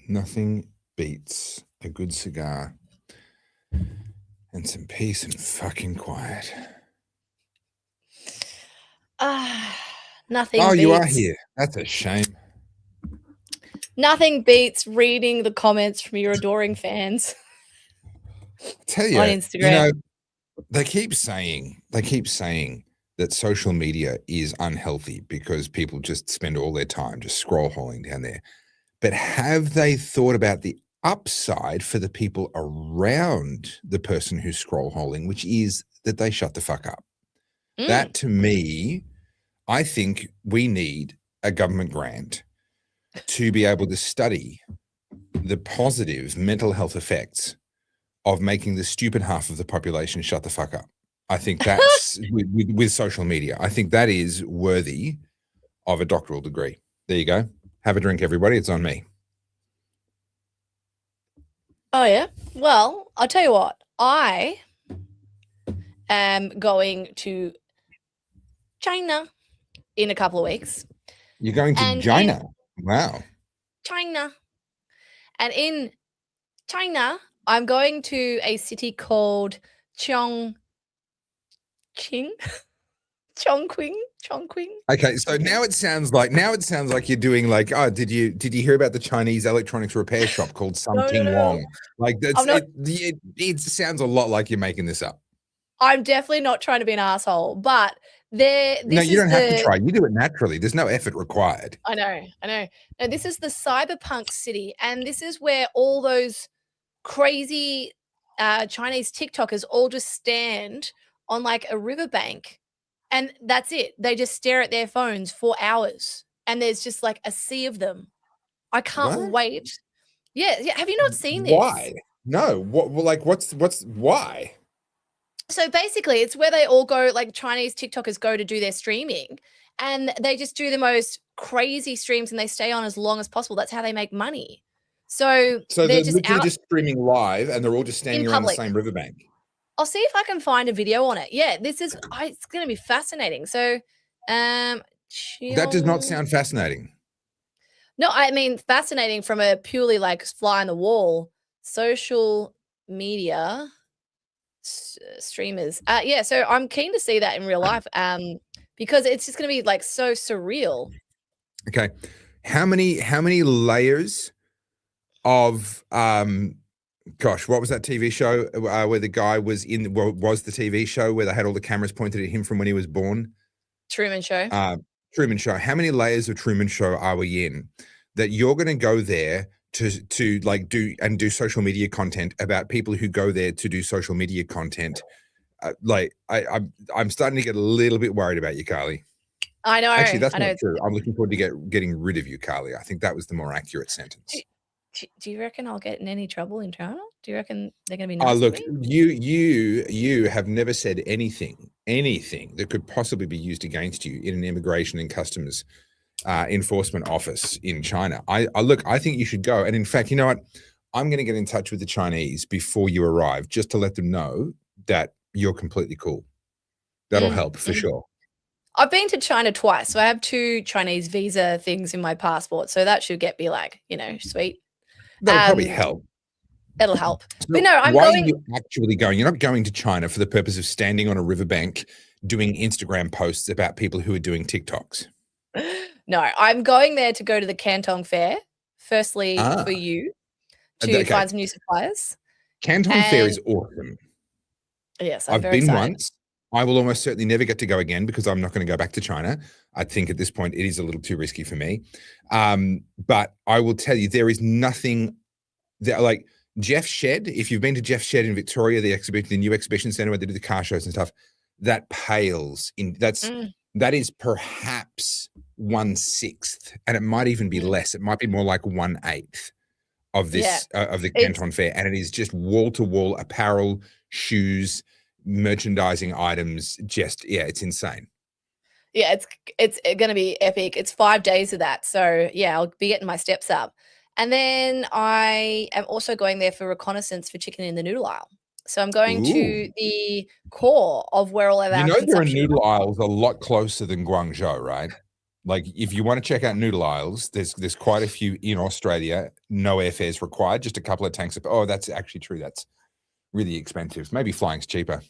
Nothing beats a good cigar and some peace and fucking quiet. Nothing Oh, beats. you are here. That's a shame. Nothing beats reading the comments from your adoring fans. I tell you, on Instagram. you know, they keep saying that social media is unhealthy because people just spend all their time just scroll holing down there. But have they thought about the upside for the people around the person who's scroll holing, which is that they shut the fuck up? That, to me, I think we need a government grant to be able to study the positive mental health effects of making the stupid half of the population shut the fuck up. I think that's with social media. I think that is worthy of a doctoral degree. There you go. Have a drink, everybody. It's on me. Oh, yeah? Well, I'll tell you what. I am going to China in a couple of weeks. You're going to China? Wow. China. And in China, I'm going to a city called Chongqing. Okay, so now it sounds like you're doing like, oh, did you hear about the Chinese electronics repair shop called Something Wong? Like that's it sounds a lot like you're making this up. I'm definitely not trying to be an asshole, but you don't have to try. You do it naturally. There's no effort required. I know. No, this is the cyberpunk city, and this is where all those crazy Chinese TikTokers all just stand on like a riverbank, and that's it. They just stare at their phones for hours, and there's just like a sea of them. I can't wait. Yeah. Have you not seen this? Why? No. What's why? So basically, it's where they all go, like Chinese TikTokers go to do their streaming, and they just do the most crazy streams and they stay on as long as possible. That's how they make money. So they're just literally just streaming live and they're all just standing around the same riverbank. I'll see if I can find a video on it. Yeah, this is it's going to be fascinating. So that does not sound fascinating. No, I mean fascinating from a purely like fly on the wall social media streamers. Yeah, so I'm keen to see that in real life because it's just going to be like so surreal. Okay. How many layers of gosh, what was that TV show where the guy was the TV show where they had all the cameras pointed at him from when he was born? Truman Show. Truman Show. How many layers of Truman Show are we in that you're going to go there to like do social media content about people who go there to do social media content? I'm starting to get a little bit worried about you, Carly. I know. Actually, that's not true. I'm looking forward to getting rid of you, Carly. I think that was the more accurate sentence. Do you reckon I'll get in any trouble in China? Do you reckon they're going to be nice look, to me? You have never said anything that could possibly be used against you in an immigration and customs enforcement office in China. I think you should go. And in fact, you know what? I'm going to get in touch with the Chinese before you arrive, just to let them know that you're completely cool. That'll help for sure. I've been to China twice, so I have 2 Chinese visa things in my passport. So that should get me like, sweet. That'll probably help. It'll help. So but no, why are you actually going? You're not going to China for the purpose of standing on a riverbank doing Instagram posts about people who are doing TikToks. No, I'm going there to go to the Canton Fair. Firstly, for you to find some new suppliers. Canton Fair is awesome. Yes, I've been once. I will almost certainly never get to go again because I'm not going to go back to China. I think at this point it is a little too risky for me. But I will tell you, there is nothing that like Jeff Shed. If you've been to Jeff Shed in Victoria, the new exhibition center where they do the car shows and stuff, that pales in that is perhaps 1/6, and it might even be less. It might be more like 1/8 of this of the Canton Fair, and it is just wall to wall apparel, shoes, merchandising items. Just it's insane. Yeah, it's going to be epic. It's 5 days of that, so yeah, I'll be getting my steps up. And then I am also going there for reconnaissance for chicken in the noodle aisle. So I'm going to the core of where all of our there are noodle aisles a lot closer than Guangzhou, right? Like, if you want to check out Noodle Isles, there's quite a few in Australia. No airfares required, just a couple of tanks of. Oh, that's actually true. That's really expensive. Maybe flying's cheaper.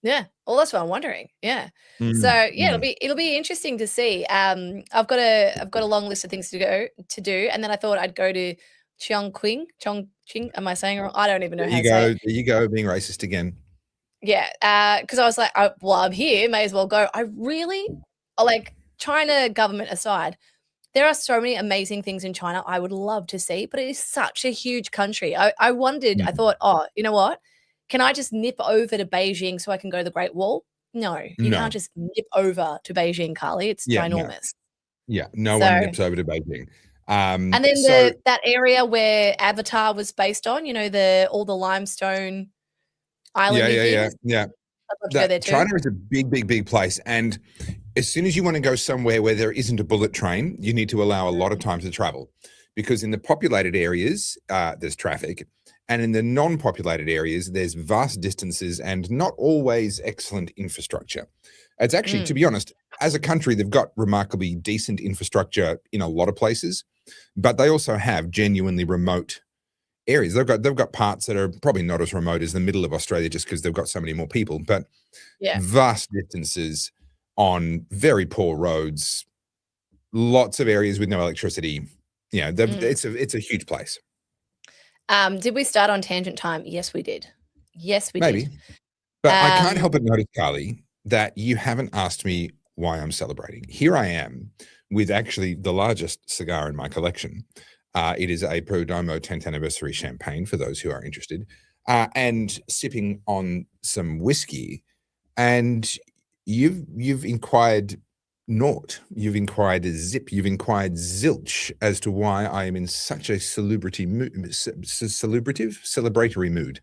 Yeah. Well, that's what I'm wondering. Yeah. So yeah, it'll be interesting to see. I've got a long list of things to do, and then I thought I'd go to Chongqing. Am I saying it wrong? I don't even know how to say it. There you go, being racist again. Yeah, because I was like, well, I'm here, may as well go. I really like, China government aside, there are so many amazing things in China I would love to see, but it is such a huge country. I wondered, I thought, oh, you know what? Can I just nip over to Beijing so I can go to the Great Wall? No, you No. can't just nip over to Beijing, Carly. It's ginormous. No one nips over to Beijing. And then that area where Avatar was based on, all the limestone island things. Yeah. I'd love to go there too. China is a big place, and as soon as you want to go somewhere where there isn't a bullet train, you need to allow a lot of time to travel, because in the populated areas, there's traffic, and in the non-populated areas, there's vast distances and not always excellent infrastructure. It's actually, to be honest, as a country, they've got remarkably decent infrastructure in a lot of places, but they also have genuinely remote areas. They've got parts that are probably not as remote as the middle of Australia, just because they've got so many more people, but vast distances on very poor roads, lots of areas with no electricity. It's a huge place. Did we start on tangent time? Yes, we did. Maybe. But I can't help but notice, Carly, that you haven't asked me why I'm celebrating. Here I am with actually the largest cigar in my collection. It is a Perdomo 10th anniversary champagne, for those who are interested, and sipping on some whiskey. And you've inquired naught. You've inquired zip. You've inquired zilch as to why I am in such a celebratory mood.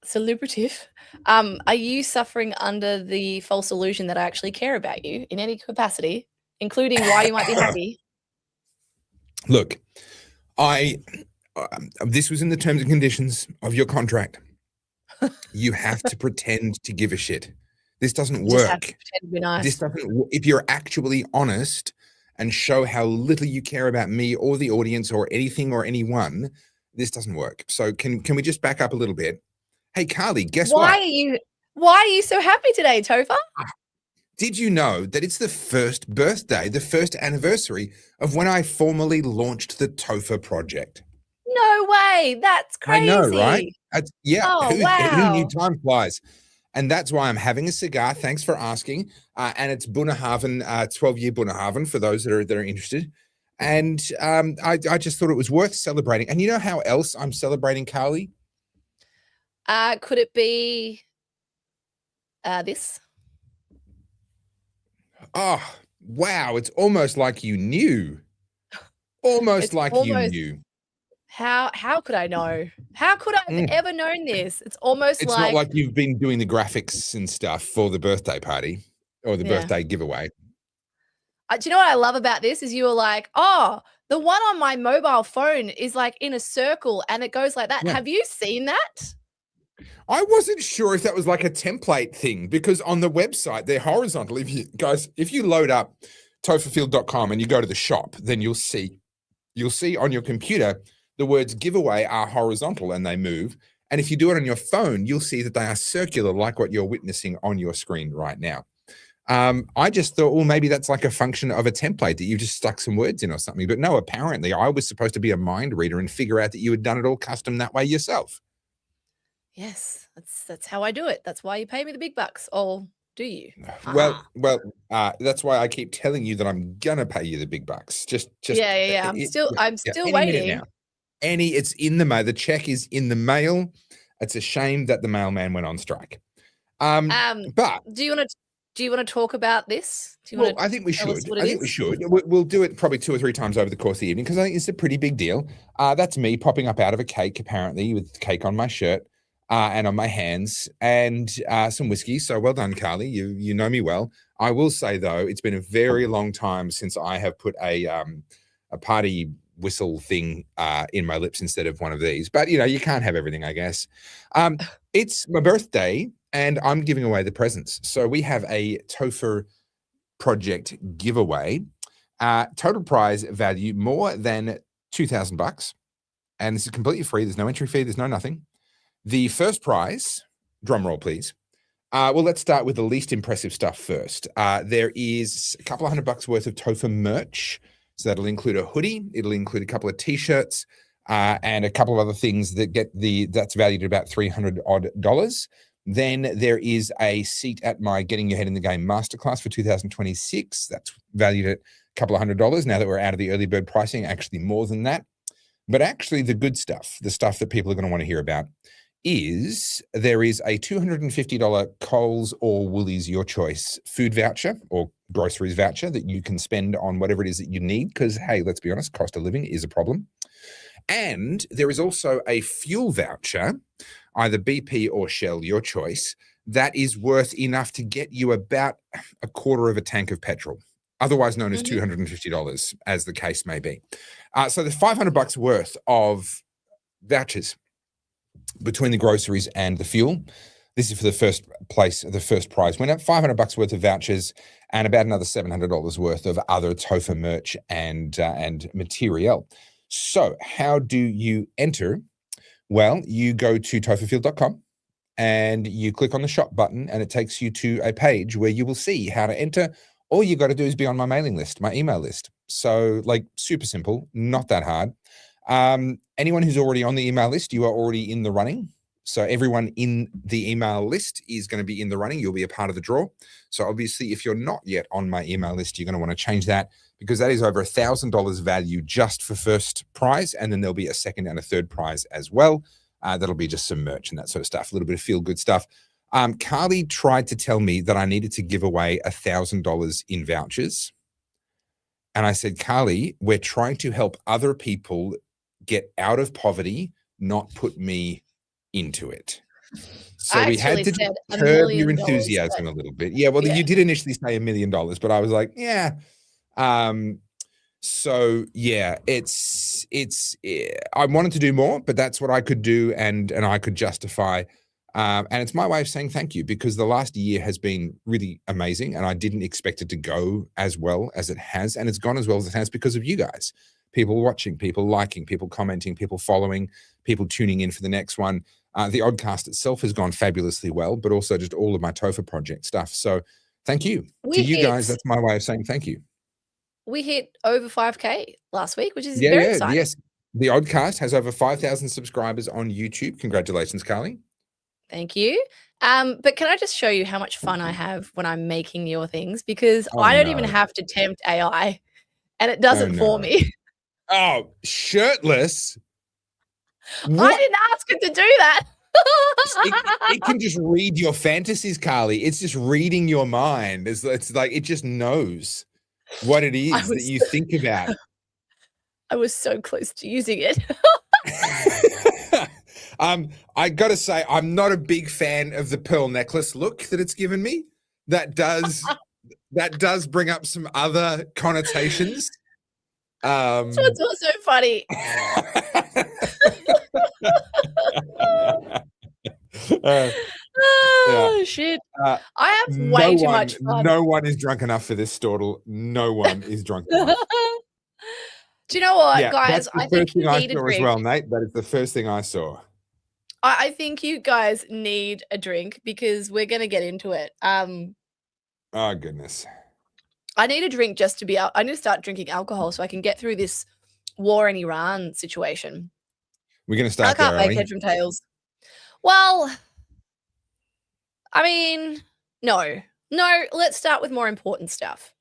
Celebrative? Are you suffering under the false illusion that I actually care about you in any capacity, including why you might be happy? Look, this was in the terms and conditions of your contract. You have to pretend to give a shit. This doesn't work. Just have to pretend to be nice. This doesn't. If you're actually honest and show how little you care about me or the audience or anything or anyone, this doesn't work. So can we just back up a little bit? Hey, Carly, guess what? Why are you so happy today, Topher? Did you know that it's the first birthday, the first anniversary of when I formally launched the Topher project? No way. That's crazy. I know, right? Oh, wow. Who knew time flies? And that's why I'm having a cigar. Thanks for asking. And it's Bunnahabhain, 12-year Bunnahabhain, for those that are interested. And I just thought it was worth celebrating. And you know how else I'm celebrating, Carly? Could it be this? Oh, wow. It's almost like you knew. Almost like you knew. How could I know? How could I have ever known this? It's not like you've been doing the graphics and stuff for the birthday party or the birthday giveaway. Do you know what I love about this is you were like, oh, the one on my mobile phone is like in a circle and it goes like that. Yeah. Have you seen that? I wasn't sure if that was like a template thing, because on the website, they're horizontal. If you load up topherfield.com and you go to the shop, then you'll see on your computer, the words giveaway are horizontal and they move. And if you do it on your phone, you'll see that they are circular, like what you're witnessing on your screen right now. I just thought, well, maybe that's like a function of a template that you just stuck some words in or something. But no, apparently I was supposed to be a mind reader and figure out that you had done it all custom that way yourself. Yes, that's how I do it. That's why you pay me the big bucks. Or do you? Well, that's why I keep telling you that I'm gonna pay you the big bucks. Yeah. I'm still waiting. It's in the mail. The check is in the mail. It's a shame that the mailman went on strike. But do you want to talk about this? I think we should. We'll do it probably 2 or 3 times over the course of the evening, because I think it's a pretty big deal. That's me popping up out of a cake, apparently, with cake on my shirt and on my hands, and some whiskey. So well done, Carly. You know me well. I will say, though, it's been a very long time since I have put a party whistle thing in my lips instead of one of these. But you can't have everything, I guess. It's my birthday and I'm giving away the presents. So we have a Topher project giveaway. Total prize value more than $2,000. And this is completely free. There's no entry fee. There's no nothing. The first prize, drum roll, please. Well, let's start with the least impressive stuff first. There is a couple of $100 worth of TOFA merch. So that'll include a hoodie. It'll include a couple of t-shirts and a couple of other things that that's valued at about $300 odd. Then there is a seat at my Getting Your Head in the Game masterclass for 2026. That's valued at a couple of $100. Now that we're out of the early bird pricing, actually more than that. But actually the good stuff, the stuff that people are going to want to hear about, is there is a $250 Coles or Woolies, your choice, food voucher or groceries voucher that you can spend on whatever it is that you need. Because, hey, let's be honest, cost of living is a problem. And there is also a fuel voucher, either BP or Shell, your choice, that is worth enough to get you about a quarter of a tank of petrol, otherwise known as $250, as the case may be. So there's $500 worth of vouchers between the groceries and the fuel. This is for the first prize winner. $500 worth of vouchers and about another $700 worth of other TOFA merch and material. So how do you enter? Well, you go to tofafield.com and you click on the shop button, and it takes you to a page where you will see how to enter. All you got to do is be on my mailing list, my email list. So like super simple, not that hard. Anyone who's already on the email list, you are already in the running. So everyone in the email list is going to be in the running. You'll be a part of the draw. So obviously, if you're not yet on my email list, you're going to want to change that, because that is over $1,000 value just for first prize. And then there'll be a second and a third prize as well. That'll be just some merch and that sort of stuff, a little bit of feel-good stuff. Carly tried to tell me that I needed to give away $1,000 in vouchers. And I said, Carly, we're trying to help other people get out of poverty, not put me into it. So we had to curb your enthusiasm a little bit. Yeah, well, you did initially say $1 million, but I was like, yeah. So yeah, I wanted to do more, but that's what I could do and I could justify. And it's my way of saying thank you, because the last year has been really amazing and I didn't expect it to go as well as it has. And it's gone as well as it has because of you guys. People watching, people liking, people commenting, people following, people tuning in for the next one. The Oddcast itself has gone fabulously well, but also just all of my TOFA project stuff. So thank you to you guys. That's my way of saying thank you. We hit over 5K last week, which is very exciting. Yes. The Oddcast has over 5,000 subscribers on YouTube. Congratulations, Carly. Thank you. But can I just show you how much fun I have when I'm making your things? Because I don't even have to tempt AI, and it does it for me. Oh, shirtless? What? I didn't ask it to do that. It can just read your fantasies, Carly. It's just reading your mind. It's like it just knows what it is that you think about. I was so close to using it. I got to say, I'm not a big fan of the pearl necklace look that it's given me. That does bring up some other connotations. That's what's also funny. Shit. I have way too much fun. No one is drunk enough for this, Stortle. No one is drunk enough. Do you know what, guys? I think you need a drink. As well, Nate. That is the first thing I saw. I think you guys need a drink because we're going to get into it. Oh, goodness. I need a drink just to be out. I need to start drinking alcohol so I can get through this war in Iran situation. We're going to start there, I can't make head from tails. Well, I mean, no, let's start with more important stuff.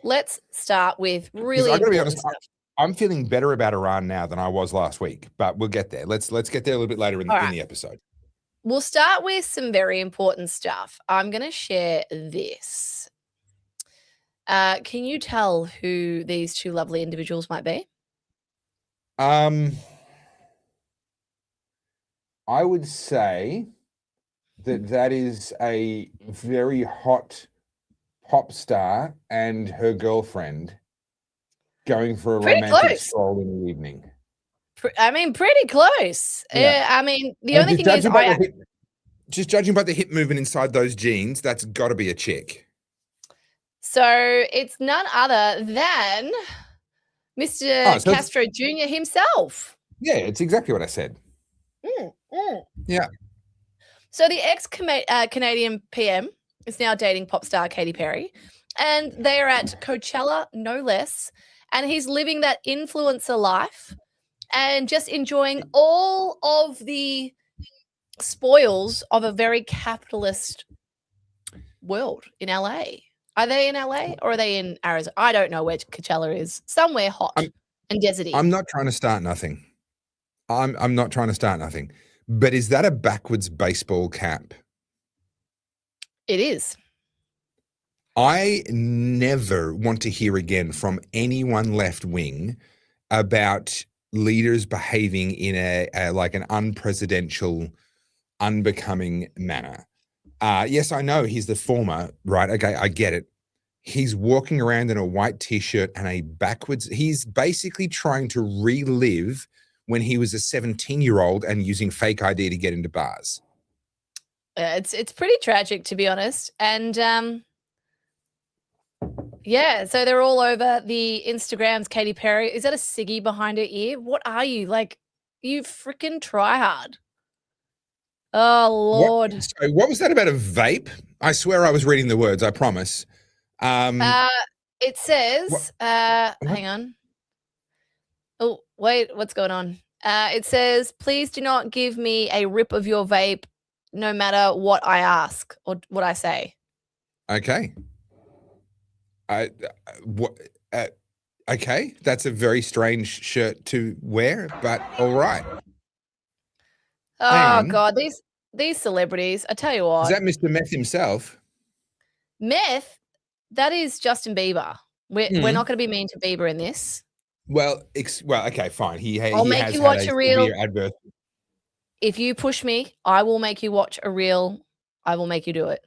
Let's start with really important stuff. I'm feeling better about Iran now than I was last week, but we'll get there. Let's get there a little bit later in the episode. We'll start with some very important stuff. I'm going to share this. Can you tell who these two lovely individuals might be? I would say that is a very hot pop star and her girlfriend going for a romantic stroll in the evening. I mean, pretty close. Yeah. I mean, the only thing is just judging by the hip movement inside those jeans, that's got to be a chick. So it's none other than Mr. Oh, so Castro Jr. himself. yeah, it's exactly what I said. Yeah. So the ex-Canadian PM is now dating pop star Katy Perry, and they are at Coachella, no less, and he's living that influencer life and just enjoying all of the spoils of a very capitalist world in LA. Are they in LA or are they in Arizona? I don't know where Coachella is. Somewhere hot and deserty. I'm not trying to start nothing. I'm not trying to start nothing. But is that a backwards baseball cap? It is. I never want to hear again from anyone left wing about leaders behaving in a like an unpresidential, unbecoming manner. Yes, I know he's the former, right? Okay, I get it. He's walking around in a white t-shirt and a backwards. He's basically trying to relive when he was a 17-year-old and using fake ID to get into bars. It's pretty tragic, to be honest. And yeah, so they're all over the Instagrams. Katy Perry, is that a ciggy behind her ear? What are you, like? You freaking try hard. Oh Lord. What was that about a vape? I swear I was reading the words. I promise. It says. What? Hang on. Oh wait, what's going on? It says, "Please do not give me a rip of your vape, no matter what I ask or what I say." Okay. Okay, that's a very strange shirt to wear, but all right. Oh God, these celebrities. I tell you what. Is that Mr. Meth himself? Meth? That is Justin Bieber. We're not going to be mean to Bieber in this. Well, okay, fine. I'll make you watch a reel. Adverse. If you push me, I will make you watch a reel. I will make you do it.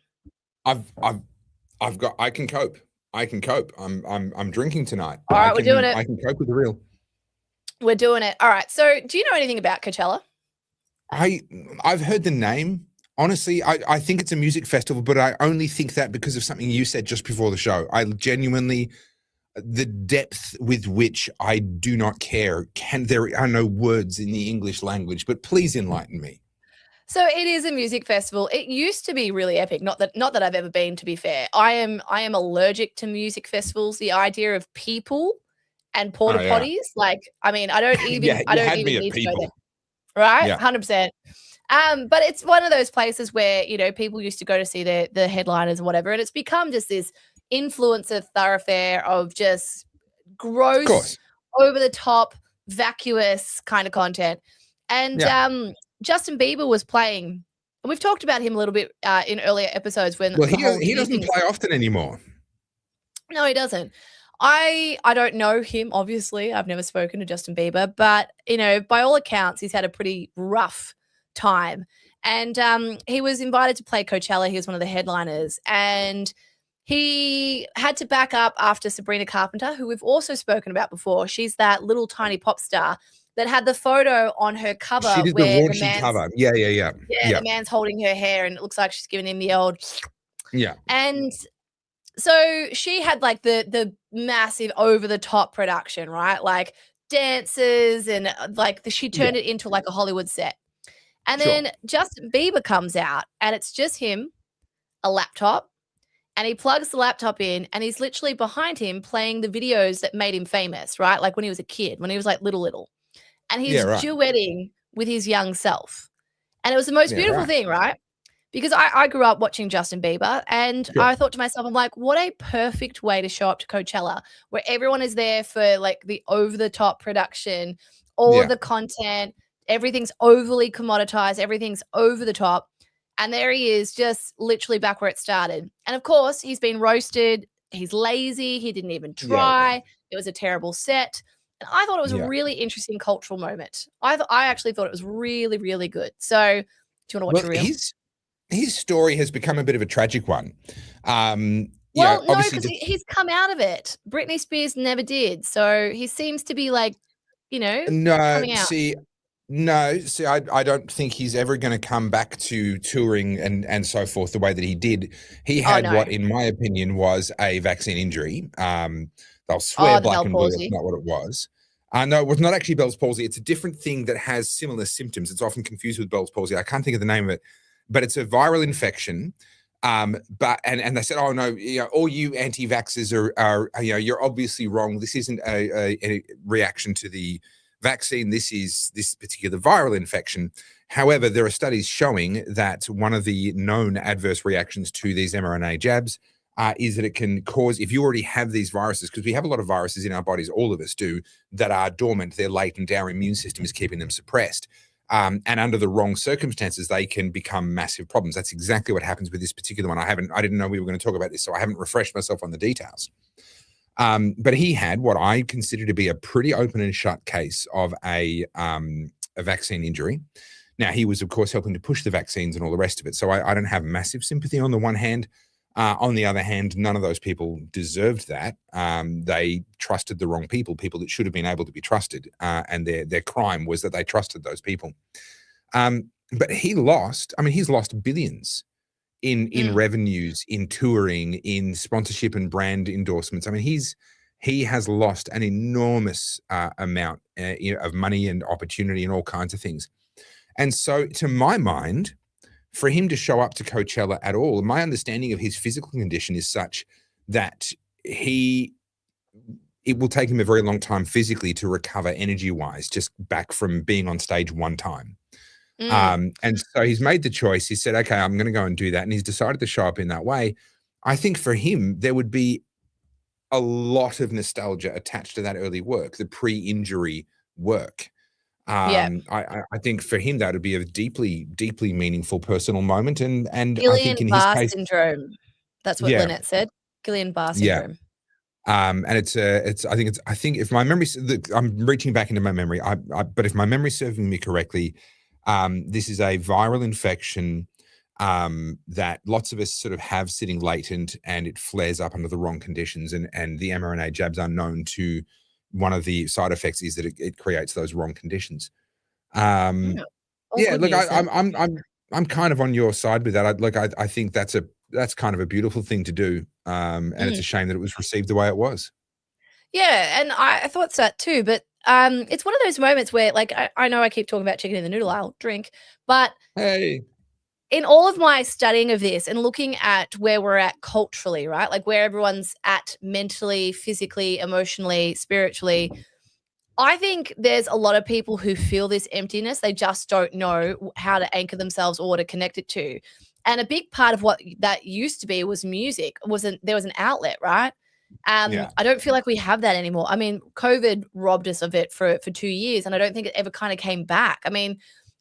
I can cope. I can cope. I'm drinking tonight. All right, we're doing it. I can cope with the reel. We're doing it. All right. So, do you know anything about Coachella? I've heard the name. Honestly, I think it's a music festival, but I only think that because of something you said just before the show. I genuinely, the depth with which I do not care. There are no words in the English language, but please enlighten me. So it is a music festival. It used to be really epic. Not that I've ever been, to be fair. I am allergic to music festivals. The idea of people and porta potties. Like, I mean, I don't even I don't even need to go there. Right? 100%. But it's one of those places where, you know, people used to go to see the headliners and whatever, and it's become just this influencer thoroughfare of just gross, over the top, vacuous kind of content. And Justin Bieber was playing, and we've talked about him a little bit in earlier episodes when he doesn't play often anymore. No, he doesn't. I don't know him, obviously. I've never spoken to Justin Bieber, but, you know, by all accounts, he's had a pretty rough time. And he was invited to play Coachella. He was one of the headliners, and he had to back up after Sabrina Carpenter, who we've also spoken about before. She's that little tiny pop star that had the photo on her cover. She did the raunchy cover. Yeah. Yeah, the man's holding her hair, and it looks like she's giving him the old. Yeah. And so she had like the massive over the top production, right? Like dancers and like she turned it into like a Hollywood set. And then Justin Bieber comes out, and it's just him, a laptop, and he plugs the laptop in, and he's literally behind him playing the videos that made him famous, right? Like when he was a kid, when he was like little. And he's duetting with his young self. And it was the most beautiful thing, right? Because I grew up watching Justin Bieber, and I thought to myself, I'm like, what a perfect way to show up to Coachella, where everyone is there for like the over-the-top production, all of the content, everything's overly commoditized, everything's over the top. And there he is, just literally back where it started. And of course, he's been roasted. He's lazy. He didn't even try. It was a terrible set. And I thought it was a really interesting cultural moment. I actually thought it was really, really good. So do you want to watch the reel? His story has become a bit of a tragic one. No, because he's come out of it. Britney Spears never did. So he seems to be like, you know, coming out. See, No, see, I don't think he's ever going to come back to touring and so forth the way that he did. He Oh, had no. what, in my opinion, was a vaccine injury. They'll swear Oh, the black Bell and blue it's palsy. not what it was. No, it was not actually Bell's palsy. It's a different thing that has similar symptoms. It's often confused with Bell's palsy. I can't think of the name of it, but it's a viral infection. But they said, oh no, all you anti-vaxxers are you're obviously wrong. This isn't a reaction to the vaccine. This is this particular viral infection. However, there are studies showing that one of the known adverse reactions to these mRNA jabs is that it can cause, if you already have these viruses, because we have a lot of viruses in our bodies, all of us do, that are dormant, they're latent, our immune system is keeping them suppressed. And under the wrong circumstances, they can become massive problems. That's exactly what happens with this particular one. I didn't know we were going to talk about this, so I haven't refreshed myself on the details. But he had what I consider to be a pretty open and shut case of a vaccine injury. Now, he was, of course, helping to push the vaccines and all the rest of it. So I don't have massive sympathy on the one hand. On the other hand, none of those people deserved that. They trusted the wrong people that should have been able to be trusted. And their crime was that they trusted those people. But he's lost billions in revenues, in touring, in sponsorship and brand endorsements. I mean, he has lost an enormous amount of money and opportunity and all kinds of things. And so, to my mind, for him to show up to Coachella at all, my understanding of his physical condition is such that it will take him a very long time physically to recover energy-wise, just back from being on stage one time. And so he's made the choice. He said, okay, I'm going to go and do that. And he's decided to show up in that way. I think for him, there would be a lot of nostalgia attached to that early work, the pre-injury work. Yeah. I think for him, that would be a deeply, deeply meaningful personal moment. And I think in his Guillain-Barré case, syndrome. That's what yeah, Lynette said. Guillain-Barré yeah. syndrome. And I think if my memory, I'm reaching back into my memory, but if my memory serving me correctly, this is a viral infection that lots of us sort of have sitting latent, and it flares up under the wrong conditions. And the mRNA jabs are known to, one of the side effects is that it creates those wrong conditions. All Yeah, good look, news then. I'm kind of on your side with that. I think that's kind of a beautiful thing to do. And it's a shame that it was received the way it was. Yeah, and I thought that too, but it's one of those moments where, like, I know I keep talking about chicken in the noodle aisle, drink, but Hey, in all of my studying of this and looking at where we're at culturally, right? Like where everyone's at mentally, physically, emotionally, spiritually, I think there's a lot of people who feel this emptiness. They just don't know how to anchor themselves or to connect it to. And a big part of what that used to be was music. There was an outlet, right? yeah, I don't feel like we have that anymore. I mean, COVID robbed us of it for 2 years, and I don't think it ever kind of came back. I mean,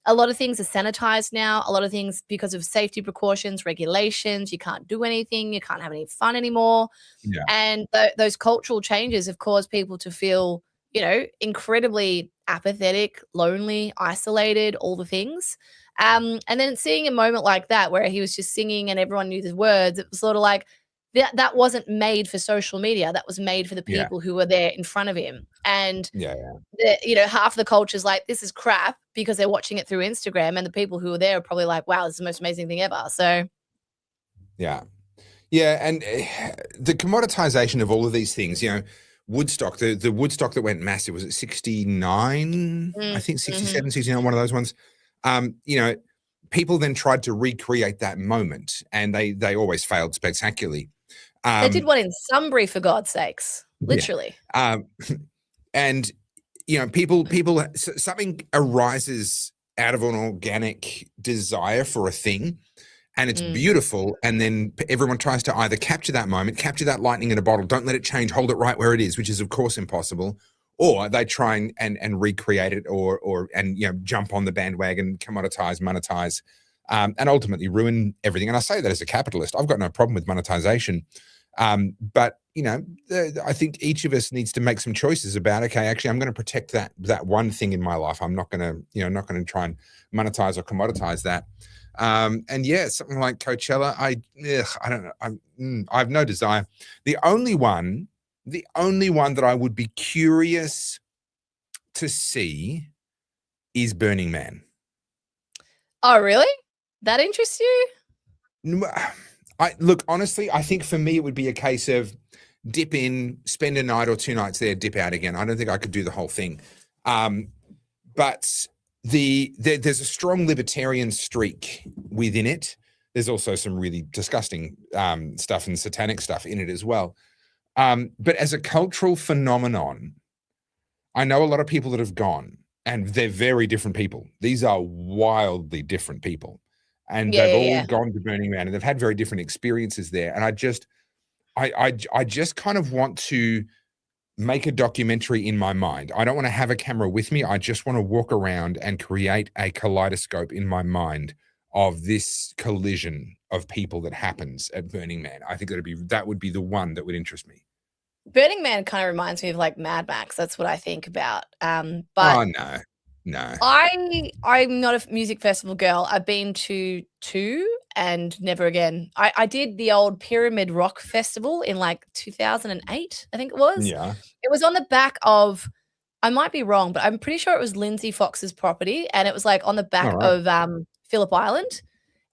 a lot of things are sanitized now. A lot of things, because of safety precautions, regulations, you can't do anything. You can't have any fun anymore. yeah, And those cultural changes have caused people to feel, incredibly apathetic, lonely, isolated, all the things. And then seeing a moment like that where he was just singing and everyone knew the words, it was sort of like that wasn't made for social media. That was made for the yeah, people who were there in front of him. And yeah, half the culture's like, this is crap, because they're watching it through Instagram, and the people who are there are probably like, wow, this is the most amazing thing ever. So yeah. Yeah, and the commoditization of all of these things, Woodstock, the Woodstock that went massive, was it 69? I think mhm. 67, 69, one of those ones. People then tried to recreate that moment, and they always failed spectacularly. They did Um, one in Sunbury, for God's sakes, yeah. literally. And something arises out of an organic desire for a thing, and it's beautiful, and then everyone tries to either capture that moment, capture that lightning in a bottle, don't let it change, hold it right where it is, which is of course impossible, or they try and recreate it, or jump on the bandwagon, commoditize, monetize, and ultimately ruin everything. And I say that as a capitalist, I've got no problem with monetization, but I think each of us needs to make some choices about, okay, actually, I'm going to protect that one thing in my life. I'm not going to try and monetize or commoditize that. And yeah, something like Coachella, I don't know. I have no desire. The only one that I would be curious to see is Burning Man. Oh, really? That interests you? Look, honestly, I think for me it would be a case of dip in, spend a night or 2 nights there, dip out again. I don't think I could do the whole thing. But there's a strong libertarian streak within it. There's also some really disgusting stuff and satanic stuff in it as well. But as a cultural phenomenon, I know a lot of people that have gone, and they're very different people. These are wildly different people. And they've all gone to Burning Man, and they've had very different experiences there. And I just kind of want to make a documentary in my mind. I don't want to have a camera with me. I just want to walk around and create a kaleidoscope in my mind of this collision of people that happens at Burning Man. I think that would be the one that would interest me. Burning Man kind of reminds me of like Mad Max. That's what I think about. But oh no. I'm not a music festival girl. I've been to 2 and never again. I did the old Pyramid Rock Festival in like 2008, I think it was. Yeah. It was on the back of, I might be wrong, but I'm pretty sure it was Lindsay Fox's property, and it was like on the back of Phillip Island.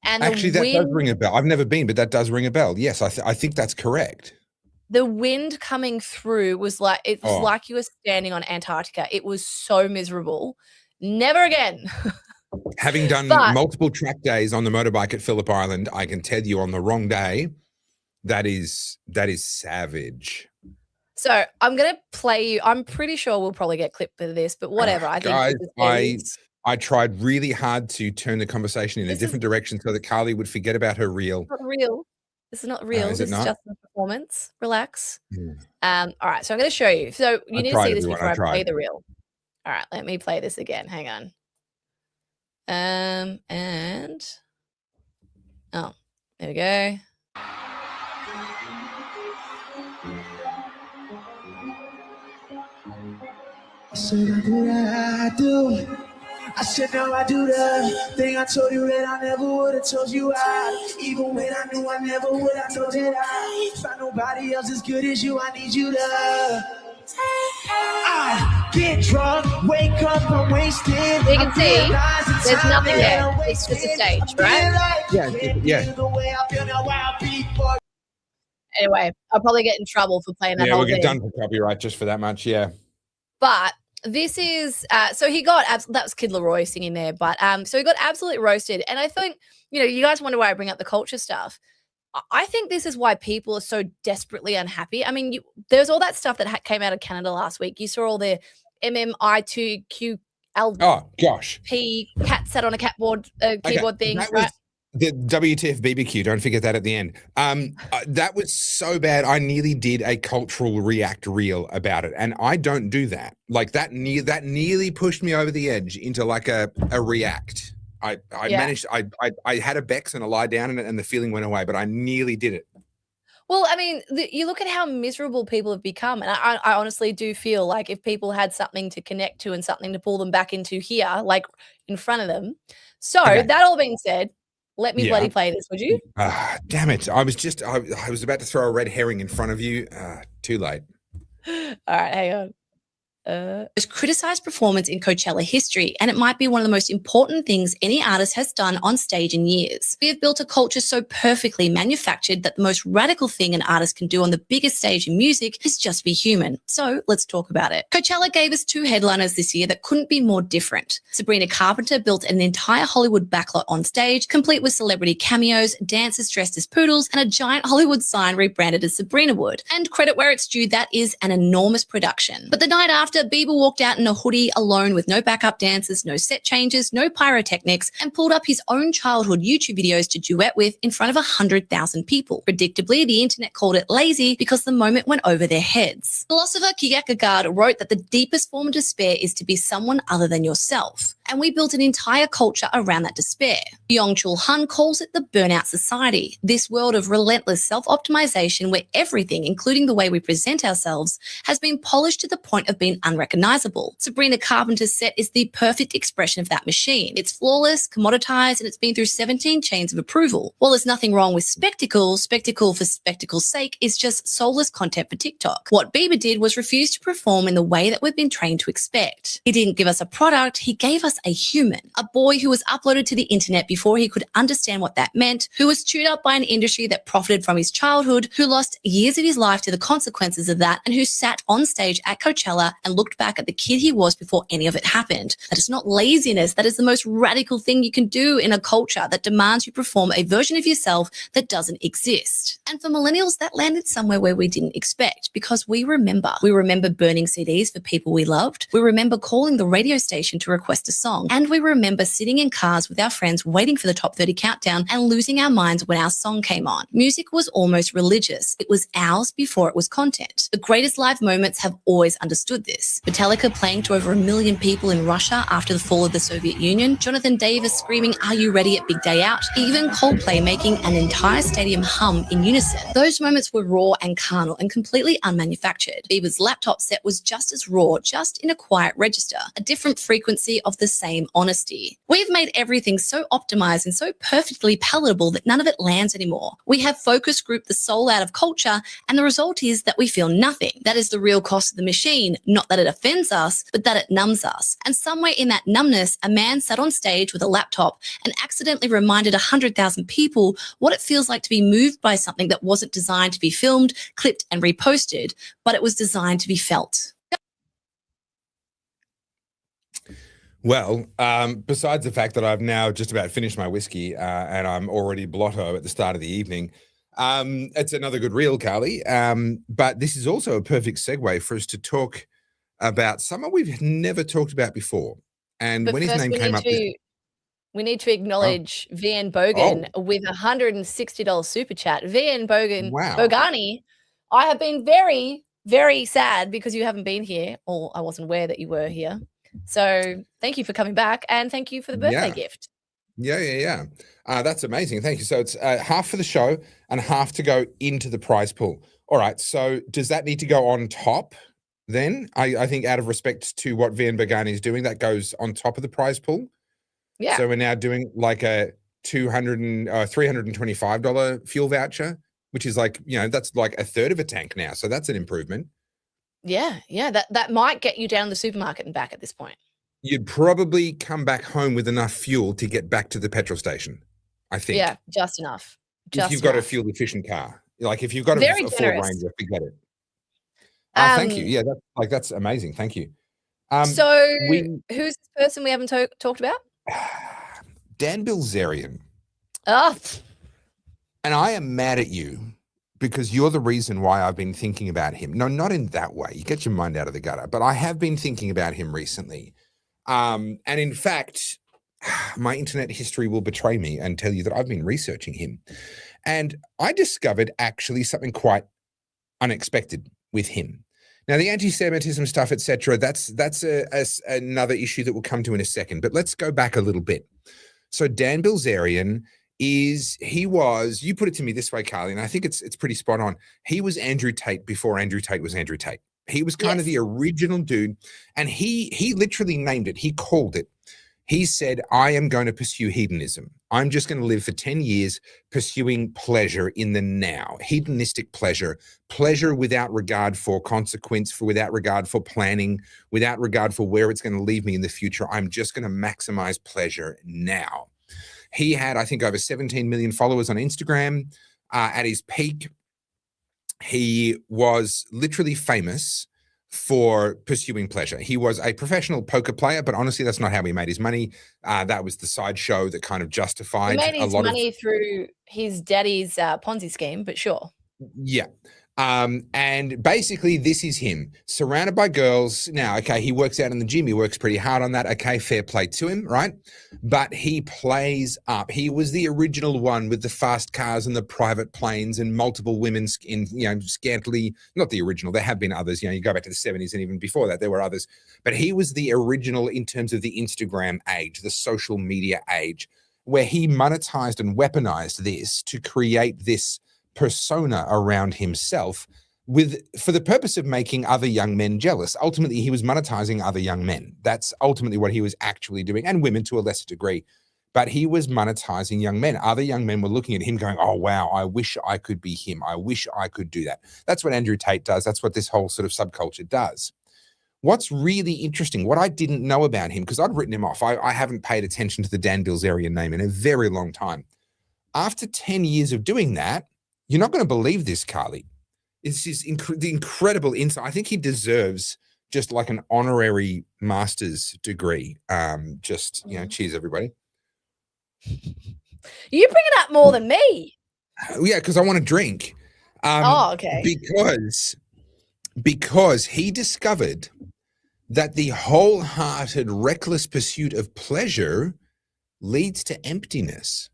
And actually, that does ring a bell. I've never been, but that does ring a bell. Yes, I think that's correct. The wind coming through was like, it was like you were standing on Antarctica. It was so miserable. Never again. Having done multiple track days on the motorbike at Phillip Island, I can tell you on the wrong day, that is savage. So I'm going to play you. I'm pretty sure we'll probably get clipped for this, but whatever. I tried really hard to turn the conversation in a different direction so that Carly would forget about her reel. Not real. This is not real. This is just a performance. Relax. All right. So I'm going to show you. So you need to see this before I play the reel. All right. Let me play this again. Hang on. And there we go. I said I do that I do. I said now I do the thing I told you that I never would have told you even when I knew I never would have told you that find nobody else as good as you. I need you to I get drunk, wake up, I'm wasted. You can see there's nothing there. It's just a stage, right? Yeah. Anyway, I'll probably get in trouble for playing that whole thing. Yeah, we'll get done for copyright just for that much, yeah. But this is so he got that was Kid Laroi singing there, but so he got absolutely roasted. And I think, you guys wonder why I bring up the culture stuff. I think this is why people are so desperately unhappy. I mean, there's all that stuff that came out of Canada last week. You saw all the MMI2QL. Oh gosh, P cat sat on a keyboard things, right? The WTF BBQ, don't forget that at the end. That was so bad. I nearly did a cultural react reel about it, and I don't do that. Like that nearly pushed me over the edge into like a react. I managed. I had a Bex and a lie down in it, and the feeling went away. But I nearly did it. Well, I mean, you look at how miserable people have become, and I honestly do feel like if people had something to connect to and something to pull them back into here, like in front of them. So that all being said. Let me bloody play this, would you? Damn it. I was about to throw a red herring in front of you. Too late. All right, hang on. Most criticized performance in Coachella history, and it might be one of the most important things any artist has done on stage in years. We have built a culture so perfectly manufactured that the most radical thing an artist can do on the biggest stage in music is just be human. So let's talk about it. Coachella gave us 2 headliners this year that couldn't be more different. Sabrina Carpenter built an entire Hollywood backlot on stage, complete with celebrity cameos, dancers dressed as poodles, and a giant Hollywood sign rebranded as Sabrina Wood. And credit where it's due, that is an enormous production. But the night after, Bieber walked out in a hoodie alone with no backup dancers, no set changes, no pyrotechnics, and pulled up his own childhood YouTube videos to duet with in front of 100,000 people. Predictably, the internet called it lazy because the moment went over their heads. Philosopher Kierkegaard wrote that the deepest form of despair is to be someone other than yourself. And we built an entire culture around that despair. Byung-Chul Han calls it the burnout society, this world of relentless self-optimization where everything, including the way we present ourselves, has been polished to the point of being unrecognizable. Sabrina Carpenter's set is the perfect expression of that machine. It's flawless, commoditized, and it's been through 17 chains of approval. While there's nothing wrong with spectacle for spectacle's sake is just soulless content for TikTok. What Bieber did was refuse to perform in the way that we've been trained to expect. He didn't give us a product, he gave us a human. A boy who was uploaded to the internet before he could understand what that meant, who was chewed up by an industry that profited from his childhood, who lost years of his life to the consequences of that, and who sat on stage at Coachella and looked back at the kid he was before any of it happened. That is not laziness. That is the most radical thing you can do in a culture that demands you perform a version of yourself that doesn't exist. And for millennials, that landed somewhere where we didn't expect, because we remember. We remember burning CDs for people we loved. We remember calling the radio station to request a song. And we remember sitting in cars with our friends waiting for the top 30 countdown and losing our minds when our song came on. Music was almost religious. It was ours before it was content. The greatest live moments have always understood this. Metallica playing to over 1 million people in Russia after the fall of the Soviet Union, Jonathan Davis screaming, "Are you ready?" at Big Day Out, even Coldplay making an entire stadium hum in unison. Those moments were raw and carnal and completely unmanufactured. Bieber's laptop set was just as raw, just in a quiet register, a different frequency of the same honesty. We've made everything so optimized and so perfectly palatable that none of it lands anymore. We have focus grouped the soul out of culture, and the result is that we feel nothing. That is the real cost of the machine, not that it offends us, but that it numbs us. And somewhere in that numbness, a man sat on stage with a laptop and accidentally reminded 100,000 people what it feels like to be moved by something that wasn't designed to be filmed, clipped, and reposted, but it was designed to be felt. Well, besides the fact that I've now just about finished my whiskey and I'm already blotto at the start of the evening, it's another good reel, Carly. But this is also a perfect segue for us to talk about someone we've never talked about before. And But when his first name we came need up, we need to acknowledge VN Bogan with a $160 super chat. VN Bogan, wow. Bogani, I have been very, very sad because you haven't been here, or I wasn't aware that you were here. So thank you for coming back, and thank you for the birthday gift. Yeah. That's amazing. Thank you. So it's half for the show and half to go into the prize pool. All right. So does that need to go on top then? I think out of respect to what VN Bogani is doing, that goes on top of the prize pool. Yeah. So we're now doing like a $325 fuel voucher, which is like, that's like a third of a tank now. So that's an improvement. Yeah. That might get you down the supermarket and back at this point. You'd probably come back home with enough fuel to get back to the petrol station, I think. Yeah, just enough. If you've got a fuel efficient car. Like if you've got a Ford Ranger, forget it. Thank you. Yeah, that's amazing. Thank you. So who's this person we haven't talked about? Dan Bilzerian. Oh. And I am mad at you because you're the reason why I've been thinking about him. No, not in that way. You get your mind out of the gutter. But I have been thinking about him recently. And in fact, my internet history will betray me and tell you that I've been researching him. And I discovered actually something quite unexpected with him. Now, the anti-Semitism stuff, etc., that's another issue that we'll come to in a second. But let's go back a little bit. So Dan Bilzerian you put it to me this way, Carly, and I think it's pretty spot on. He was Andrew Tate before Andrew Tate was Andrew Tate. He was kind of the original dude, and he literally named it. He called it. He said, I am going to pursue hedonism. I'm just going to live for 10 years pursuing pleasure in the now, hedonistic pleasure without regard for consequence, without regard for planning, without regard for where it's going to leave me in the future. I'm just going to maximize pleasure now. He had, I think, over 17 million followers on Instagram. At his peak, he was literally famous for pursuing pleasure. He was a professional poker player, but honestly, that's not how he made his money. That was the sideshow that kind of justified he made his money through his daddy's Ponzi scheme, but sure. Yeah. And basically this is him surrounded by girls. Now, okay, he works out in the gym. He works pretty hard on that. Okay, fair play to him, right? But he plays up. He was the original one with the fast cars and the private planes and multiple women in, scantily, not the original. There have been others, you go back to the 70s and even before that, there were others. But he was the original in terms of the Instagram age, the social media age, where he monetized and weaponized this to create this persona around himself for the purpose of making other young men jealous. Ultimately, he was monetizing other young men. That's ultimately what he was actually doing, and women to a lesser degree. But he was monetizing young men. Other young men were looking at him going, oh, wow, I wish I could be him. I wish I could do that. That's what Andrew Tate does. That's what this whole sort of subculture does. What's really interesting, what I didn't know about him, because I'd written him off. I haven't paid attention to the Dan Bilzerian name in a very long time. After 10 years of doing that, you're not going to believe this, Carly. It's just the incredible insight. I think he deserves just like an honorary master's degree. Cheers, everybody. You bring it up more than me. Yeah, because I want to drink. Okay. Because he discovered that the wholehearted, reckless pursuit of pleasure leads to emptiness.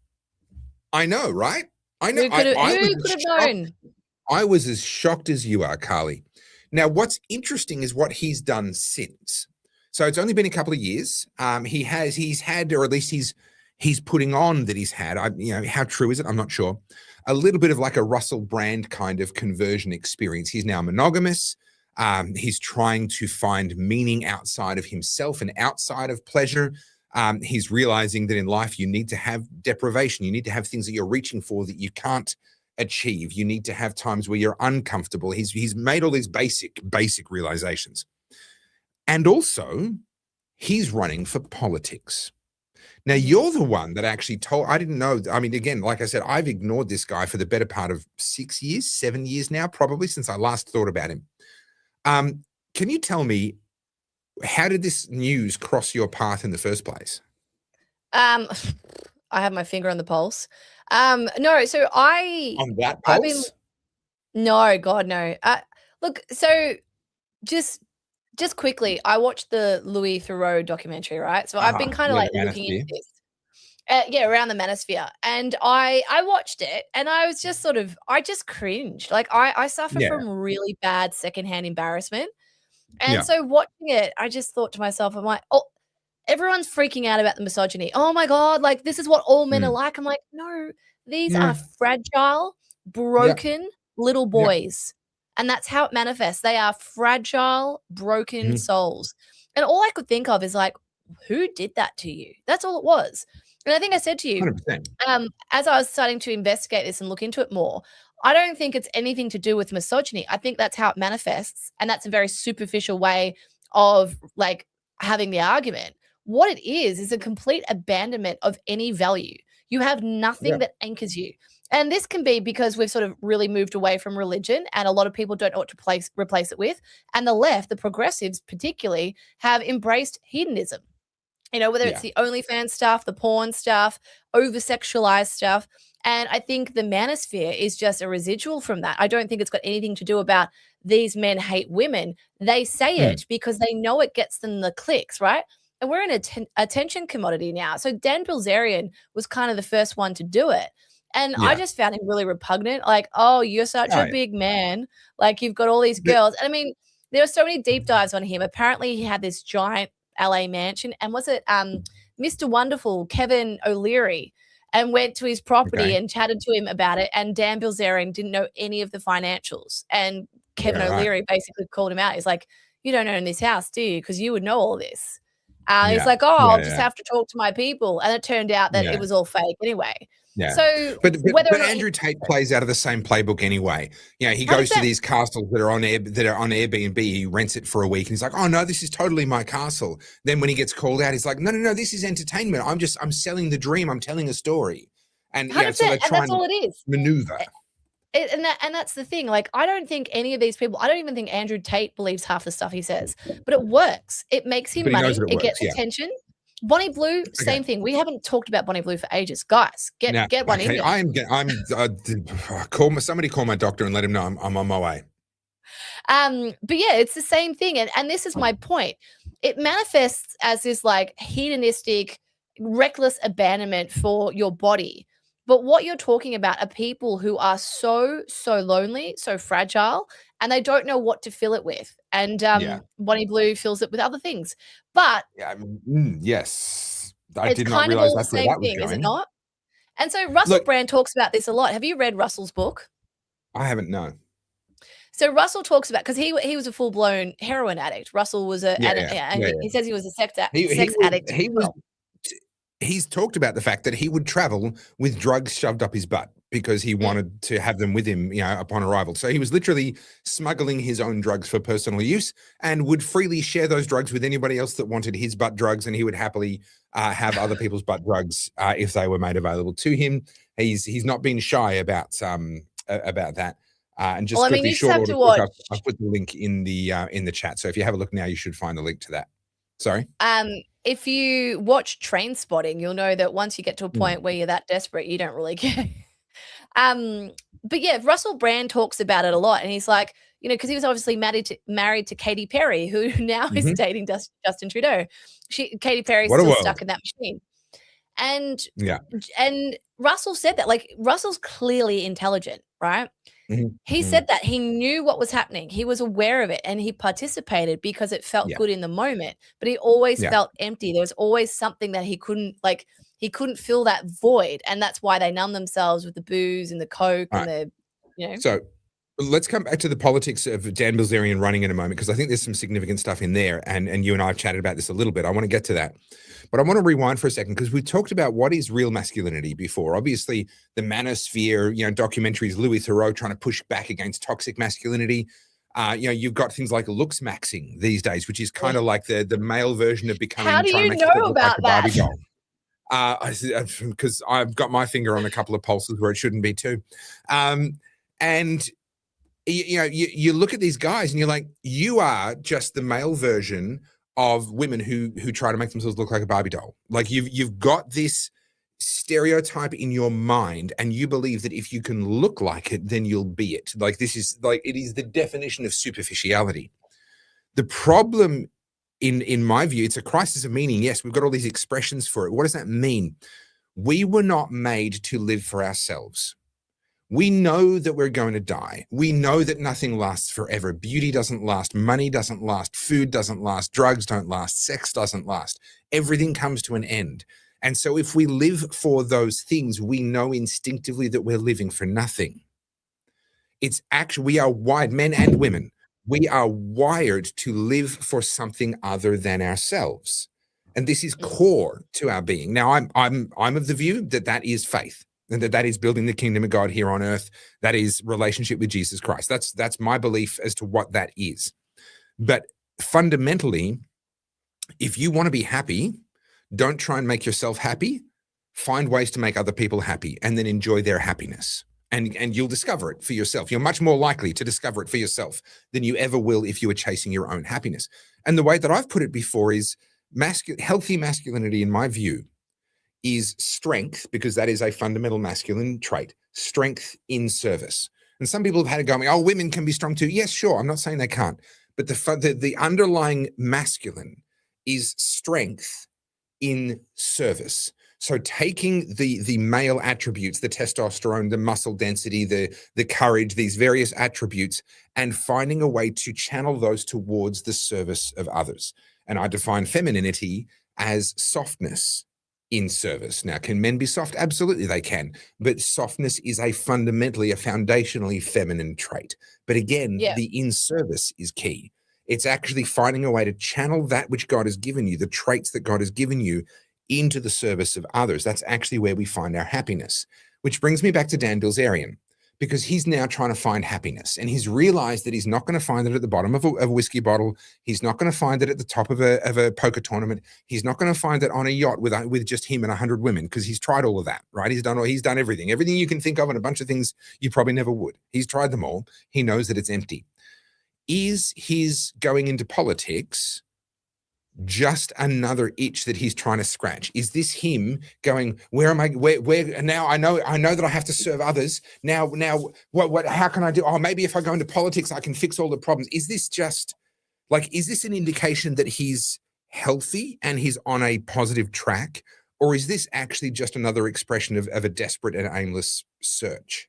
I know, right? I know. Who could have known? I was as shocked as you are, Carly. Now, what's interesting is what he's done since. So it's only been a couple of years. He's had, or at least he's putting on that he's had. How true is it? I'm not sure. A little bit of like a Russell Brand kind of conversion experience. He's now monogamous. He's trying to find meaning outside of himself and outside of pleasure. He's realizing that in life you need to have deprivation. You need to have things that you're reaching for that you can't achieve. You need to have times where you're uncomfortable. He's made all these basic realizations. And also, he's running for politics. Now, you're the one that actually told, I didn't know. I mean, again, like I said, I've ignored this guy for the better part of 7 years now, probably since I last thought about him. Can you tell me, how did this news cross your path in the first place? I have my finger on the pulse. No, so on that pulse? No, God, no. Look, so just quickly, I watched the Louis Theroux documentary, right? So I've been kind of like looking into this. Around the manosphere. And I watched it and I was just I just cringed. Like I suffer from really bad secondhand embarrassment. And so watching it, I just thought to myself, I'm like, oh, everyone's freaking out about the misogyny. Oh my God, like this is what all men are like. I'm like, no, these are fragile, broken little boys. And that's how it manifests. They are fragile, broken souls. And all I could think of is like, who did that to you? That's all it was. And I think I said to you, 100%. As I was starting to investigate this and look into it more, I don't think it's anything to do with misogyny. I think that's how it manifests. And that's a very superficial way of like having the argument. What it is a complete abandonment of any value. You have nothing that anchors you. And this can be because we've sort of really moved away from religion and a lot of people don't know what to replace it with. And the left, the progressives particularly, have embraced hedonism. Whether it's the OnlyFans stuff, the porn stuff, over-sexualized stuff. And I think the manosphere is just a residual from that. I don't think it's got anything to do about these men hate women. They say it because they know it gets them the clicks, right? And we're in a attention commodity now. So Dan Bilzerian was kind of the first one to do it. And I just found him really repugnant. Like, oh, you're such a big man. Like, you've got all these girls. And I mean, there were so many deep dives on him. Apparently, he had this giant LA mansion. And was it Mr. Wonderful, Kevin O'Leary, and went to his property and chatted to him about it. And Dan Bilzerian didn't know any of the financials. And Kevin O'Leary basically called him out. He's like, you don't own this house, do you? Because you would know all this. He's like, oh, I'll just have to talk to my people. And it turned out that it was all fake anyway. Yeah. So, but Andrew Tate plays out of the same playbook anyway. He goes to these castles that are on Airbnb. He rents it for a week, and he's like, "Oh no, this is totally my castle." Then when he gets called out, he's like, "No, this is entertainment. I'm selling the dream. I'm telling a story." And so they try and that's all it is. Maneuver. And that's the thing. Like, I don't think any of these people. I don't even think Andrew Tate believes half the stuff he says, but it works. It makes him money. It gets attention. Bonnie Blue, same thing. We haven't talked about Bonnie Blue for ages, guys. Get one in. Somebody call my doctor and let him know I'm on my way. But yeah, it's the same thing, and this is my point. It manifests as this like hedonistic, reckless abandonment for your body. But what you're talking about are people who are so lonely, so fragile, and they don't know what to fill it with. And Bonnie Blue fills it with other things. But yes, I did not realize that's where that was going. Is it not? And so Russell Brand talks about this a lot. Have you read Russell's book? I haven't, no. So Russell talks about, because he was a full blown heroin addict. Russell was and he says he was a sex addict. He's talked about the fact that he would travel with drugs shoved up his butt because he wanted to have them with him, upon arrival. So he was literally smuggling his own drugs for personal use and would freely share those drugs with anybody else that wanted his butt drugs, and he would happily have other people's butt drugs if they were made available to him. He's not been shy about that. And just quickly, short order, I've put the link in the chat. So if you have a look now, you should find the link to that. Sorry. If you watch Train Spotting, you'll know that once you get to a point where you're that desperate, you don't really care. But yeah, Russell Brand talks about it a lot, and he's like, because he was obviously married to Katy Perry, who now is dating Justin Trudeau. Katy Perry's still stuck in that machine. And Russell said that, like, Russell's clearly intelligent, right? He said that he knew what was happening. He was aware of it, and he participated because it felt good in the moment, but he always felt empty. There was always something that he couldn't fill that void. And that's why they numb themselves with the booze and the Coke and So let's come back to the politics of Dan Bilzerian running in a moment, because I think there's some significant stuff in there. And you and I have chatted about this a little bit. I want to get to that. But I want to rewind for a second, because we talked about what is real masculinity before. Obviously, the manosphere, documentaries, Louis Theroux trying to push back against toxic masculinity. You've got things like looks maxing these days, which is kind of like the male version of becoming. How do you know about that? Because I've got my finger on a couple of pulses where it shouldn't be too. And you look at these guys and you're like, you are just the male version of women who try to make themselves look like a Barbie doll. Like you've got this stereotype in your mind, and you believe that if you can look like it, then you'll be it. Like this is like, it is the definition of superficiality. The problem, in my view, it's a crisis of meaning. Yes, we've got all these expressions for it. What does that mean? We were not made to live for ourselves. We know that we're going to die. We know that nothing lasts forever. Beauty doesn't last. Money doesn't last. Food doesn't last. Drugs don't last. Sex doesn't last. Everything comes to an end. And so if we live for those things, we know instinctively that we're living for nothing. It's actually, we are wired, men and women, we are wired to live for something other than ourselves. And this is core to our being. Now, I'm of the view that that is faith, and that is building the kingdom of God here on earth. That is relationship with Jesus Christ. That's my belief as to what that is. But fundamentally, if you want to be happy, don't try and make yourself happy. Find ways to make other people happy, and then enjoy their happiness. And you'll discover it for yourself. You're much more likely to discover it for yourself than you ever will if you were chasing your own happiness. And the way that I've put it before is healthy masculinity, in my view, is strength, because that is a fundamental masculine trait, strength in service. And some people have had it going, oh, women can be strong too. Yes, sure. I'm not saying they can't. But the underlying masculine is strength in service. So taking the male attributes, the testosterone, the muscle density, the courage, these various attributes, and finding a way to channel those towards the service of others. And I define femininity as softness in service. Now, can men be soft? Absolutely, they can. But softness is a foundationally feminine trait. But again, the in service is key. It's actually finding a way to channel that which God has given you, the traits that God has given you, into the service of others. That's actually where we find our happiness. Which brings me back to Dan Bilzerian, because he's now trying to find happiness, and he's realized that he's not going to find it at the bottom of a whiskey bottle. He's not going to find it at the top of a poker tournament. He's not going to find it on a yacht with just him and 100 women, because he's tried all of that, right? He's done everything you can think of, and a bunch of things you probably never would. He's tried them all. He knows that it's empty. Is his going into politics just another itch that he's trying to scratch? Is this him going, where am I, where now I know that I have to serve others. Now what how can I do? Oh, maybe if I go into politics, I can fix all the problems. Is this just like, is this an indication that he's healthy and he's on a positive track? Or is this actually just another expression of a desperate and aimless search?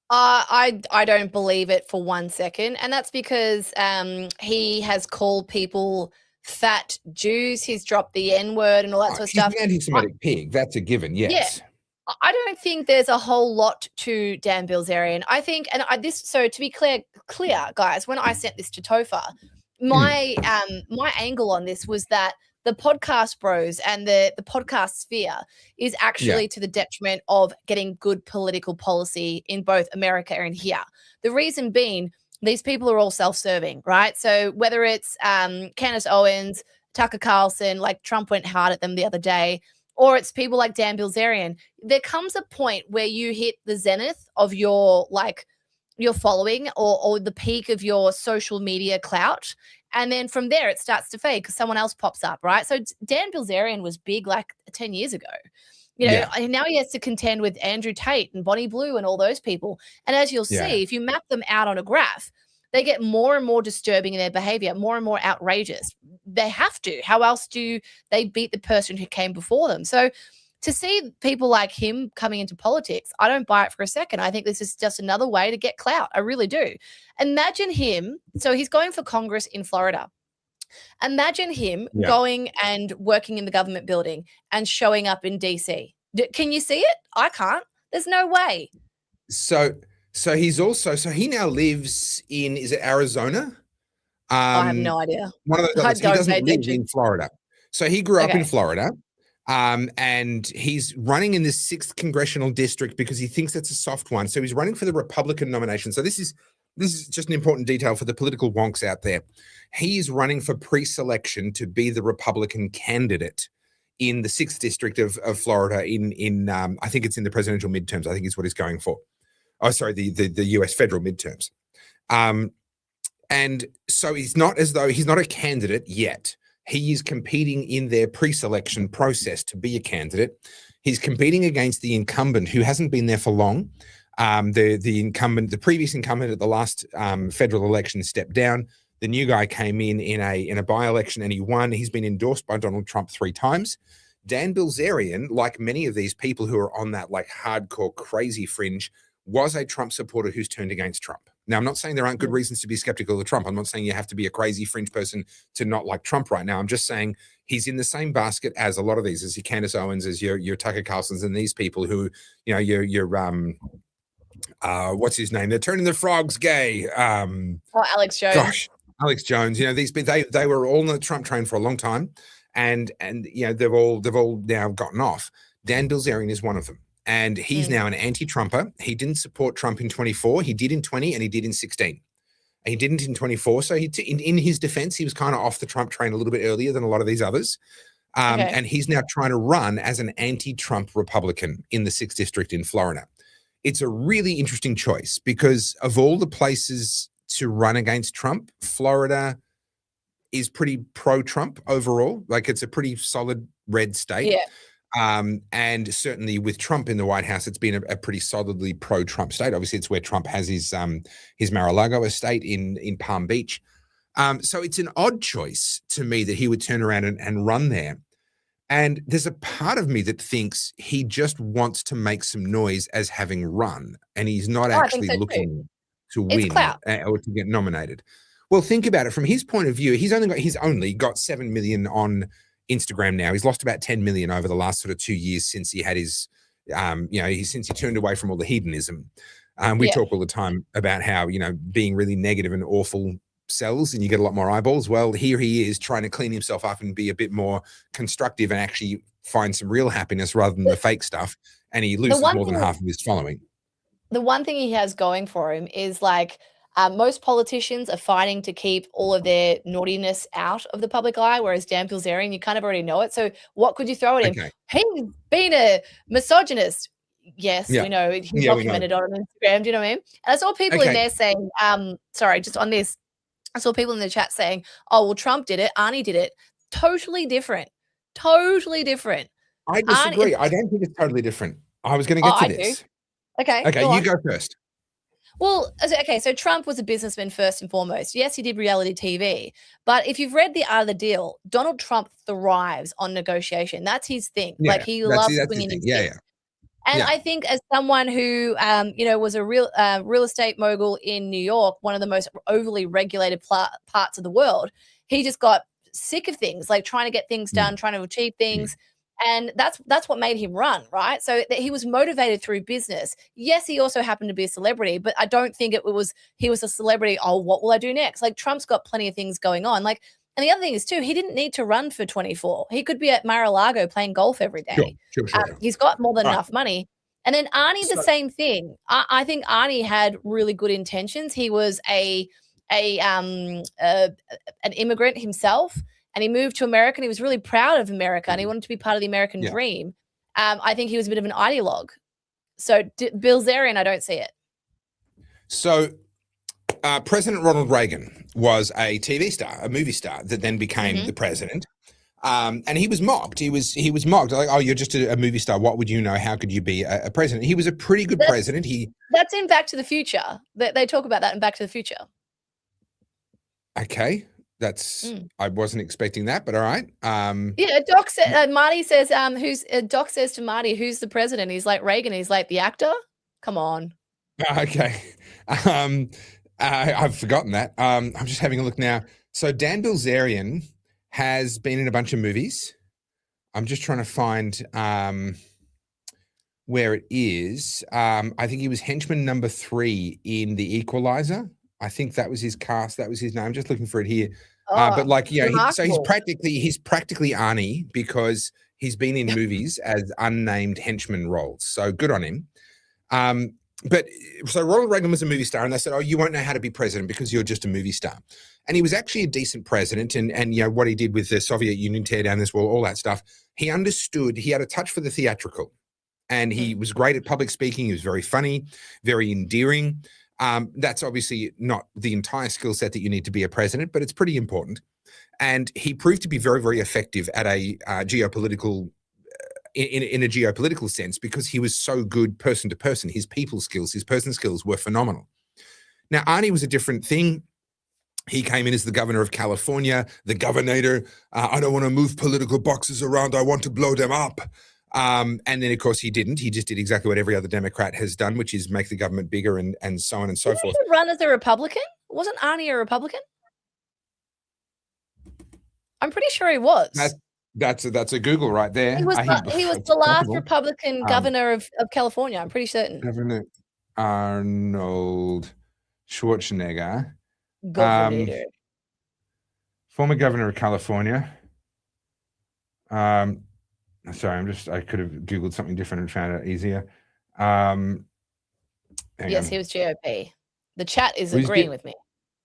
I don't believe it for 1 second. And that's because he has called people fat Jews. He's dropped the N-word and all that sort of stuff. He's an anti-Semitic pig. That's a given, yes. Yeah. I don't think there's a whole lot to Dan Bilzerian. I think, and so to be clear, guys, when I sent this to Topher, my angle on this was that the podcast bros and the podcast sphere is actually to the detriment of getting good political policy in both America and here. The reason being, these people are all self-serving, right? So whether it's Candace Owens, Tucker Carlson, like Trump went hard at them the other day, or it's people like Dan Bilzerian, there comes a point where you hit the zenith of your following or the peak of your social media clout. And then from there, it starts to fade because someone else pops up, right? So Dan Bilzerian was big like 10 years ago. And now he has to contend with Andrew Tate and Bonnie Blue and all those people. And as you'll see, if you map them out on a graph, they get more and more disturbing in their behavior, more and more outrageous. They have to. How else do they beat the person who came before them? So to see people like him coming into politics, I don't buy it for a second. I think this is just another way to get clout. I really do. Imagine him. So he's going for Congress in Florida. Imagine him going and working in the government building and showing up in DC. Can you see it? I can't. There's no way. So he now lives in, is it Arizona? I have no idea. One of those others. He doesn't live in Florida. So he grew up in Florida. And he's running in this 6th congressional district because he thinks it's a soft one. So he's running for the Republican nomination. So this is just an important detail for the political wonks out there. He is running for pre-selection to be the Republican candidate in the 6th district of Florida in I think it's in the presidential midterms. I think is what he's going for. Oh, sorry, the US federal midterms. And so he's not a candidate yet. He is competing in their pre-selection process to be a candidate. He's competing against the incumbent who hasn't been there for long. The previous incumbent at the last federal election stepped down. The new guy came in a by-election and he won. He's been endorsed by Donald Trump 3 times. Dan Bilzerian, like many of these people who are on that like hardcore crazy fringe, was a Trump supporter who's turned against Trump. Now, I'm not saying there aren't good reasons to be skeptical of Trump. I'm not saying you have to be a crazy fringe person to not like Trump right now. I'm just saying he's in the same basket as a lot of these, as your Candace Owens, as your Tucker Carlsons, and these people who, your what's his name? They're turning the frogs gay. Alex Jones. Gosh, Alex Jones. They were all on the Trump train for a long time, and they've all now gotten off. Dan Bilzerian is one of them. And he's now an anti-Trumper. He didn't support Trump in 24. He did in 20 and he did in 16. And he didn't in 24. So in his defense, he was kind of off the Trump train a little bit earlier than a lot of these others. And he's now trying to run as an anti-Trump Republican in the 6th district in Florida. It's a really interesting choice because of all the places to run against Trump, Florida is pretty pro-Trump overall. Like it's a pretty solid red state. Yeah. And certainly with Trump in the White House, it's been a pretty solidly pro-Trump state. Obviously, it's where Trump has his Mar-a-Lago estate in Palm Beach. So it's an odd choice to me that he would turn around and run there. And there's a part of me that thinks he just wants to make some noise as having run, and he's not actually looking to win or to get nominated. Well, think about it from his point of view. He's only got 7 million on Instagram now. He's lost about 10 million over the last sort of 2 years since he had his, since he turned away from all the hedonism. We talk all the time about how, being really negative and awful sells and you get a lot more eyeballs. Well, here he is trying to clean himself up and be a bit more constructive and actually find some real happiness rather than the fake stuff. And he loses more than half of his following. The one thing he has going for him is like, most politicians are fighting to keep all of their naughtiness out of the public eye, whereas Dan Bilzerian, you kind of already know it. So what could you throw at him? Okay. He's been a misogynist. Yes, we know. He documented on Instagram. Do you know what I mean? And I saw people in there saying, just on this, I saw people in the chat saying, oh, well, Trump did it. Arnie did it. Totally different. Totally different. I disagree. I don't think it's totally different. I was going to get to this. Do. Okay, you go first. Well, okay, so Trump was a businessman first and foremost. Yes, he did reality TV. But if you've read The Art of the Deal, Donald Trump thrives on negotiation. That's his thing. Yeah, like he loves swinging his dick. And I think as someone who, was a real estate mogul in New York, one of the most overly regulated parts of the world, he just got sick of things, like trying to get things done, trying to achieve things. And that's what made him run, right? So that he was motivated through business. Yes, he also happened to be a celebrity, but I don't think he was a celebrity. Oh, what will I do next? Like Trump's got plenty of things going on. Like, and the other thing is too, he didn't need to run for 24. He could be at Mar-a-Lago playing golf every day. Sure. He's got more than Right. enough money. And then Arnie, the same thing. I think Arnie had really good intentions. He was an immigrant himself. And he moved to America and he was really proud of America and he wanted to be part of the American dream. I think he was a bit of an ideologue. So Bilzerian, I don't see it. So President Ronald Reagan was a TV star, a movie star that then became the president. And he was mocked. He was mocked. Like, oh, you're just a movie star. What would you know? How could you be a president? He was a pretty good president. That's in Back to the Future. They talk about that in Back to the Future. Okay. I wasn't expecting that, but all right. Doc said, Marty says, Doc says to Marty, who's the president? He's like Reagan. He's like the actor. Come on. Okay. I've forgotten that. I'm just having a look now. So Dan Bilzerian has been in a bunch of movies. I'm just trying to find where it is. I think he was henchman number 3 in The Equalizer. I think that was his cast. That was his name. I'm just looking for it here. But like, yeah, so he's practically Arnie because he's been in movies as unnamed henchman roles. So good on him. But so Ronald Reagan was a movie star and they said, oh, you won't know how to be president because you're just a movie star. And he was actually a decent president. And you know, what he did with the Soviet Union, tear down this wall, all that stuff. He understood, he had a touch for the theatrical and he was great at public speaking. He was very funny, very endearing. That's obviously not the entire skill set that you need to be a president, but it's pretty important. And he proved to be very, very effective at a geopolitical, in a geopolitical sense, because he was so good person to person. His people skills, his person skills were phenomenal. Now, Arnie was a different thing. He came in as the governor of California, the governor. I don't want to move political boxes around. I want to blow them up. And then, of course, he didn't. He just did exactly what every other Democrat has done, which is make the government bigger and so on and so forth. Did he run as a Republican? Wasn't Arnie a Republican? I'm pretty sure he was. That's a Google right there. He was the last Republican governor of California. I'm pretty certain. Governor Arnold Schwarzenegger. Former governor of California. Sorry, I could have Googled something different and found it easier. Yes, he was GOP. The chat is agreeing with me.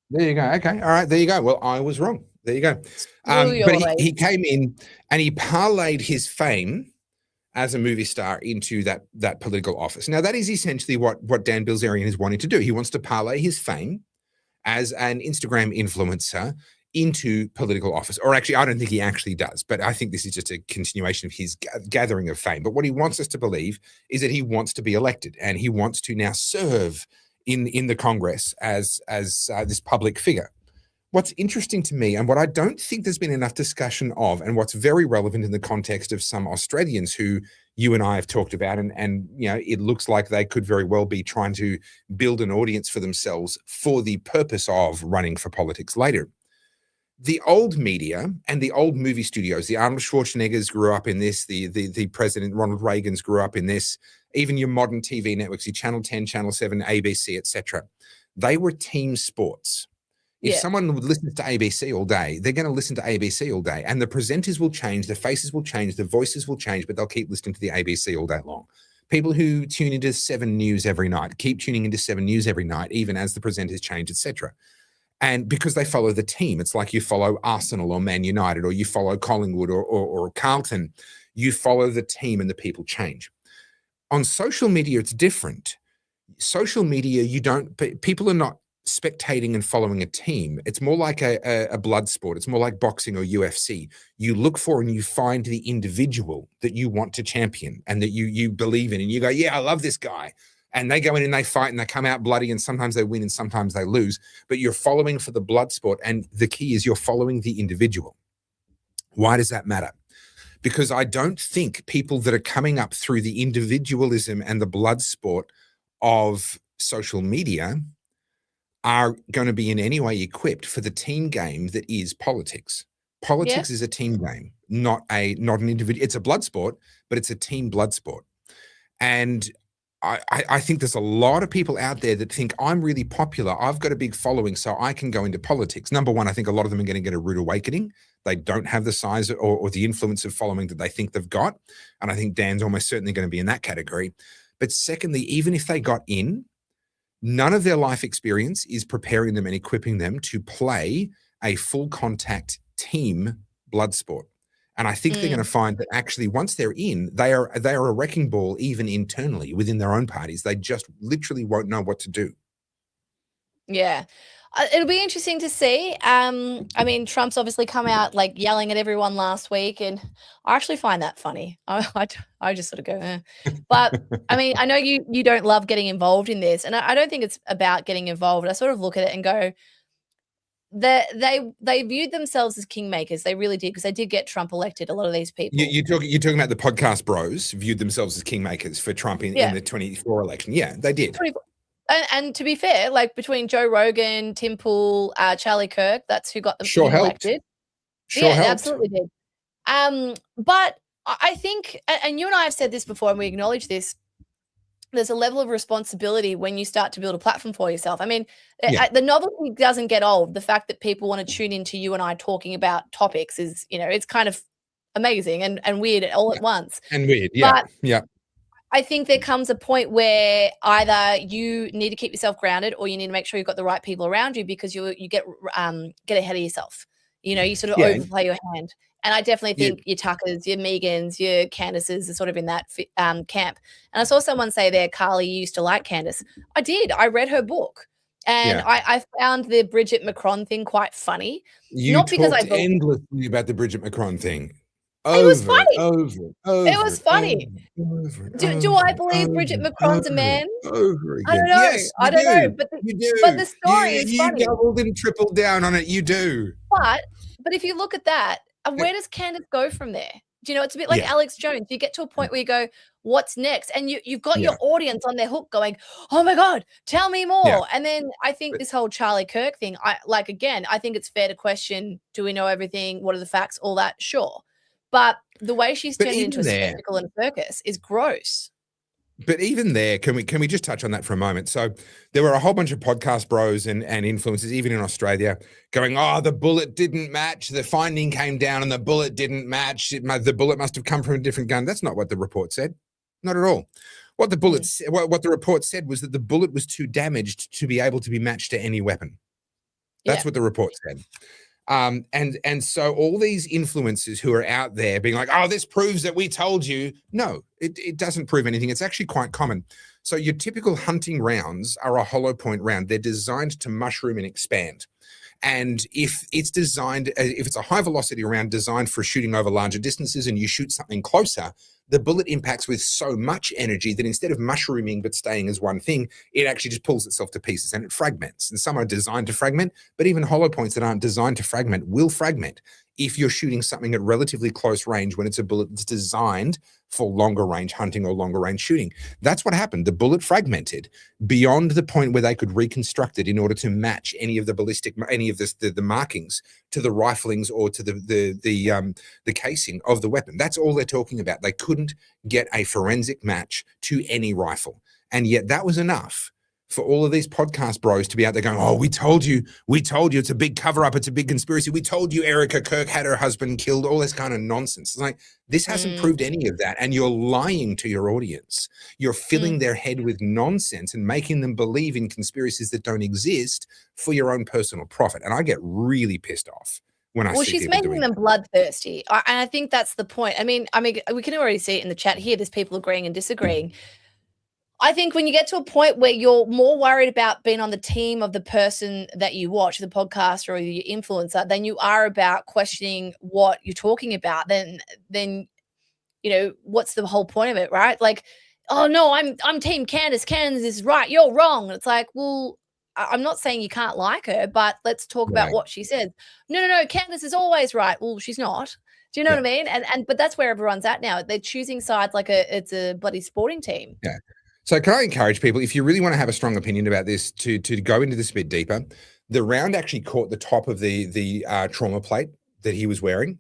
There you go. Okay. All right. There you go. Well, I was wrong. There you go. But he came in and he parlayed his fame as a movie star into that political office. Now, that is essentially what Dan Bilzerian is wanting to do. He wants to parlay his fame as an Instagram influencer into political office. Or actually, I don't think he actually does, but I think this is just a continuation of his gathering of fame. But what he wants us to believe is that he wants to be elected and he wants to now serve in the Congress as this public figure. What's interesting to me, and what I don't think there's been enough discussion of, and what's very relevant in the context of some Australians who you and I have talked about, and you know, it looks like they could very well be trying to build an audience for themselves for the purpose of running for politics later. The old media and the old movie studios, the Arnold Schwarzeneggers grew up in this, the President Ronald Reagans grew up in this, even your modern TV networks, your Channel 10, Channel 7, ABC, etc. They were team sports. If someone listens to ABC all day, they're going to listen to ABC all day. And the presenters will change, the faces will change, the voices will change, but they'll keep listening to the ABC all day long. People who tune into 7 News every night keep tuning into 7 News every night, even as the presenters change, etc. And because they follow the team, it's like you follow Arsenal or Man United, or you follow Collingwood or Carlton. You follow the team and the people change. On social media, it's different. Social media, people are not spectating and following a team. It's more like a blood sport. It's more like boxing or UFC. You look for and you find the individual that you want to champion and that you believe in, and you go, yeah, I love this guy. And they go in and they fight and they come out bloody, and sometimes they win and sometimes they lose, but you're following for the blood sport. And the key is you're following the individual. Why does that matter? Because I don't think people that are coming up through the individualism and the blood sport of social media are going to be in any way equipped for the team game that is politics. Politics is a team game. not an individual. It's a blood sport, but it's a team blood sport. And I think there's a lot of people out there that think I'm really popular. I've got a big following, so I can go into politics. Number one, I think a lot of them are going to get a rude awakening. They don't have the size or the influence of following that they think they've got. And I think Dan's almost certainly going to be in that category. But secondly, even if they got in, none of their life experience is preparing them and equipping them to play a full contact team blood sport. And I think they're going to find that actually once they're in, they are a wrecking ball even internally within their own parties. They just literally won't know what to do. Yeah. It'll be interesting to see. I mean, Trump's obviously come out like yelling at everyone last week, and I actually find that funny. I just sort of go, eh. But I mean, I know you don't love getting involved in this, and I don't think it's about getting involved. I sort of look at it and go, they viewed themselves as kingmakers. They really did, because they did get Trump elected. A lot of these people. You're talking about the podcast bros viewed themselves as kingmakers for Trump in the 2024 election. Yeah, they did. And to be fair, like between Joe Rogan, Tim Pool, Charlie Kirk, that's who got them elected. Sure helped. Absolutely did. But I think, and you and I have said this before, and we acknowledge this, there's a level of responsibility when you start to build a platform for yourself. I mean, the novelty doesn't get old. The fact that people want to tune into you and I talking about topics is, it's kind of amazing and weird all at once. And weird, yeah. But I think there comes a point where either you need to keep yourself grounded, or you need to make sure you've got the right people around you, because you get ahead of yourself. You sort of overplay your hand. And I definitely think your Tuckers, your Megans, your Candaces are sort of in that camp. And I saw someone say there, Carly, you used to like Candace. I did. I read her book. And I found the Bridget Macron thing quite funny. Not because I endlessly about the Bridget Macron thing. It was funny. It was funny. Do I believe Bridget Macron's a man? I don't know. Yes, I don't know. But the story is funny. You doubled and tripled down on it. You do. But if you look at that, where does Candace go from there? Do you know, it's a bit like Alex Jones. You get to a point where you go, what's next? And you've got your audience on their hook going, oh my God, tell me more. Yeah. And then I think this whole Charlie Kirk thing, I think it's fair to question, do we know everything? What are the facts? All that, sure. But the way she's turned into a spectacle and a circus is gross. But even there, can we just touch on that for a moment? So there were a whole bunch of podcast bros and influencers, even in Australia, going, oh, the bullet didn't match. The finding came down and the bullet didn't match. The bullet must have come from a different gun. That's not what the report said. Not at all. What the report said was that the bullet was too damaged to be able to be matched to any weapon. That's what the report said. And so all these influencers who are out there being like, oh, this proves that we told you. No, it doesn't prove anything. It's actually quite common. So your typical hunting rounds are a hollow point round. They're designed to mushroom and expand. And if it's a high velocity round designed for shooting over larger distances and you shoot something closer, the bullet impacts with so much energy that instead of mushrooming but staying as one thing, it actually just pulls itself to pieces and it fragments. And some are designed to fragment, but even hollow points that aren't designed to fragment will fragment if you're shooting something at relatively close range when it's a bullet that's designed for longer range hunting or longer range shooting. That's what happened. The bullet fragmented beyond the point where they could reconstruct it in order to match any of the the markings to the riflings or to the casing of the weapon. That's all they're talking about. They couldn't get a forensic match to any rifle. And yet that was enough for all of these podcast bros to be out there going, oh, we told you, it's a big cover up, it's a big conspiracy. We told you Erica Kirk had her husband killed, all this kind of nonsense. It's like, this hasn't proved any of that. And you're lying to your audience. You're filling their head with nonsense and making them believe in conspiracies that don't exist for your own personal profit. And I get really pissed off when I see she's people making them bloodthirsty. And I think that's the point. I mean, we can already see it in the chat here. There's people agreeing and disagreeing. I think when you get to a point where you're more worried about being on the team of the person that you watch, the podcaster or your influencer, than you are about questioning what you're talking about, then what's the whole point of it, right? Like, oh no, I'm team Candace. Candace is right. You're wrong. It's like, well, I'm not saying you can't like her, but let's talk about what she says. No, Candace is always right. Well, she's not. Do you know what I mean? But that's where everyone's at now. They're choosing sides like it's a bloody sporting team. Yeah. So can I encourage people, if you really want to have a strong opinion about this, to go into this a bit deeper? The round actually caught the top of the trauma plate that he was wearing,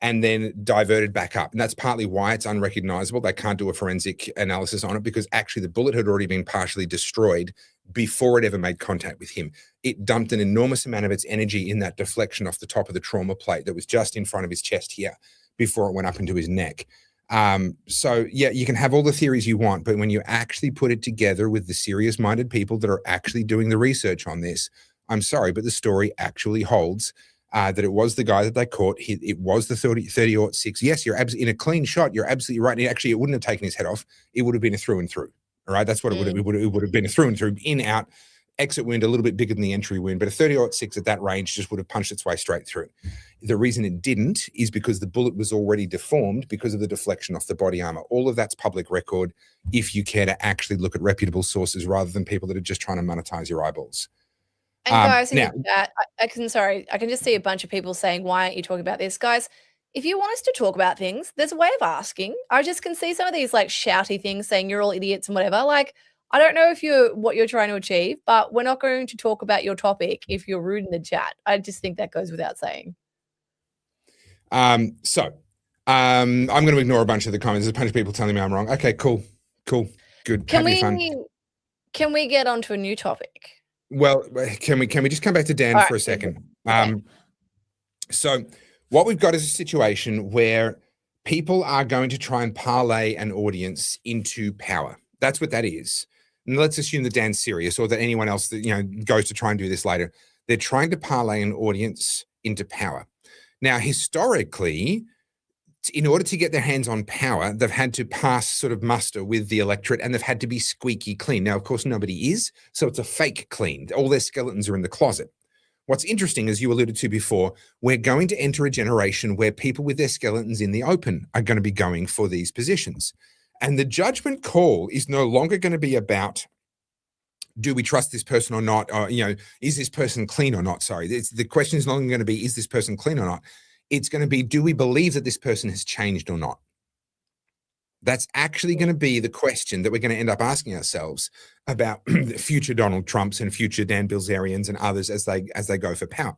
and then diverted back up. And that's partly why it's unrecognizable. They can't do a forensic analysis on it because actually the bullet had already been partially destroyed before it ever made contact with him. It dumped an enormous amount of its energy in that deflection off the top of the trauma plate that was just in front of his chest here before it went up into his neck. So yeah, you can have all the theories you want, but when you actually put it together with the serious-minded people that are actually doing the research on this, I'm sorry, but the story actually holds. That it was the guy that they caught. It was the 30-06. Yes, you're absolutely in a clean shot. You're absolutely right. And actually, it wouldn't have taken his head off. It would have been a through and through. All right, that's what it would have. It would have been a through and through, in out, exit wound, a little bit bigger than the entry wound. But a 30-06 at that range just would have punched its way straight through. The reason it didn't is because the bullet was already deformed because of the deflection off the body armor. All of that's public record. If you care to actually look at reputable sources rather than people that are just trying to monetize your eyeballs. And guys, in the chat, I can just see a bunch of people saying, why aren't you talking about this? Guys, if you want us to talk about things, there's a way of asking. I just can see some of these like shouty things saying you're all idiots and whatever. Like, I don't know what you're trying to achieve, but we're not going to talk about your topic if you're rude in the chat. I just think that goes without saying. I'm going to ignore a bunch of the comments. There's a bunch of people telling me I'm wrong. Okay, cool, good. Can we get on to a new topic? Well, can we just come back to Dan for a second? Okay. So what we've got is a situation where people are going to try and parlay an audience into power. That's what that is. And let's assume that Dan's serious, or that anyone else that goes to try and do this later. They're trying to parlay an audience into power. Now, historically, in order to get their hands on power, they've had to pass sort of muster with the electorate, and they've had to be squeaky clean. Now, of course, nobody is, so it's a fake clean. All their skeletons are in the closet. What's interesting, as you alluded to before, we're going to enter a generation where people with their skeletons in the open are going to be going for these positions. And the judgment call is no longer going to be about, do we trust this person or not? Or, is this person clean or not? Sorry, the question is no longer going to be, is this person clean or not? It's going to be, do we believe that this person has changed or not? That's actually going to be the question that we're going to end up asking ourselves about future Donald Trumps and future Dan Bilzerians and others as they go for power.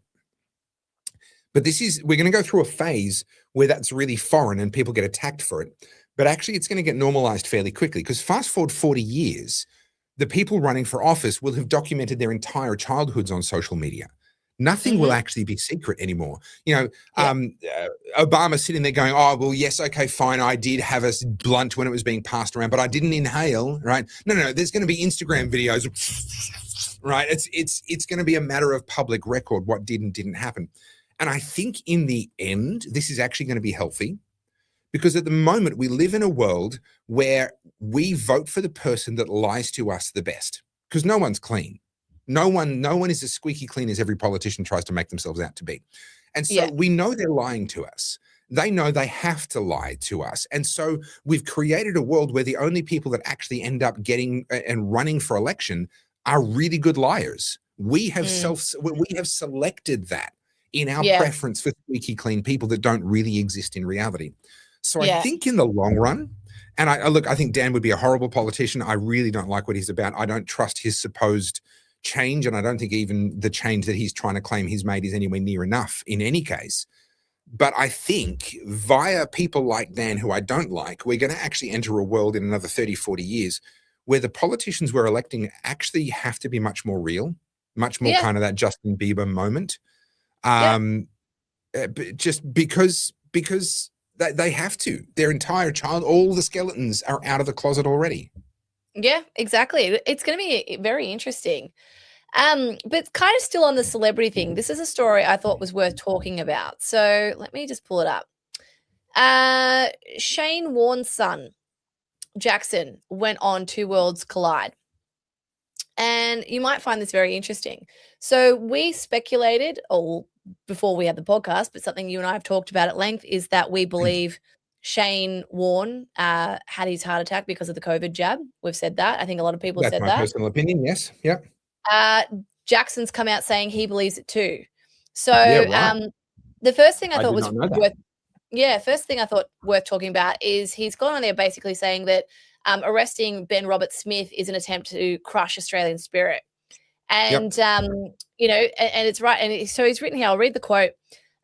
But we're going to go through a phase where that's really foreign and people get attacked for it. But actually, it's going to get normalized fairly quickly, because fast forward 40 years, the people running for office will have documented their entire childhoods on social media. Nothing will actually be secret anymore. Obama sitting there going, oh, well, yes, okay, fine. I did have a blunt when it was being passed around, but I didn't inhale, right? No. There's going to be Instagram videos, right? It's going to be a matter of public record what did and didn't happen. And I think in the end, this is actually going to be healthy, because at the moment we live in a world where we vote for the person that lies to us the best, because no one's clean. No one is as squeaky clean as every politician tries to make themselves out to be. And so we know they're lying to us. They know they have to lie to us. And so we've created a world where the only people that actually end up getting and running for election are really good liars. We have selected that in our preference for squeaky clean people that don't really exist in reality. So I think in the long run, and I think Dan would be a horrible politician. I really don't like what he's about. I don't trust his supposed change, and I don't think even the change that he's trying to claim he's made is anywhere near enough in any case. But I think via people like Dan, who I don't like, we're going to actually enter a world in another 30, 40 years where the politicians we're electing actually have to be much more real, much more kind of that Justin Bieber moment. Just because they have to. Their entire all the skeletons are out of the closet already. Yeah, exactly. It's going to be very interesting. But kind of still on the celebrity thing, this is a story I thought was worth talking about. So let me just pull it up. Shane Warne's son, Jackson, went on Two Worlds Collide. And you might find this very interesting. So we speculated, before we had the podcast, but something you and I have talked about at length, is that we believe Shane Warne had his heart attack because of the COVID jab. We've said that. I think a lot of people said that. That's my personal opinion, yes. Yep. Jackson's come out saying he believes it too. So the first thing I thought was worth talking about is he's gone on there basically saying that arresting Ben Roberts-Smith is an attempt to crush Australian spirit. And, and it's right. And so he's written here, I'll read the quote.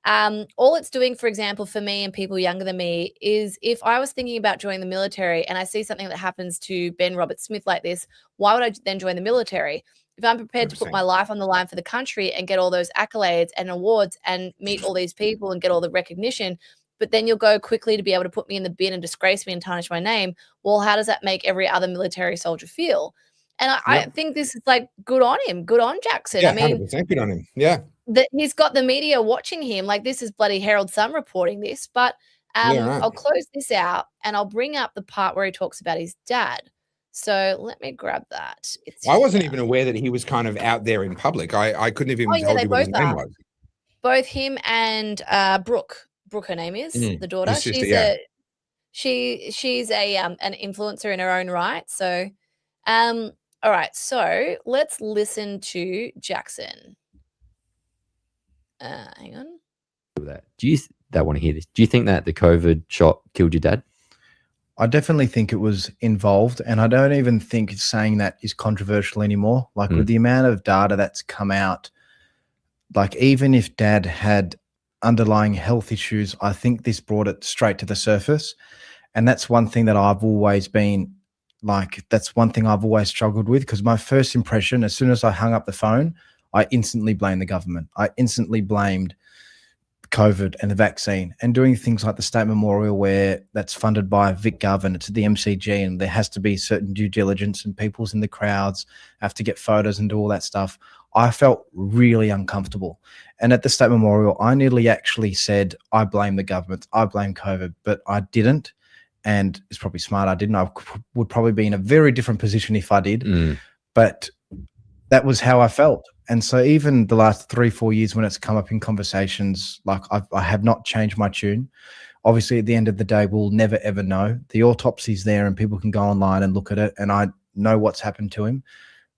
All it's doing, for example, for me and people younger than me, is if I was thinking about joining the military and I see something that happens to Ben Roberts-Smith like this, why would I then join the military? If I'm prepared to put 100%. my life on the line for the country and get all those accolades and awards and meet all these people and get all the recognition, but then you'll go quickly to be able to put me in the bin and disgrace me and tarnish my name, well, how does that make every other military soldier feel? And I think this is like good on him, good on Jackson. Yeah, I mean, 100% good on him. Yeah. that he's got the media watching him. Like, this is bloody Herald Sun reporting this. But Yeah, right. I'll close this out and I'll bring up the part where he talks about his dad. So let me grab that. I wasn't even aware that he was kind of out there in public. I couldn't have even Oh, yeah, told they you what his both name are. was. Both him and Brooke, her name is, the daughter. His sister, She's yeah. she's an influencer in her own right. So all right, so let's listen to Jackson. Hang on. Do you want to hear this? Do you think that the COVID shot killed your dad? I definitely think it was involved, and I don't even think saying that is controversial anymore. Like with the amount of data that's come out, like even if dad had underlying health issues, I think this brought it straight to the surface. And that's one thing that I've always been like, that's one thing I've always struggled with, because my first impression, as soon as I hung up the phone, I instantly blamed the government. I instantly blamed COVID and the vaccine, and doing things like the State Memorial, where that's funded by VicGov and it's at the MCG, and there has to be certain due diligence and people's in the crowds have to get photos and do all that stuff. I felt really uncomfortable. And at the State Memorial, I nearly actually said, I blame the government, I blame COVID, but I didn't. And it's probably smart I didn't. I would probably be in a very different position if I did. But that was how I felt. And so even the last 3-4 years when it's come up in conversations, like I have not changed my tune. Obviously, at the end of the day, we'll never, ever know. The autopsy's there and people can go online and look at it, and I know what's happened to him.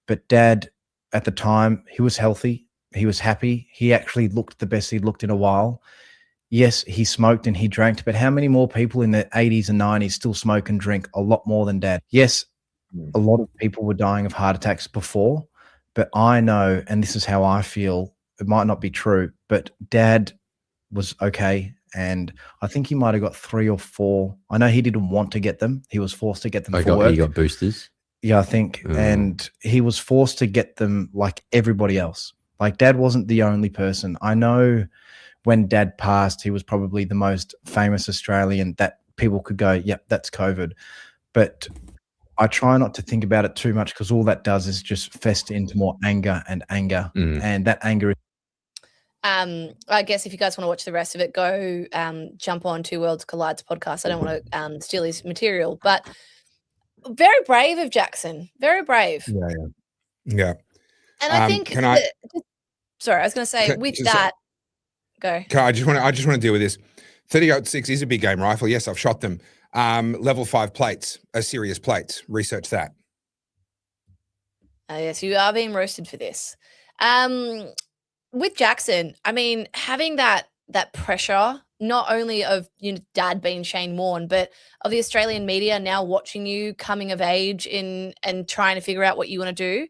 But Dad, at the time, he was healthy. He was happy. He actually looked the best he'd looked in a while. Yes, he smoked and he drank, but how many more people in the 80s and 90s still smoke and drink? A lot more than Dad. Yes, a lot of people were dying of heart attacks before, but I know, and this is how I feel, it might not be true, but Dad was okay. And I think he might have got 3 or 4. I know he didn't want to get them. He was forced to get them for work. He got boosters? Yeah, I think. And he was forced to get them like everybody else. Like Dad wasn't the only person. I know when Dad passed, he was probably the most famous Australian that people could go, yep, that's COVID. But I try not to think about it too much, because all that does is just fester into more anger and anger. And that anger is... I guess if you guys want to watch the rest of it, go jump on Two Worlds Collides podcast. I don't want to steal his material, but very brave of Jackson. Very brave. Yeah. And I think sorry, I was going to say go. I just want to deal with this. 30-06 is a big game rifle. Yes, I've shot them. Level 5 plates are serious plates. Research that. Yes, you are being roasted for this. With Jackson, I mean, having that pressure, not only of Dad being Shane Warne, but of the Australian media now watching you coming of age and trying to figure out what you want to do,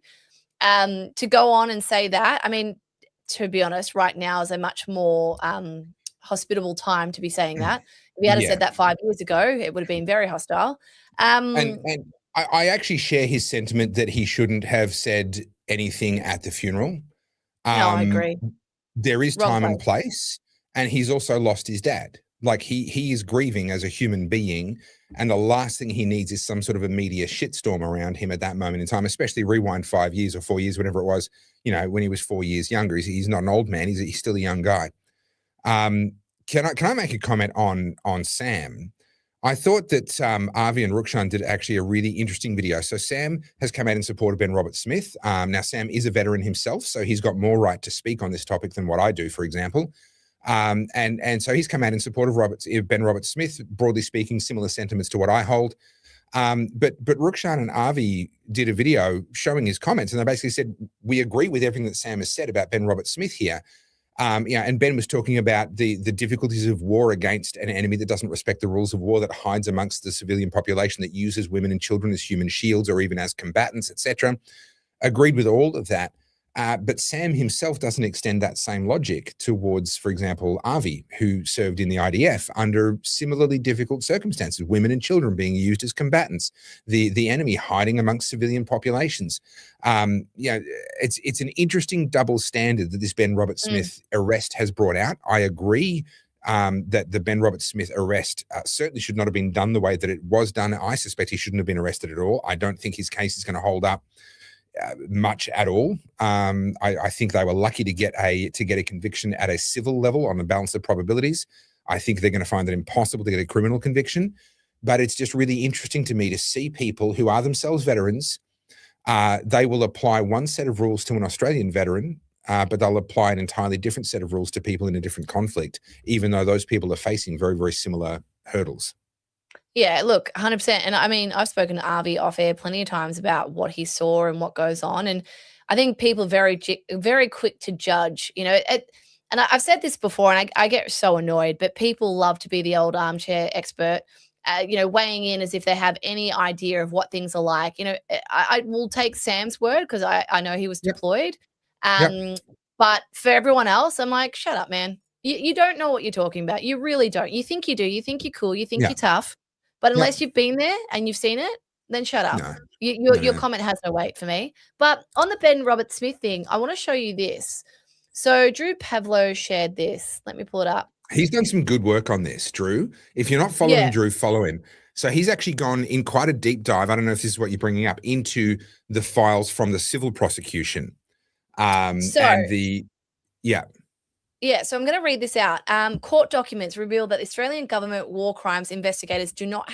to go on and say that, I mean, to be honest, right now is a much more hospitable time to be saying that. If you had said that 5 years ago, it would have been very hostile. And I actually share his sentiment that he shouldn't have said anything at the funeral. No, I agree. There is time and place, and he's also lost his dad. Like he is grieving as a human being, and the last thing he needs is some sort of a media shitstorm around him at that moment in time, especially rewind 5 years or 4 years, whatever it was, when he was 4 years younger. He's not an old man. He's still a young guy. Can I make a comment on Sam? I thought that Avi and Rukshan did actually a really interesting video. So Sam has come out in support of Ben Roberts-Smith. Now, Sam is a veteran himself, so he's got more right to speak on this topic than what I do, for example. And so he's come out in support of Ben Roberts-Smith, broadly speaking, similar sentiments to what I hold. But Rukshan and Avi did a video showing his comments, and they basically said, we agree with everything that Sam has said about Ben Roberts-Smith here. And Ben was talking about the difficulties of war against an enemy that doesn't respect the rules of war, that hides amongst the civilian population, that uses women and children as human shields or even as combatants, etc. Agreed with all of that. But Sam himself doesn't extend that same logic towards, for example, Avi, who served in the IDF under similarly difficult circumstances, women and children being used as combatants, the enemy hiding amongst civilian populations. It's an interesting double standard that this Ben Roberts-Smith arrest has brought out. I agree that the Ben Roberts-Smith arrest certainly should not have been done the way that it was done. I suspect he shouldn't have been arrested at all. I don't think his case is going to hold up much at all. I think they were lucky to get a conviction at a civil level on the balance of probabilities. I think they're going to find it impossible to get a criminal conviction. But it's just really interesting to me to see people who are themselves veterans. They will apply one set of rules to an Australian veteran, but they'll apply an entirely different set of rules to people in a different conflict, even though those people are facing very, very similar hurdles. Yeah, look, 100%. And I mean, I've spoken to Avi off air plenty of times about what he saw and what goes on. And I think people are very quick to judge, and I've said this before, and I get so annoyed, but people love to be the old armchair expert, weighing in as if they have any idea of what things are like. I will take Sam's word because I know he was deployed. But for everyone else, I'm like, shut up, man. You don't know what you're talking about. You really don't. You think you do. You think you're cool. You think you're tough. But unless you've been there and you've seen it, then shut up. No. Your comment has no weight for me. But on the Ben Roberts-Smith thing, I want to show you this. So Drew Pavlo shared this. Let me pull it up. He's done some good work on this, Drew. If you're not following Drew, follow him. So he's actually gone in quite a deep dive. I don't know if this is what you're bringing up, into the files from the civil prosecution. Yeah, so I'm going to read this out. Court documents reveal that the Australian government war crimes investigators do not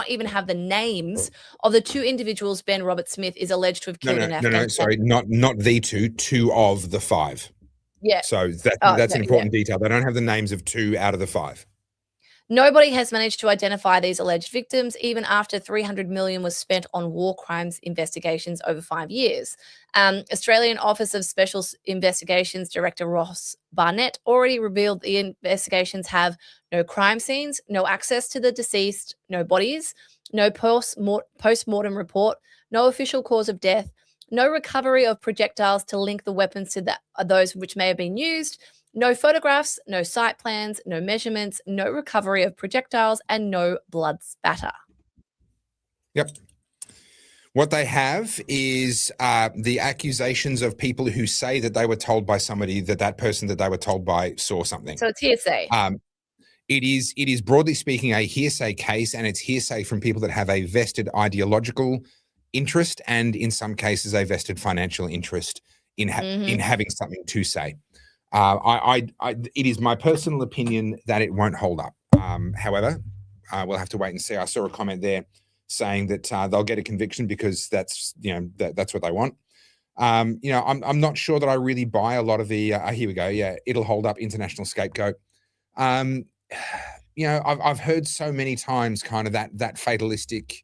even have the names of the two individuals Ben Roberts-Smith is alleged to have killed in Afghanistan. No, sorry, not the two of the five. Yeah. So that's an important detail. They don't have the names of 2 out of the 5. Nobody has managed to identify these alleged victims, even after $300 million was spent on war crimes investigations over 5 years. Australian Office of Special Investigations Director Ross Barnett already revealed the investigations have no crime scenes, no access to the deceased, no bodies, no post-mortem report, no official cause of death, no recovery of projectiles to link the weapons to those which may have been used, no photographs, no site plans, no measurements, no recovery of projectiles, and no blood spatter. Yep. What they have is the accusations of people who say that they were told by somebody that person that they were told by saw something. So it's hearsay. It is broadly speaking a hearsay case, and it's hearsay from people that have a vested ideological interest and in some cases a vested financial interest in having something to say. It is my personal opinion that it won't hold up. However, we'll have to wait and see. I saw a comment there saying that they'll get a conviction because that's what they want. I'm not sure that I really buy a lot of the here we go. Yeah, it'll hold up, international scapegoat. I've heard so many times kind of that fatalistic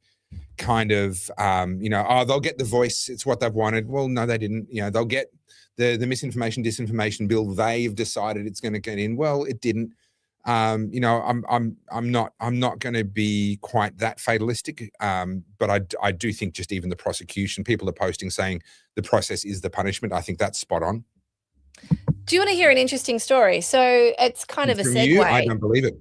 kind of they'll get the voice, it's what they've wanted. Well, no, they didn't. They'll get the misinformation, disinformation bill they've decided it's going to get in. Well, it didn't. I'm not going to be quite that fatalistic, but I do think just even the prosecution, people are posting saying the process is the punishment. I think that's spot on. Do you want to hear an interesting story? So it's kind of a segue. I don't believe it.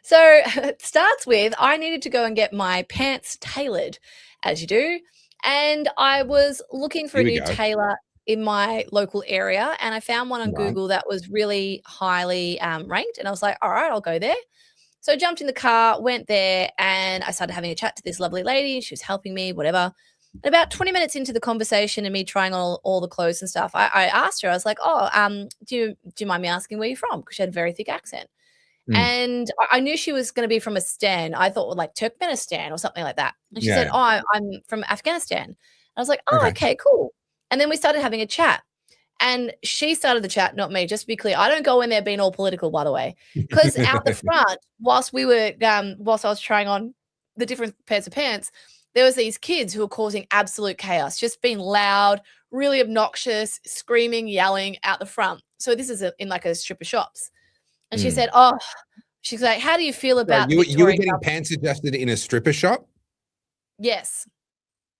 So it starts with, I needed to go and get my pants tailored, as you do. And I was looking for a new tailor in my local area, and I found one on Google that was really highly ranked. And I was like, all right, I'll go there. So I jumped in the car, went there, and I started having a chat to this lovely lady. She was helping me, whatever. And about 20 minutes into the conversation and me trying on all the clothes and stuff, I asked her, I was like, do you mind me asking where you're from? Because she had a very thick accent. And I knew she was going to be from a stan. I thought like Turkmenistan or something like that. And she said, I'm from Afghanistan. I was like, okay, cool. And then we started having a chat. And she started the chat, not me, just to be clear. I don't go in there being all political, by the way. Because out the front, whilst I was trying on the different pairs of pants, there was these kids who were causing absolute chaos, just being loud, really obnoxious, screaming, yelling out the front. So this is in like a strip of shops. And she said, she's like, how do you feel about you were getting pants adjusted in a stripper shop? Yes.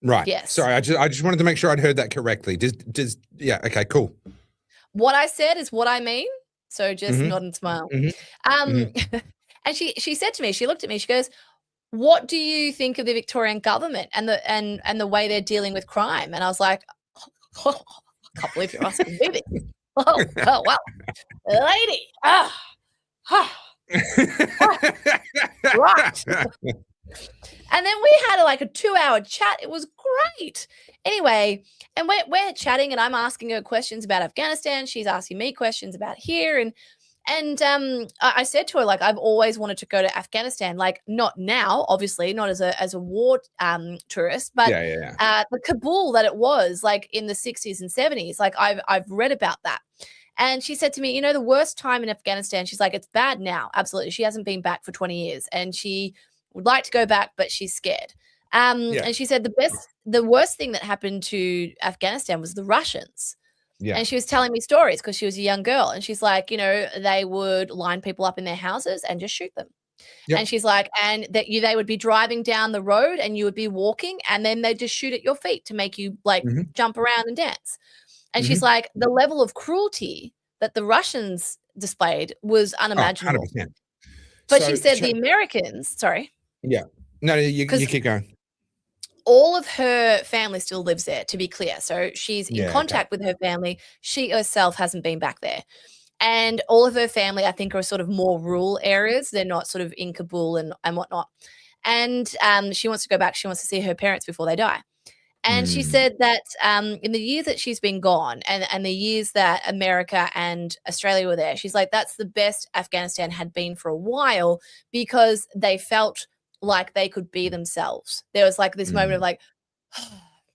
Right. Yes. Sorry, I just wanted to make sure I'd heard that correctly. Yeah, okay, cool. What I said is what I mean. So just Mhm. nod and smile. Mhm. And she said to me, she looked at me, she goes, "What do you think of the Victorian government and the way they're dealing with crime?" And I was like, I can't believe you're asking me this. Oh, well, lady. Right. And then we had like a 2-hour chat. It was great. Anyway, and we're chatting, and I'm asking her questions about Afghanistan. She's asking me questions about here, and I said to her, like, I've always wanted to go to Afghanistan, like not now, obviously, not as a war tourist, but the Kabul that it was like in the 60s and 70s. Like I've read about that. And she said to me, the worst time in Afghanistan, she's like, it's bad now. Absolutely. She hasn't been back for 20 years and she would like to go back, but she's scared. And she said the worst thing that happened to Afghanistan was the Russians. Yeah. And she was telling me stories because she was a young girl. And she's like, they would line people up in their houses and just shoot them. Yep. And she's like, and that they would be driving down the road and you would be walking and then they'd just shoot at your feet to make you like jump around and dance. And she's like, the level of cruelty that the Russians displayed was unimaginable. 100%. But she said the Americans, sorry. Yeah. No, you keep going. All of her family still lives there, to be clear. So she's in contact with her family. She herself hasn't been back there. And all of her family, I think, are sort of more rural areas. They're not sort of in Kabul and whatnot. And she wants to go back. She wants to see her parents before they die. And she said that in the years that she's been gone and the years that America and Australia were there, she's like, that's the best Afghanistan had been for a while because they felt like they could be themselves. There was like this moment of like,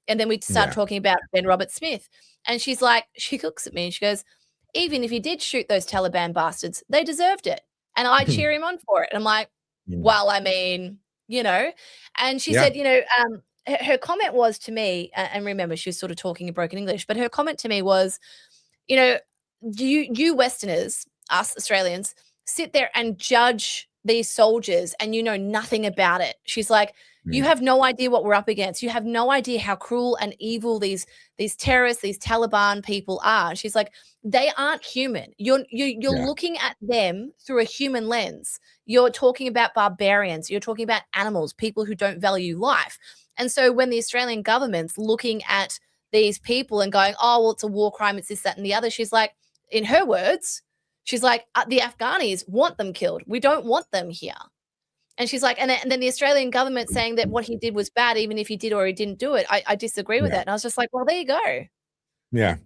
and then we start talking about Ben Roberts-Smith. And she's like, she looks at me and she goes, even if he did shoot those Taliban bastards, they deserved it. And I cheer him on for it. And I'm like, well, I mean, and she said, her comment was to me, and remember, she was sort of talking in broken English, but her comment to me was, you Westerners, us Australians, sit there and judge these soldiers and you know nothing about it. She's like, you have no idea what we're up against. You have no idea how cruel and evil these terrorists, these Taliban people are. She's like, they aren't human. You're looking at them through a human lens. You're talking about barbarians. You're talking about animals, people who don't value life. And so when the Australian government's looking at these people and going, oh, well, it's a war crime, it's this, that, and the other, she's like, in her words, she's like, the Afghanis want them killed. We don't want them here. And she's like, and then the Australian government saying that what he did was bad, even if he did or he didn't do it. I disagree with that. And I was just like, well, there you go. Yeah.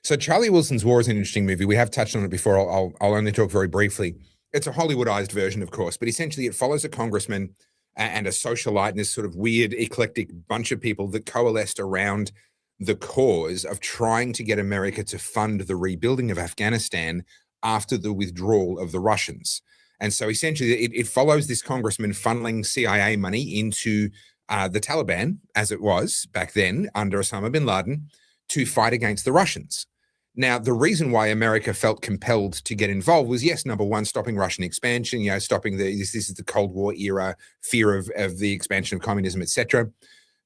So Charlie Wilson's War is an interesting movie. We have touched on it before. I'll only talk very briefly. It's a Hollywoodized version, of course, but essentially it follows a congressman and a socialite and this sort of weird, eclectic bunch of people that coalesced around the cause of trying to get America to fund the rebuilding of Afghanistan after the withdrawal of the Russians. And so essentially it follows this congressman funneling CIA money into the Taliban, as it was back then under Osama bin Laden, to fight against the Russians. Now, the reason why America felt compelled to get involved was, yes, number one, stopping Russian expansion, stopping this is the Cold War era, fear of the expansion of communism, etc.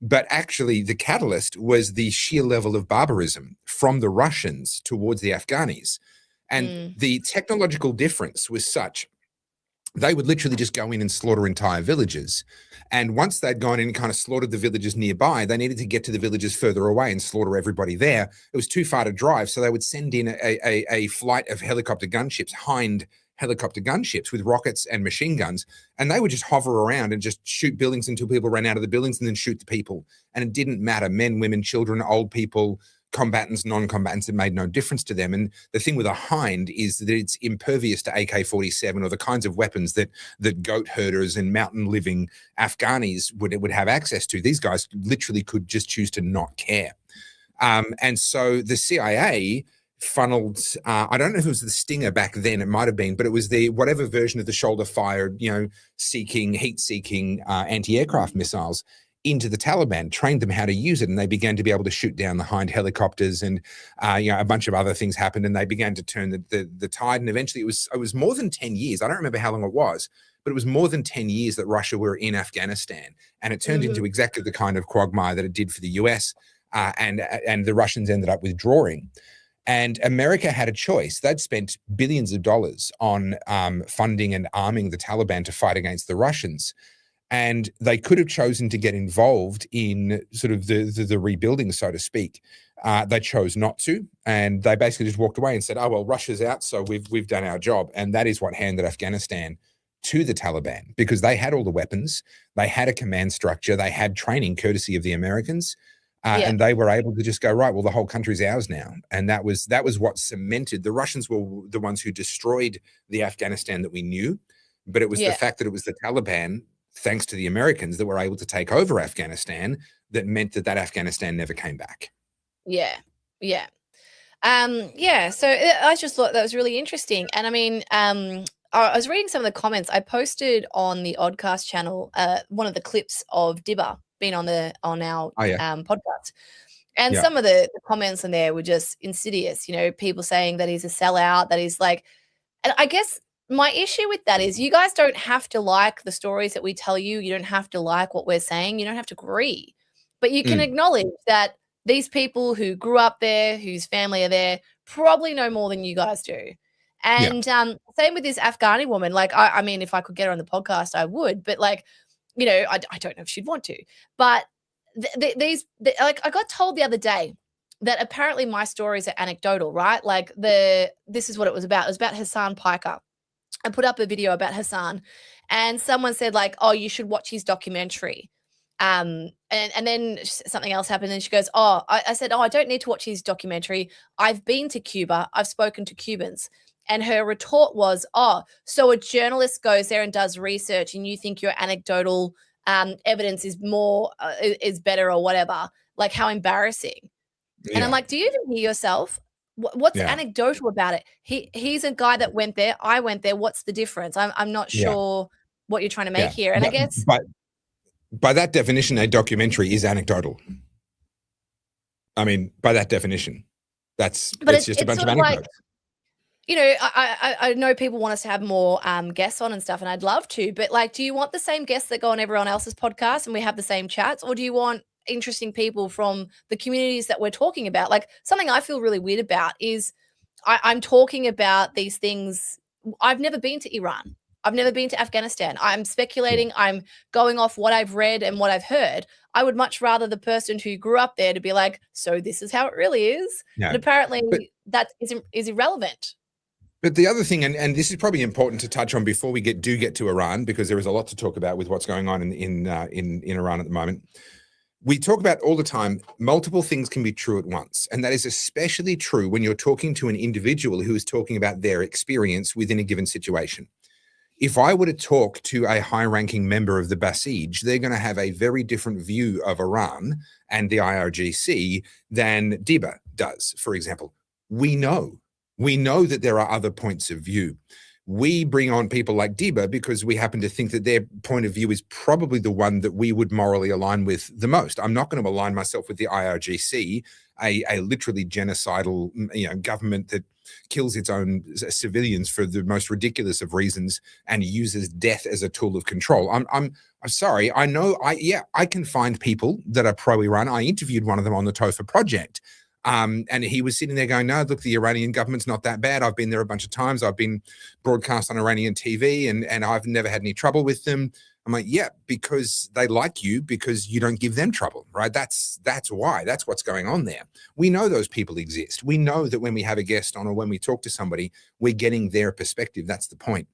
But actually, the catalyst was the sheer level of barbarism from the Russians towards the Afghanis. And the technological difference was such, they would literally just go in and slaughter entire villages. And once they'd gone in and kind of slaughtered the villages nearby, they needed to get to the villages further away and slaughter everybody there. It was too far to drive. So they would send in a flight of helicopter gunships, Hind helicopter gunships with rockets and machine guns. And they would just hover around and just shoot buildings until people ran out of the buildings and then shoot the people. And it didn't matter, men, women, children, old people, combatants, non-combatants, it made no difference to them. And the thing with a Hind is that it's impervious to AK-47 or the kinds of weapons that goat herders and mountain living Afghanis would have access to. These guys literally could just choose to not care. And so the CIA funneled, I don't know if it was the Stinger back then, it might have been, but it was the whatever version of the shoulder fired, heat-seeking anti-aircraft missiles into the Taliban, trained them how to use it, and they began to be able to shoot down the Hind helicopters, and a bunch of other things happened, and they began to turn the tide. And eventually, it was more than 10 years. I don't remember how long it was, but it was more than 10 years that Russia were in Afghanistan, and it turned into exactly the kind of quagmire that it did for the US, and the Russians ended up withdrawing. And America had a choice. They'd spent billions of dollars on funding and arming the Taliban to fight against the Russians. And they could have chosen to get involved in sort of the rebuilding, so to speak. They chose not to, and they basically just walked away and said, "Oh well, Russia's out, so we've done our job." And that is what handed Afghanistan to the Taliban, because they had all the weapons, they had a command structure, they had training courtesy of the Americans, and they were able to just go, right, well, the whole country's ours now. And that was what cemented. The Russians were the ones who destroyed the Afghanistan that we knew, but it was the fact that it was the Taliban, thanks to the Americans, that were able to take over Afghanistan, that meant that Afghanistan never came back. Yeah. So I just thought that was really interesting. And I mean, I was reading some of the comments. I posted on the Oddcast channel one of the clips of Dibba being on our podcast. And some of the comments in there were just insidious, you know, people saying that he's a sellout, that he's like, and I guess my issue with that is you guys don't have to like the stories that we tell you. You don't have to like what we're saying. You don't have to agree, but you can acknowledge that these people who grew up there, whose family are there, probably know more than you guys do. And same with this Afghani woman. Like, I mean, if I could get her on the podcast, I would. But like, you know, I don't know if she'd want to. But like, I got told the other day that apparently my stories are anecdotal, right? Like this is what it was about. It was about Hassan Piker. I put up a video about Hassan, and someone said like, "Oh, you should watch his documentary." And then something else happened, and she goes, "Oh," I said, "Oh, I don't need to watch his documentary. I've been to Cuba. I've spoken to Cubans." And her retort was, "Oh, so a journalist goes there and does research, and you think your anecdotal evidence is more is better or whatever? Like, how embarrassing!" And I'm like, "Do you even hear yourself? What's anecdotal about it? He's a guy that went there. I went there. What's the difference? I'm not sure what you're trying to make here." And I guess, but by that definition, a documentary is anecdotal. I mean, by that definition, it's just a bunch of anecdotes. Like, you know, I know people want us to have more guests on and stuff, and I'd love to, but like, do you want the same guests that go on everyone else's podcast and we have the same chats, or do you want interesting people from the communities that we're talking about? Like, something I feel really weird about is I'm talking about these things. I've never been to Iran. I've never been to Afghanistan. I'm speculating. I'm going off what I've read and what I've heard. I would much rather the person who grew up there to be like, "So this is how it really is." But apparently that is irrelevant. But the other thing, and this is probably important to touch on before we get to Iran, because there is a lot to talk about with what's going on in Iran at the moment. We talk about all the time, multiple things can be true at once. And that is especially true when you're talking to an individual who is talking about their experience within a given situation. If I were to talk to a high-ranking member of the Basij, they're going to have a very different view of Iran and the IRGC than Dibba does, for example. We know that there are other points of view. We bring on people like Dibba because we happen to think that their point of view is probably the one that we would morally align with the most. I'm not going to align myself with the IRGC, a literally genocidal, government that kills its own civilians for the most ridiculous of reasons and uses death as a tool of control. I'm sorry. I know. I can find people that are pro-Iran. I interviewed one of them on the TOFA project. And he was sitting there going, "No, look, the Iranian government's not that bad. I've been there a bunch of times. I've been broadcast on Iranian TV and I've never had any trouble with them." I'm like, "Yeah, because they like you because you don't give them trouble, right? That's why. That's what's going on there." We know those people exist. We know that when we have a guest on or when we talk to somebody, we're getting their perspective. That's the point.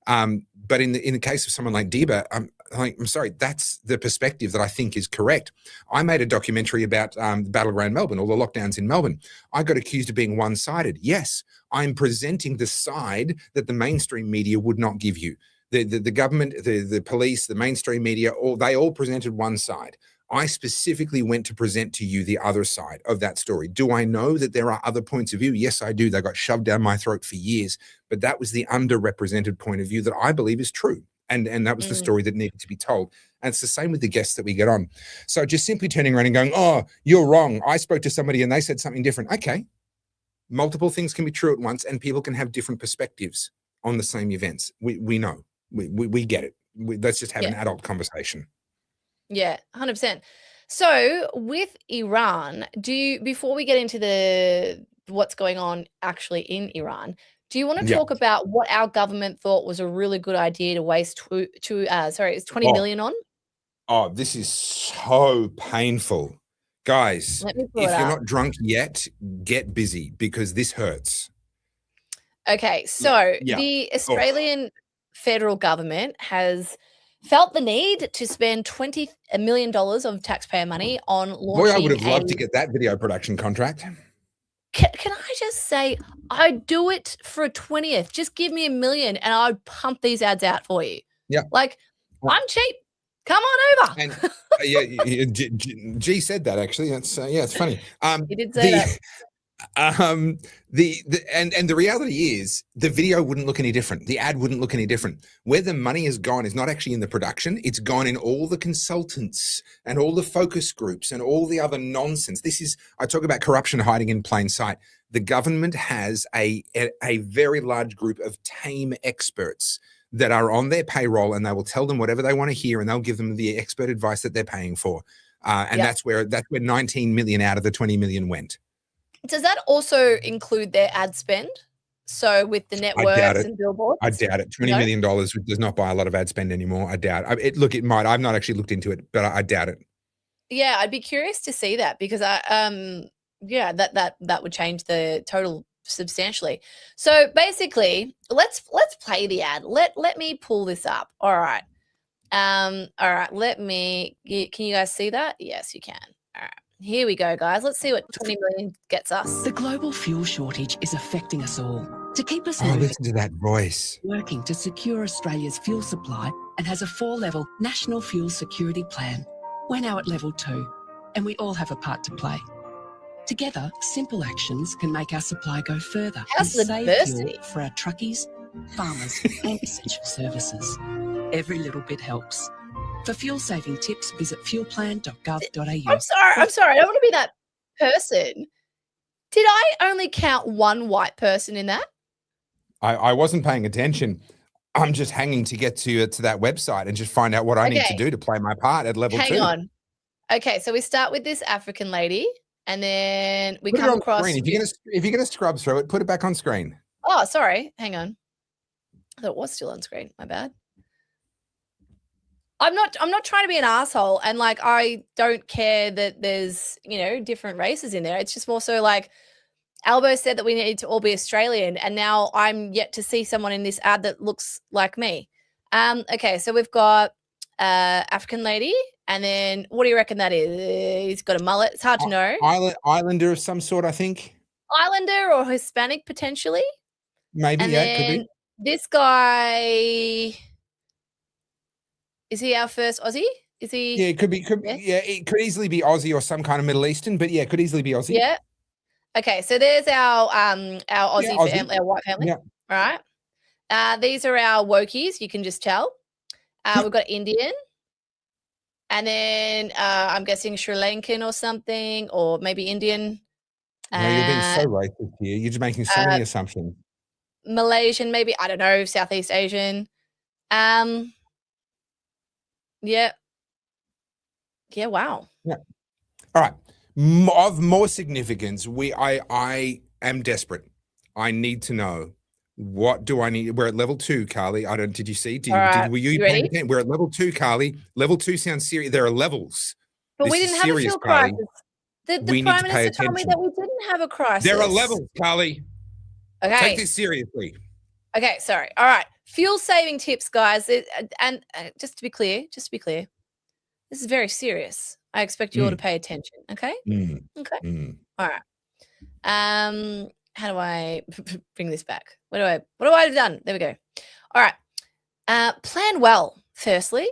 But in the case of someone like Dibba, I'm sorry, that's the perspective that I think is correct. I made a documentary about the battleground Melbourne, all the lockdowns in Melbourne. I got accused of being one-sided. Yes, I'm presenting the side that the mainstream media would not give you. The government, the police, the mainstream media, they all presented one side. I specifically went to present to you the other side of that story. Do I know that there are other points of view? Yes, I do. They got shoved down my throat for years, but that was the underrepresented point of view that I believe is true. And that was the story that needed to be told. And it's the same with the guests that we get on. So just simply turning around and going, "Oh, you're wrong. I spoke to somebody and they said something different." Okay. Multiple things can be true at once and people can have different perspectives on the same events. We know. We get it. Let's just have an adult conversation. Yeah, 100%. So with Iran, before we get into what's going on actually in Iran, do you want to talk about what our government thought was a really good idea to waste it's 20 million on? Oh, this is so painful. Guys, Let me pull if it you're up. not drunk yet, get busy because this hurts. Okay, so the Australian federal government has felt the need to spend $20 million of taxpayer money on launching. Boy, I would have loved to get that video production contract. Can I just say, I'd do it for a 20th. Just give me $1 million and I'd pump these ads out for you. Yeah. Like, I'm cheap. Come on over. And G said that actually. That's it's funny. He did say that. The reality is the video wouldn't look any different. The ad wouldn't look any different. Where the money has gone is not actually in the production. It's gone in all the consultants and all the focus groups and all the other nonsense. I talk about corruption hiding in plain sight. The government has a very large group of tame experts that are on their payroll, and they will tell them whatever they want to hear, and they'll give them the expert advice that they're paying for. That's where 19 million out of the 20 million went. Does that also include their ad spend? So with the networks and billboards? I doubt it. $20 million does not buy a lot of ad spend anymore. I doubt it. Look, it might. I've not actually looked into it, but I doubt it. Yeah, I'd be curious to see that because that would change the total substantially. So basically, let's play the ad. Let me pull this up. All right. Can you guys see that? Yes, you can. All right. Here we go, guys. Let's see what 20 million gets us. The global fuel shortage is affecting us all. To keep us moving, listen to that voice. Working to secure Australia's fuel supply and has a 4-level national fuel security plan. We're now at level 2, and we all have a part to play. Together, simple actions can make our supply go further and save fuel for our truckies, farmers, and essential services. Every little bit helps. For fuel-saving tips, visit fuelplan.gov.au. I'm sorry. I don't want to be that person. Did I only count one white person in that? I wasn't paying attention. I'm just hanging to get to that website and just find out what I need to do to play my part at level 2. Hang on. Okay, so we start with this African lady, and then we come across. If you're gonna scrub through it, put it back on screen. Oh, sorry. Hang on. I thought it was still on screen. My bad. I'm not trying to be an asshole, and like I don't care that there's different races in there. It's just more so like Albo said that we need to all be Australian, and now I'm yet to see someone in this ad that looks like me. Okay, so we've got African lady, and then what do you reckon that is? He's got a mullet. It's hard to know. Islander of some sort, I think. Islander or Hispanic potentially. Maybe, and it could be. This guy. Is he our first Aussie? Is he? Yeah, it could be. Yeah, it could easily be Aussie or some kind of Middle Eastern, but yeah, it could easily be Aussie. Yeah. Okay, so there's our Aussie family, our white family. Yeah. All right. These are our wokies. You can just tell. We've got Indian, and then I'm guessing Sri Lankan or something, or maybe Indian. No, you're being so racist here. You're just making so many assumptions. Malaysian, maybe, I don't know, Southeast Asian. Yeah. Yeah, wow. Yeah. All right. Of more significance, I am desperate. I need to know, what do I need? We're at level 2, Carly. Did you see? Were you ready? We're at level 2, Carly. Level 2 sounds serious. There are levels. But we didn't have a fuel crisis. The Prime Minister told me that we didn't have a crisis. There are levels, Carly. Okay. Take this seriously. Okay, sorry. All right. Fuel saving tips, guys. And just to be clear, this is very serious. I expect you all to pay attention. Okay? Okay. All right. How do I bring this back? What do I have done? There we go. All right. Plan well. Firstly,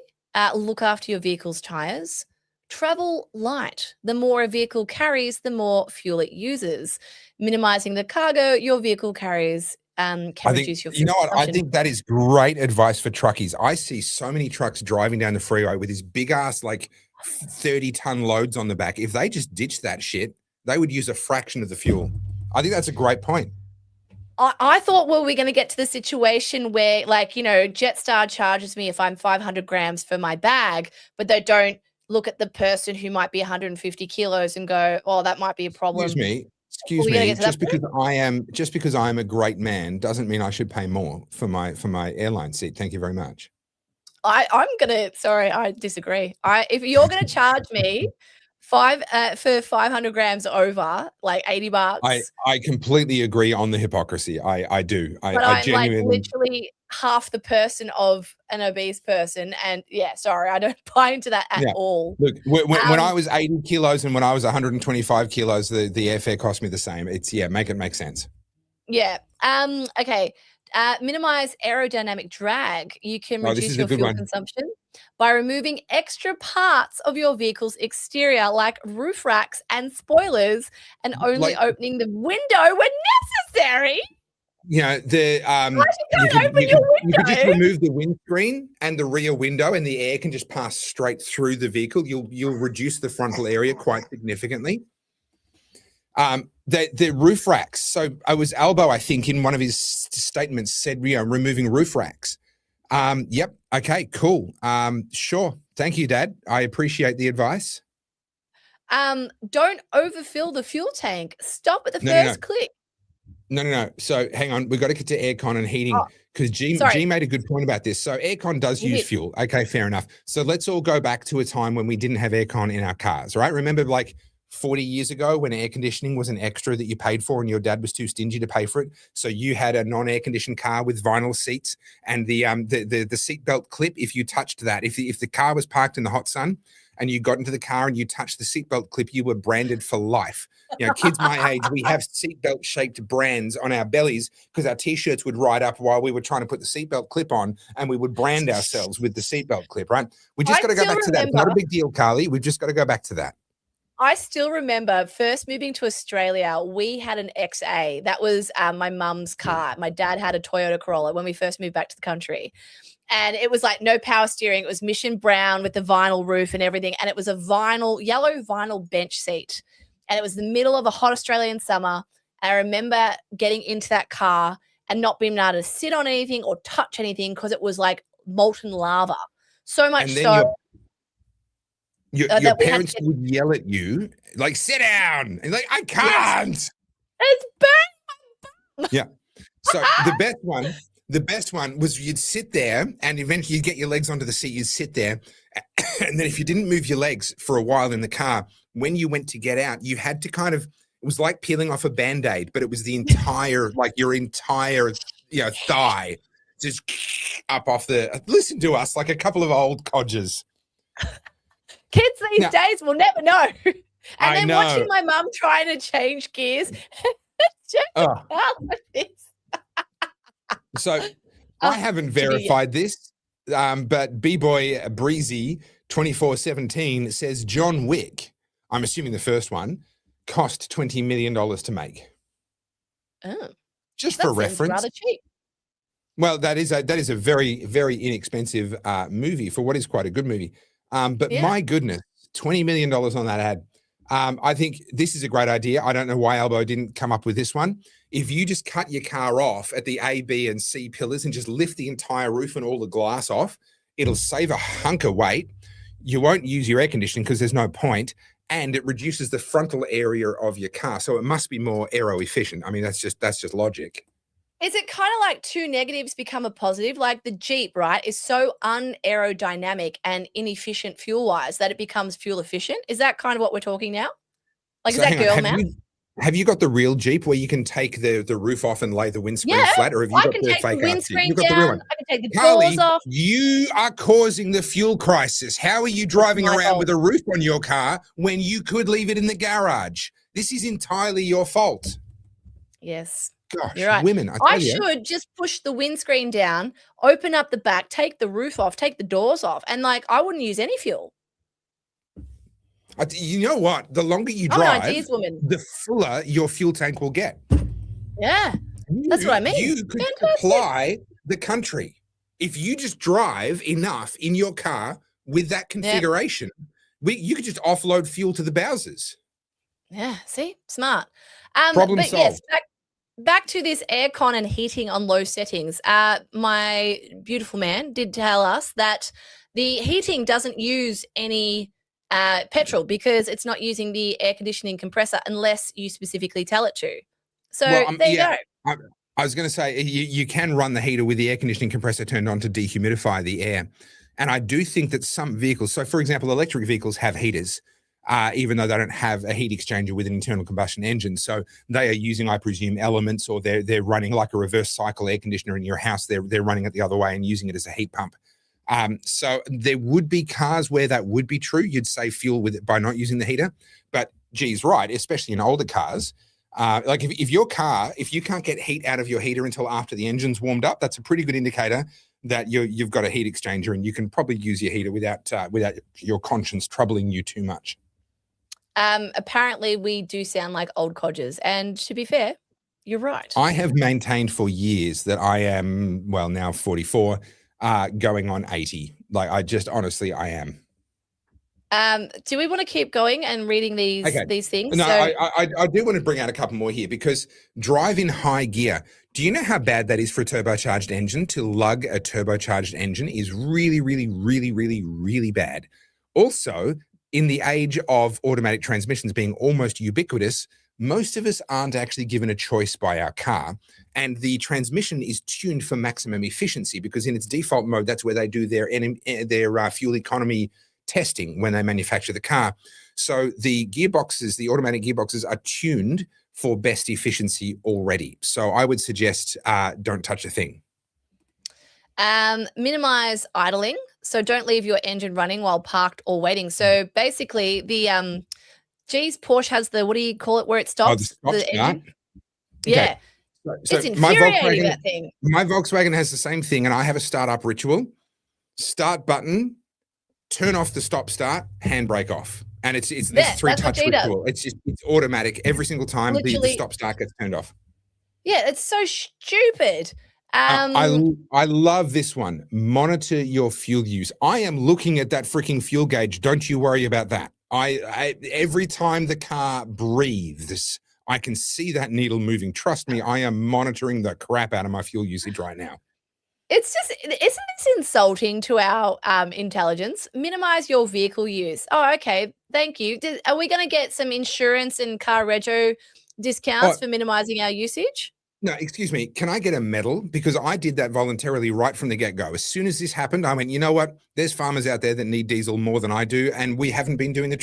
look after your vehicle's tires. Travel light. The more a vehicle carries, the more fuel it uses. Minimizing the cargo your vehicle carries can reduce your fuel consumption. I think that is great advice for truckies. I see so many trucks driving down the freeway with these big ass 30-ton loads on the back. If they just ditch that shit, they would use a fraction of the fuel. I think that's a great point. I thought, well, we're going to get to the situation where, like, Jetstar charges me if I'm 500 grams for my bag, but they don't look at the person who might be 150 kilos and go, oh, that might be a problem. Excuse me. Just because I am a great man doesn't mean I should pay more for my airline seat. Thank you very much. I disagree. If you're going to charge me for 500 grams over, like $80. I completely agree on the hypocrisy. I do. But I I'm genuinely, like literally half the person of an obese person. And yeah, sorry, I don't buy into that at all. Look, when I was 80 kilos and when I was 125 kilos, the airfare cost me the same. Make it make sense. Yeah. Okay. Minimize aerodynamic drag. You can reduce your fuel consumption by removing extra parts of your vehicle's exterior, like roof racks and spoilers, and only opening the window when necessary. You can just remove the windscreen and the rear window, and the air can just pass straight through the vehicle. You'll reduce the frontal area quite significantly. The roof racks. So I was Albo, I think, in one of his statements said, removing roof racks. Yep. Okay, cool. Sure. Thank you, Dad. I appreciate the advice. Don't overfill the fuel tank. Stop at the first click. No. So hang on. We've got to get to aircon and heating because G made a good point about this. So aircon does use fuel. Okay, fair enough. So let's all go back to a time when we didn't have aircon in our cars, right? Remember, like 40 years ago when air conditioning was an extra that you paid for and your dad was too stingy to pay for it. So you had a non-air conditioned car with vinyl seats and the seatbelt clip. If you touched that, if the car was parked in the hot sun and you got into the car and you touched the seatbelt clip, you were branded for life. Kids my age, we have seatbelt shaped brands on our bellies because our t-shirts would ride up while we were trying to put the seatbelt clip on, and we would brand ourselves with the seatbelt clip, right? We just got to go back to that. It's not a big deal, Carly. We've just got to go back to that. I still remember first moving to Australia, we had an XA. That was my mum's car. My dad had a Toyota Corolla when we first moved back to the country. And it was like no power steering. It was mission brown with the vinyl roof and everything. And it was a yellow vinyl bench seat. And it was the middle of a hot Australian summer. I remember getting into that car and not being able to sit on anything or touch anything because it was like molten lava. So much so. Your parents would yell at you, like, sit down. And like, I can't. Yes. It's bad. Yeah. So the best one was you'd sit there and eventually you'd get your legs onto the seat, you'd sit there. And then if you didn't move your legs for a while in the car, when you went to get out, you had to kind of, it was like peeling off a Band-Aid, but it was the entire, like your entire, thigh just up off listen to us, like a couple of old codgers. Kids these days will never know. And then watching my mum trying to change gears. So I haven't verified this, but B-Boy Breezy 2417 says John Wick, I'm assuming the first one, cost $20 million to make. Oh. Just for reference. Rather cheap. Well, that is a very, very inexpensive movie for what is quite a good movie. But my goodness, $20 million on that ad. I think this is a great idea. I don't know why Albo didn't come up with this one. If you just cut your car off at the A, B, and C pillars and just lift the entire roof and all the glass off, it'll save a hunk of weight. You won't use your air conditioning because there's no point, and it reduces the frontal area of your car. So it must be more aero efficient. I mean, that's just logic. Is it kind of like two negatives become a positive? Like the Jeep, right, is so unaerodynamic and inefficient fuel-wise that it becomes fuel efficient? Is that kind of what we're talking now? Like, so is that girl math? Have you got the real Jeep where you can take the roof off and lay the windscreen flat? Or have you got the fake windscreen down? I can take the doors off. You are causing the fuel crisis. How are you driving around with a roof on your car when you could leave it in the garage? This is entirely your fault. Yes. Gosh, you're right. Women, I should just push the windscreen down, open up the back, take the roof off, take the doors off, and like I wouldn't use any fuel. You know what? The longer you drive, the fuller your fuel tank will get. Yeah, that's what I mean. You could supply the country if you just drive enough in your car with that configuration. You could just offload fuel to the Bowsers. Yeah, see, smart. Problem solved. Yes, back to this aircon and heating on low settings. My beautiful man did tell us that the heating doesn't use any petrol because it's not using the air conditioning compressor unless you specifically tell it to. So there you go. I was going to say you can run the heater with the air conditioning compressor turned on to dehumidify the air. And I do think that some vehicles, so for example, electric vehicles have heaters, even though they don't have a heat exchanger with an internal combustion engine. So they are using, I presume, elements, or they're running like a reverse cycle air conditioner in your house. They're running it the other way and using it as a heat pump. So there would be cars where that would be true. You'd save fuel with it by not using the heater. But geez, right, especially in older cars. Like if your car, if you can't get heat out of your heater until after the engine's warmed up, that's a pretty good indicator that you've got a heat exchanger, and you can probably use your heater without your conscience troubling you too much. Apparently we do sound like old codgers, and to be fair, you're right. I have maintained for years that I am, well, now 44, going on 80. Like honestly, I am. Do we want to keep going and reading these things? No, I do want to bring out a couple more here, because drive in high gear. Do you know how bad that is for a turbocharged engine? To lug a turbocharged engine is really, really, really, really, really bad. Also, in the age of automatic transmissions being almost ubiquitous, most of us aren't actually given a choice by our car. And the transmission is tuned for maximum efficiency, because in its default mode, that's where they do their fuel economy testing when they manufacture the car. So the gearboxes, the automatic gearboxes, are tuned for best efficiency already. So I would suggest don't touch a thing. Minimize idling. So don't leave your engine running while parked or waiting. So basically the Porsche has the, what do you call it, where it stops? The engine? Yeah. So it's infuriating, that thing. My Volkswagen has the same thing, and I have a startup ritual. Start button, turn off the stop start, handbrake off. And it's this 3-touch ritual. It's automatic every single time the stop start gets turned off. Yeah, it's so stupid. I love this one. Monitor your fuel use. I am looking at that freaking fuel gauge. Don't you worry about that. I every time the car breathes, I can see that needle moving. Trust me, I am monitoring the crap out of my fuel usage right now. It's just, isn't this insulting to our intelligence? Minimize your vehicle use. Oh, okay. Thank you. Are we going to get some insurance and car rego discounts for minimizing our usage? No, excuse me. Can I get a medal? Because I did that voluntarily right from the get-go. As soon as this happened, I went, you know what? There's farmers out there that need diesel more than I do, and I haven't been doing the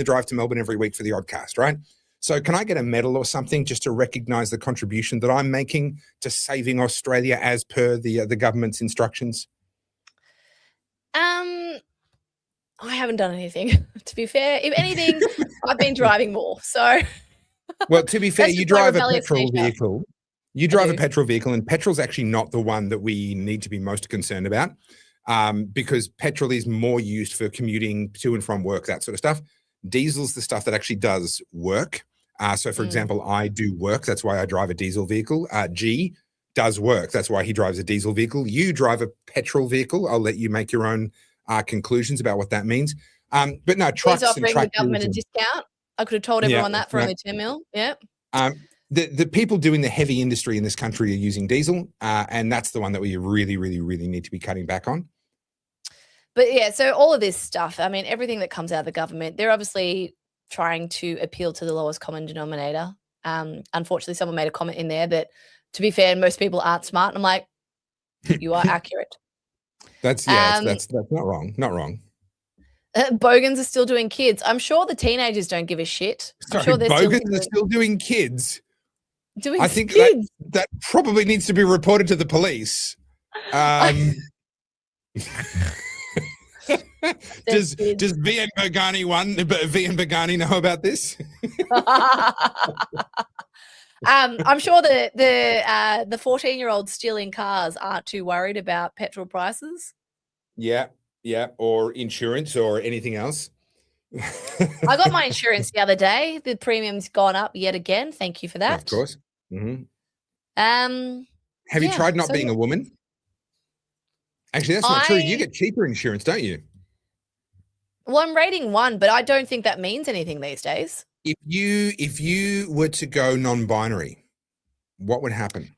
drive to Melbourne every week for the Oddcast, right? So can I get a medal or something just to recognize the contribution that I'm making to saving Australia as per the government's instructions? I haven't done anything, to be fair. If anything, I've been driving more. So, well, to be fair, you drive a petrol vehicle. You drive a petrol vehicle, and petrol's actually not the one that we need to be most concerned about, because petrol is more used for commuting to and from work, that sort of stuff. Diesel's the stuff that actually does work. So, for example, I do work. That's why I drive a diesel vehicle. G does work. That's why he drives a diesel vehicle. You drive a petrol vehicle. I'll let you make your own conclusions about what that means. But no, trucks and tractors. He's offering the government a discount. I could have told everyone that for only 10 mil. Yeah. The people doing the heavy industry in this country are using diesel, and that's the one that we really, really, really need to be cutting back on. But yeah, so all of this stuff, I mean, everything that comes out of the government, they're obviously trying to appeal to the lowest common denominator. Unfortunately, someone made a comment in there that, to be fair, most people aren't smart. And I'm like, you are accurate. That's not wrong. Not wrong. Bogans are still doing kids. I'm sure the teenagers don't give a shit. I'm sure they're Bogans are still doing kids. I think kids. That probably needs to be reported to the police. Does VN Bogani know about this? I'm sure the 14-year-olds stealing cars aren't too worried about petrol prices. Yeah, or insurance or anything else. I got my insurance the other day. The premium's gone up yet again. Thank you for that. Of course. Mm-hmm. Have you tried not being a woman? Actually, that's not true. You get cheaper insurance, don't you? Well, I'm rating 1, but I don't think that means anything these days. If you were to go non-binary, what would happen?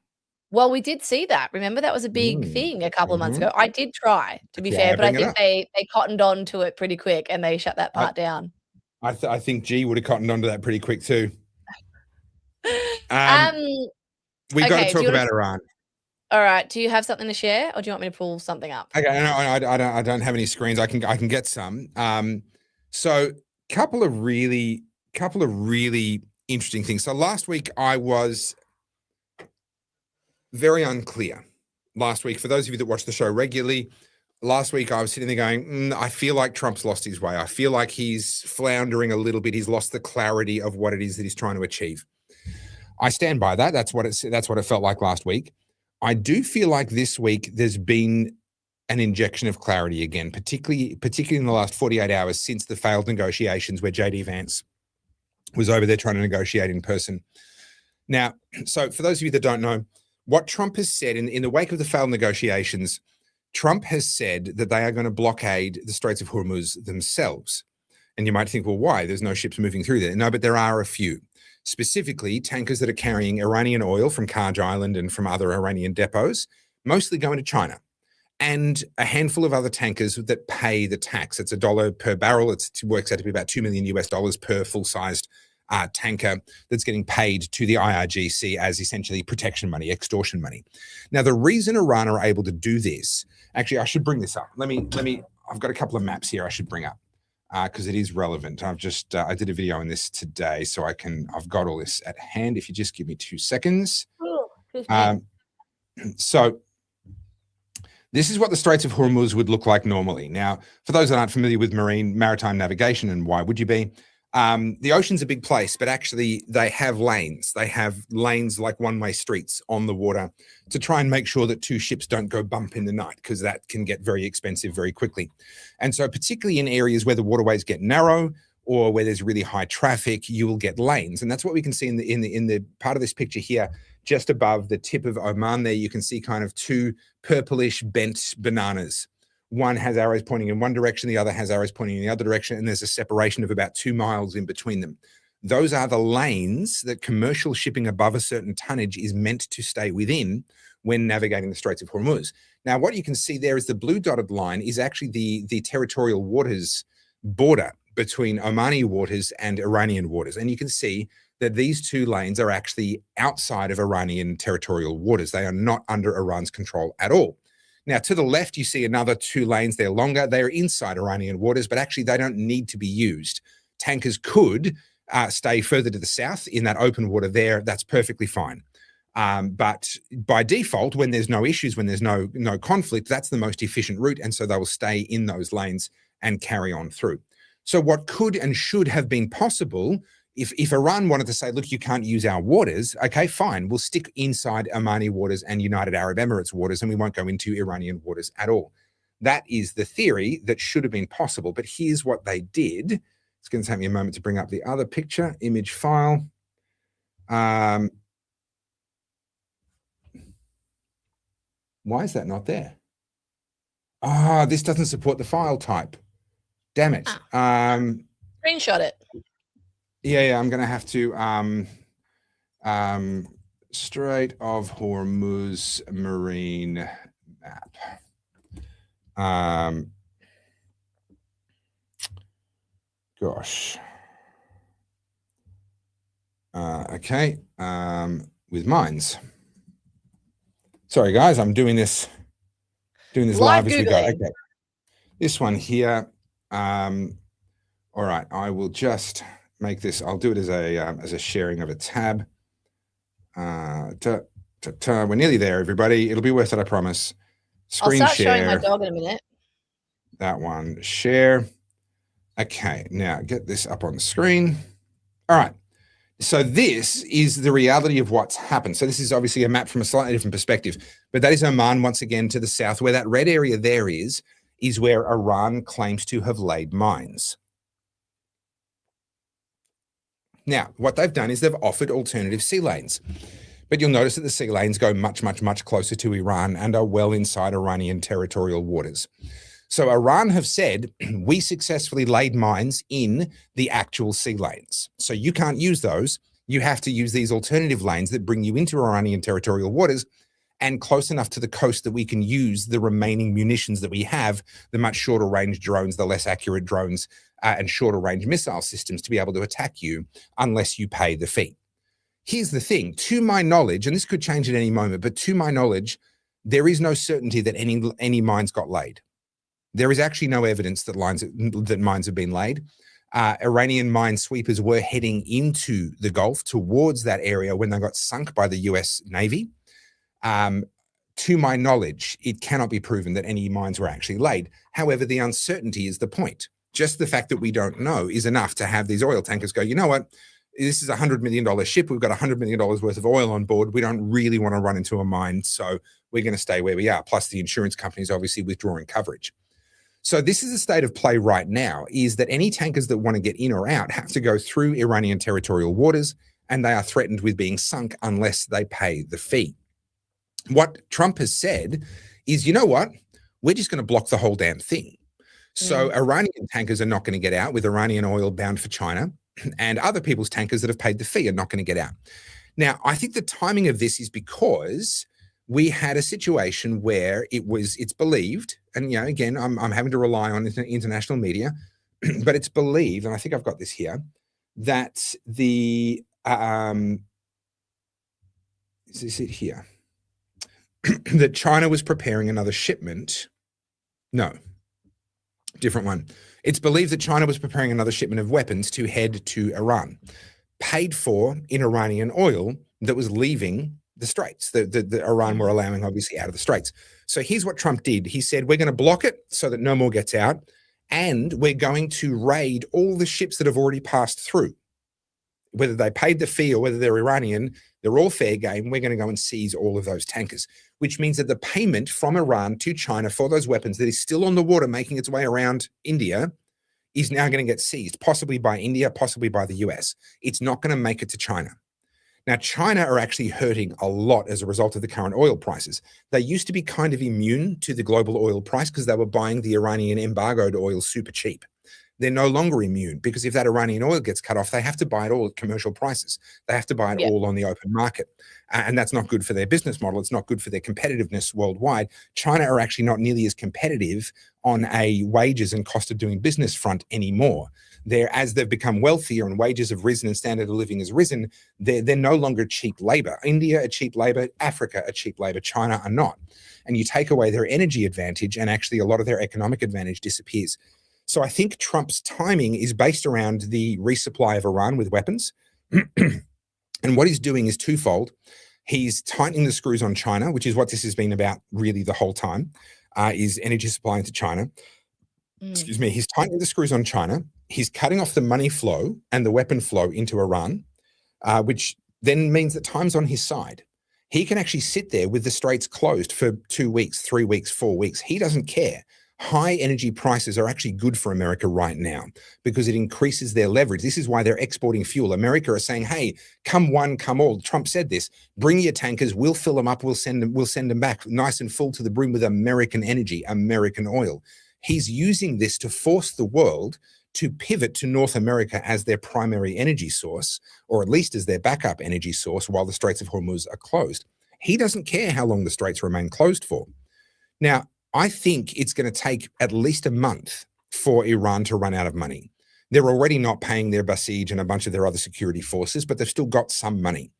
Well, we did see that. Remember, that was a big thing a couple of months ago. I did try, to be fair, but I think they cottoned on to it pretty quick and they shut that part down. I think G would have cottoned onto that pretty quick too. We've got to talk about Iran. All right. Do you have something to share, or do you want me to pull something up? Okay, no, I don't have any screens. I can get some. So couple of really interesting things. So last week I was very unclear. Last week, for those of you that watch the show regularly, last week I was sitting there going, I feel like Trump's lost his way. I feel like he's floundering a little bit. He's lost the clarity of what it is that he's trying to achieve. I stand by that. That's what it felt like last week. I do feel like this week there's been an injection of clarity again, particularly in the last 48 hours since the failed negotiations where JD Vance was over there trying to negotiate in person. Now, so for those of you that don't know, what Trump has said in the wake of the failed negotiations, Trump has said that they are going to blockade the Straits of Hormuz themselves. And you might think, well, why? There's no ships moving through there. No, but there are a few. Specifically, tankers that are carrying Iranian oil from Karj Island and from other Iranian depots, mostly going to China, and a handful of other tankers that pay the tax. It's $1 per barrel. It works out to be about $2 million US per full-sized tanker that's getting paid to the IRGC as essentially protection money, extortion money. Now, the reason Iran are able to do this, actually, I should bring this up. I've got a couple of maps here I should bring up. Because it is relevant. I've just, I did a video on this today, so I've got all this at hand. If you just give me 2 seconds. So this is what the Straits of Hormuz would look like normally. Now, for those that aren't familiar with maritime navigation, and why would you be? The ocean's a big place, but actually they have lanes. They have lanes like one-way streets on the water to try and make sure that two ships don't go bump in the night, because that can get very expensive very quickly. And so particularly in areas where the waterways get narrow or where there's really high traffic, you will get lanes. And that's what we can see in the part of this picture here, just above the tip of Oman there, you can see kind of two purplish bent bananas. One has arrows pointing in one direction, the other has arrows pointing in the other direction, and there's a separation of about 2 miles in between them. Those are the lanes that commercial shipping above a certain tonnage is meant to stay within when navigating the Straits of Hormuz. Now, what you can see there is the blue dotted line is actually the territorial waters border between Omani waters and Iranian waters. And you can see that these two lanes are actually outside of Iranian territorial waters. They are not under Iran's control at all. Now, to the left, you see another 2 lanes. They're longer. They're inside Iranian waters, but actually they don't need to be used. Tankers could stay further to the south in that open water there. That's perfectly fine. But by default, when there's no issues, when there's no conflict, that's the most efficient route. And so they will stay in those lanes and carry on through. So what could and should have been possible, if Iran wanted to say, look, you can't use our waters, okay, fine, we'll stick inside Omani waters and United Arab Emirates waters, and we won't go into Iranian waters at all. That is the theory that should have been possible. But here's what they did. It's going to take me a moment to bring up the other picture, image file. Why is that not there? This doesn't support the file type. Damn it. Screenshot it. Yeah, I'm going to have to Strait of Hormuz marine map. Gosh. Okay. With mines. Sorry, guys, I'm doing this live as we go. Okay. This one here. All right, I will just make this. I'll do it as a sharing of a tab. We're nearly there, everybody. It'll be worth it, I promise. Screen I'll start share. showing my dog in a minute. That one, share. Okay, now get this up on the screen. All right. So this is the reality of what's happened. So this is obviously a map from a slightly different perspective, but that is Oman once again to the south. Where that red area there is where Iran claims to have laid mines. Now, what they've done is they've offered alternative sea lanes. But you'll notice that the sea lanes go much, much, much closer to Iran and are well inside Iranian territorial waters. So Iran have said, we successfully laid mines in the actual sea lanes. So you can't use those. You have to use these alternative lanes that bring you into Iranian territorial waters and close enough to the coast that we can use the remaining munitions that we have, the much shorter range drones, the less accurate drones, and shorter range missile systems to be able to attack you unless you pay the fee. Here's the thing, to my knowledge, and this could change at any moment, but to my knowledge, there is no certainty that any mines got laid. There is actually no evidence that mines have been laid. Iranian mine sweepers were heading into the Gulf towards that area when they got sunk by the US Navy. To my knowledge, it cannot be proven that any mines were actually laid. However, the uncertainty is the point. Just the fact that we don't know is enough to have these oil tankers go, you know what? This is a $100 million ship. We've got $100 million worth of oil on board. We don't really want to run into a mine, so we're going to stay where we are. Plus, the insurance companies obviously withdrawing coverage. So this is the state of play right now, is that any tankers that want to get in or out have to go through Iranian territorial waters, and they are threatened with being sunk unless they pay the fee. What Trump has said is, you know what? We're just going to block the whole damn thing. So Iranian tankers are not going to get out with Iranian oil bound for China, and other people's tankers that have paid the fee are not going to get out. Now, I think the timing of this is because we had a situation where it's believed, and you know, again, I'm having to rely on international media, but it's believed, and I think I've got this here, that the is this it here? That China was preparing another shipment. No, different one. It's believed that China was preparing another shipment of weapons to head to Iran, paid for in Iranian oil that was leaving the Straits, that Iran were allowing obviously out of the Straits. So here's what Trump did. He said, we're going to block it so that no more gets out, and we're going to raid all the ships that have already passed through. Whether they paid the fee or whether they're Iranian, they're all fair game. We're going to go and seize all of those tankers, which means that the payment from Iran to China for those weapons that is still on the water making its way around India is now going to get seized, possibly by India, possibly by the US. It's not going to make it to China. Now, China are actually hurting a lot as a result of the current oil prices. They used to be kind of immune to the global oil price because they were buying the Iranian embargoed oil super cheap. They're no longer immune because if that Iranian oil gets cut off, they have to buy it all at commercial prices. They have to buy it all on the open market. And that's not good for their business model. It's not good for their competitiveness worldwide. China are actually not nearly as competitive on a wages and cost of doing business front anymore. As they've become wealthier and wages have risen and standard of living has risen, they're no longer cheap labor. India are cheap labor, Africa are cheap labor, China are not. And you take away their energy advantage and actually a lot of their economic advantage disappears. So I think Trump's timing is based around the resupply of Iran with weapons. And what he's doing is twofold. He's tightening the screws on China, which is what this has been about really the whole time, is energy supply into China. Excuse me. He's tightening the screws on China. He's cutting off the money flow and the weapon flow into Iran, which then means that time's on his side. He can actually sit there with the straits closed for 2 weeks, 3 weeks, 4 weeks. He doesn't care. High energy prices are actually good for America right now because it increases their leverage. This is why they're exporting fuel. America are saying, hey, come one, come all. Trump said this, bring your tankers, we'll fill them up, we'll send them back nice and full to the brim with American energy, American oil. He's using this to force the world to pivot to North America as their primary energy source, or at least as their backup energy source while the Straits of Hormuz are closed. He doesn't care how long the Straits remain closed for. Now, I think it's going to take at least a month for Iran to run out of money. They're already not paying their Basij and a bunch of their other security forces, but they've still got some money.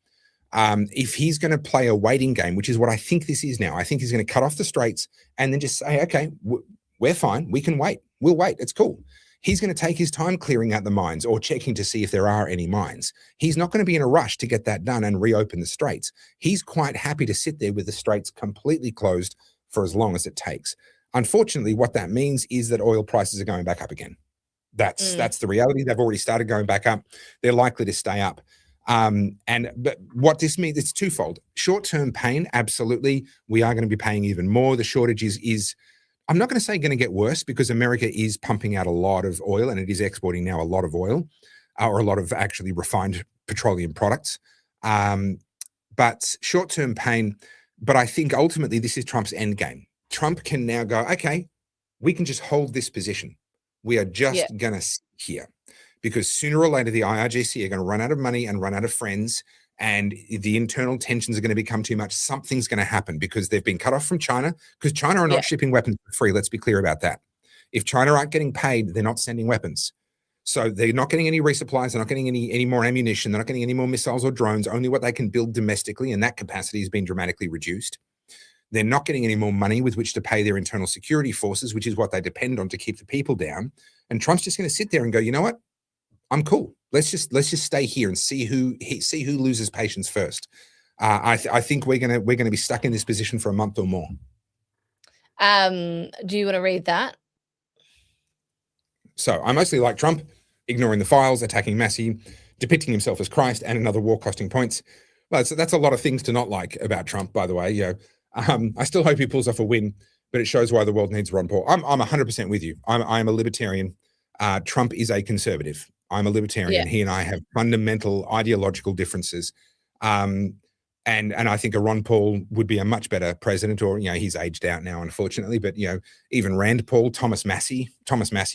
If he's going to play a waiting game, which is what I think this is now, I think he's going to cut off the Straits and then just say, okay, we're fine. We can wait. We'll wait. It's cool. He's going to take his time clearing out the mines or checking to see if there are any mines. He's not going to be in a rush to get that done and reopen the Straits. He's quite happy to sit there with the Straits completely closed for as long as it takes. Unfortunately, what that means is that oil prices are going back up again. That's the reality. They've already started going back up. They're likely to stay up. But what this means, it's twofold. Short-term pain, absolutely. We are going to be paying even more. The shortage is I'm not going to say going to get worse because America is pumping out a lot of oil and it is exporting now a lot of oil or a lot of actually refined petroleum products. But short-term pain. But I think ultimately this is Trump's end game. Trump can now go, okay, we can just hold this position. We are just going to sit here because sooner or later the IRGC are going to run out of money and run out of friends, and the internal tensions are going to become too much. Something's going to happen because they've been cut off from China, because China are not shipping weapons for free. Let's be clear about that. If China aren't getting paid, they're not sending weapons. So they're not getting any resupplies. They're not getting any more ammunition. They're not getting any more missiles or drones, only what they can build domestically. And that capacity has been dramatically reduced. They're not getting any more money with which to pay their internal security forces, which is what they depend on to keep the people down. And Trump's just going to sit there and go, you know what? I'm cool. Let's just stay here and see who loses patience first. I think we're gonna be stuck in this position for a month or more. Do you want to read that? So I mostly like Trump, ignoring the files, attacking Massey, depicting himself as Christ, and another war costing points. Well, that's a lot of things to not like about Trump, by the way. I still hope he pulls off a win, but it shows why the world needs Ron Paul. I'm 100% with you. I'm a libertarian. Trump is a conservative. I'm a libertarian. Yeah. He and I have fundamental ideological differences. And I think a Ron Paul would be a much better president, or, he's aged out now, unfortunately, but, even Rand Paul, Thomas Massey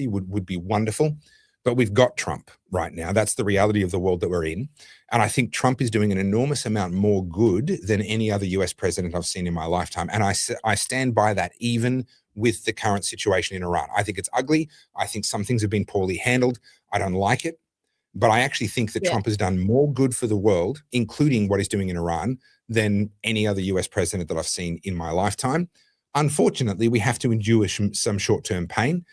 would be wonderful. But we've got Trump right now. That's the reality of the world that we're in. And I think Trump is doing an enormous amount more good than any other US president I've seen in my lifetime. And I stand by that, even with the current situation in Iran. I think it's ugly. I think some things have been poorly handled. I don't like it. But I actually think that Trump has done more good for the world, including what he's doing in Iran, than any other US president that I've seen in my lifetime. Unfortunately, we have to endure some short-term pain.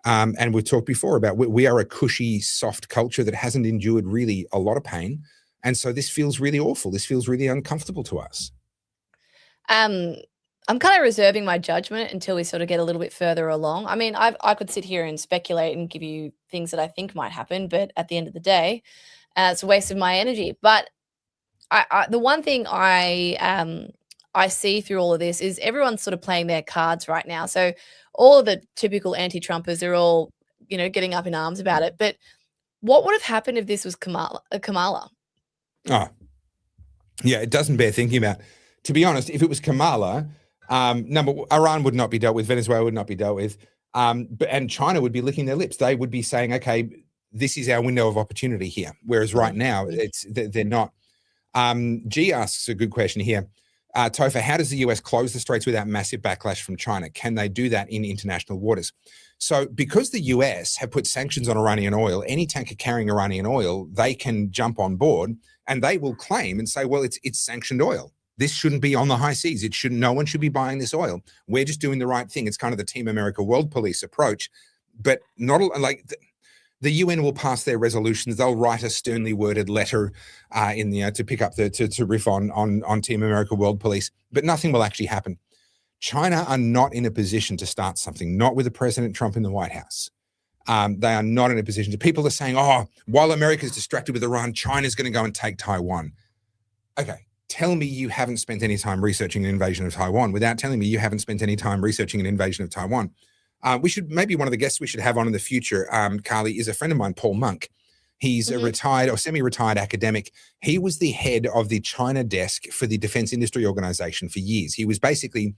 And we've talked before about we are a cushy, soft culture that hasn't endured really a lot of pain. And so this feels really awful. This feels really uncomfortable to us. I'm kind of reserving my judgment until we sort of get a little bit further along. I mean, I could sit here and speculate and give you things that I think might happen, but at the end of the day, it's a waste of my energy. But the one thing I see through all of this is everyone's sort of playing their cards right now. So all of the typical anti-Trumpers are all, getting up in arms about it. But what would have happened if this was Kamala? Oh, yeah, it doesn't bear thinking about. To be honest, if it was Kamala, Iran would not be dealt with, Venezuela would not be dealt with, and China would be licking their lips. They would be saying, okay, this is our window of opportunity here. Whereas right now, they're not. G asks a good question here. Topher, how does the US close the straits without massive backlash from China? Can they do that in international waters? So because the US have put sanctions on Iranian oil, any tanker carrying Iranian oil, they can jump on board and they will claim and say, well, it's sanctioned oil. This shouldn't be on the high seas. No one should be buying this oil. We're just doing the right thing. It's kind of the Team America World Police approach, but not like the UN will pass their resolutions. They'll write a sternly worded letter to pick up to riff on Team America World Police, but nothing will actually happen. China are not in a position to start something, not with the President Trump in the White House. They are not in a position to. People are saying, while America's distracted with Iran, China's going to go and take Taiwan. Okay. Tell me you haven't spent any time researching an invasion of Taiwan without telling me you haven't spent any time researching an invasion of Taiwan. Maybe one of the guests we should have on in the future, Carly, is a friend of mine, Paul Monk. He's a retired or semi-retired academic. He was the head of the China desk for the Defense Industry Organization for years. He was basically,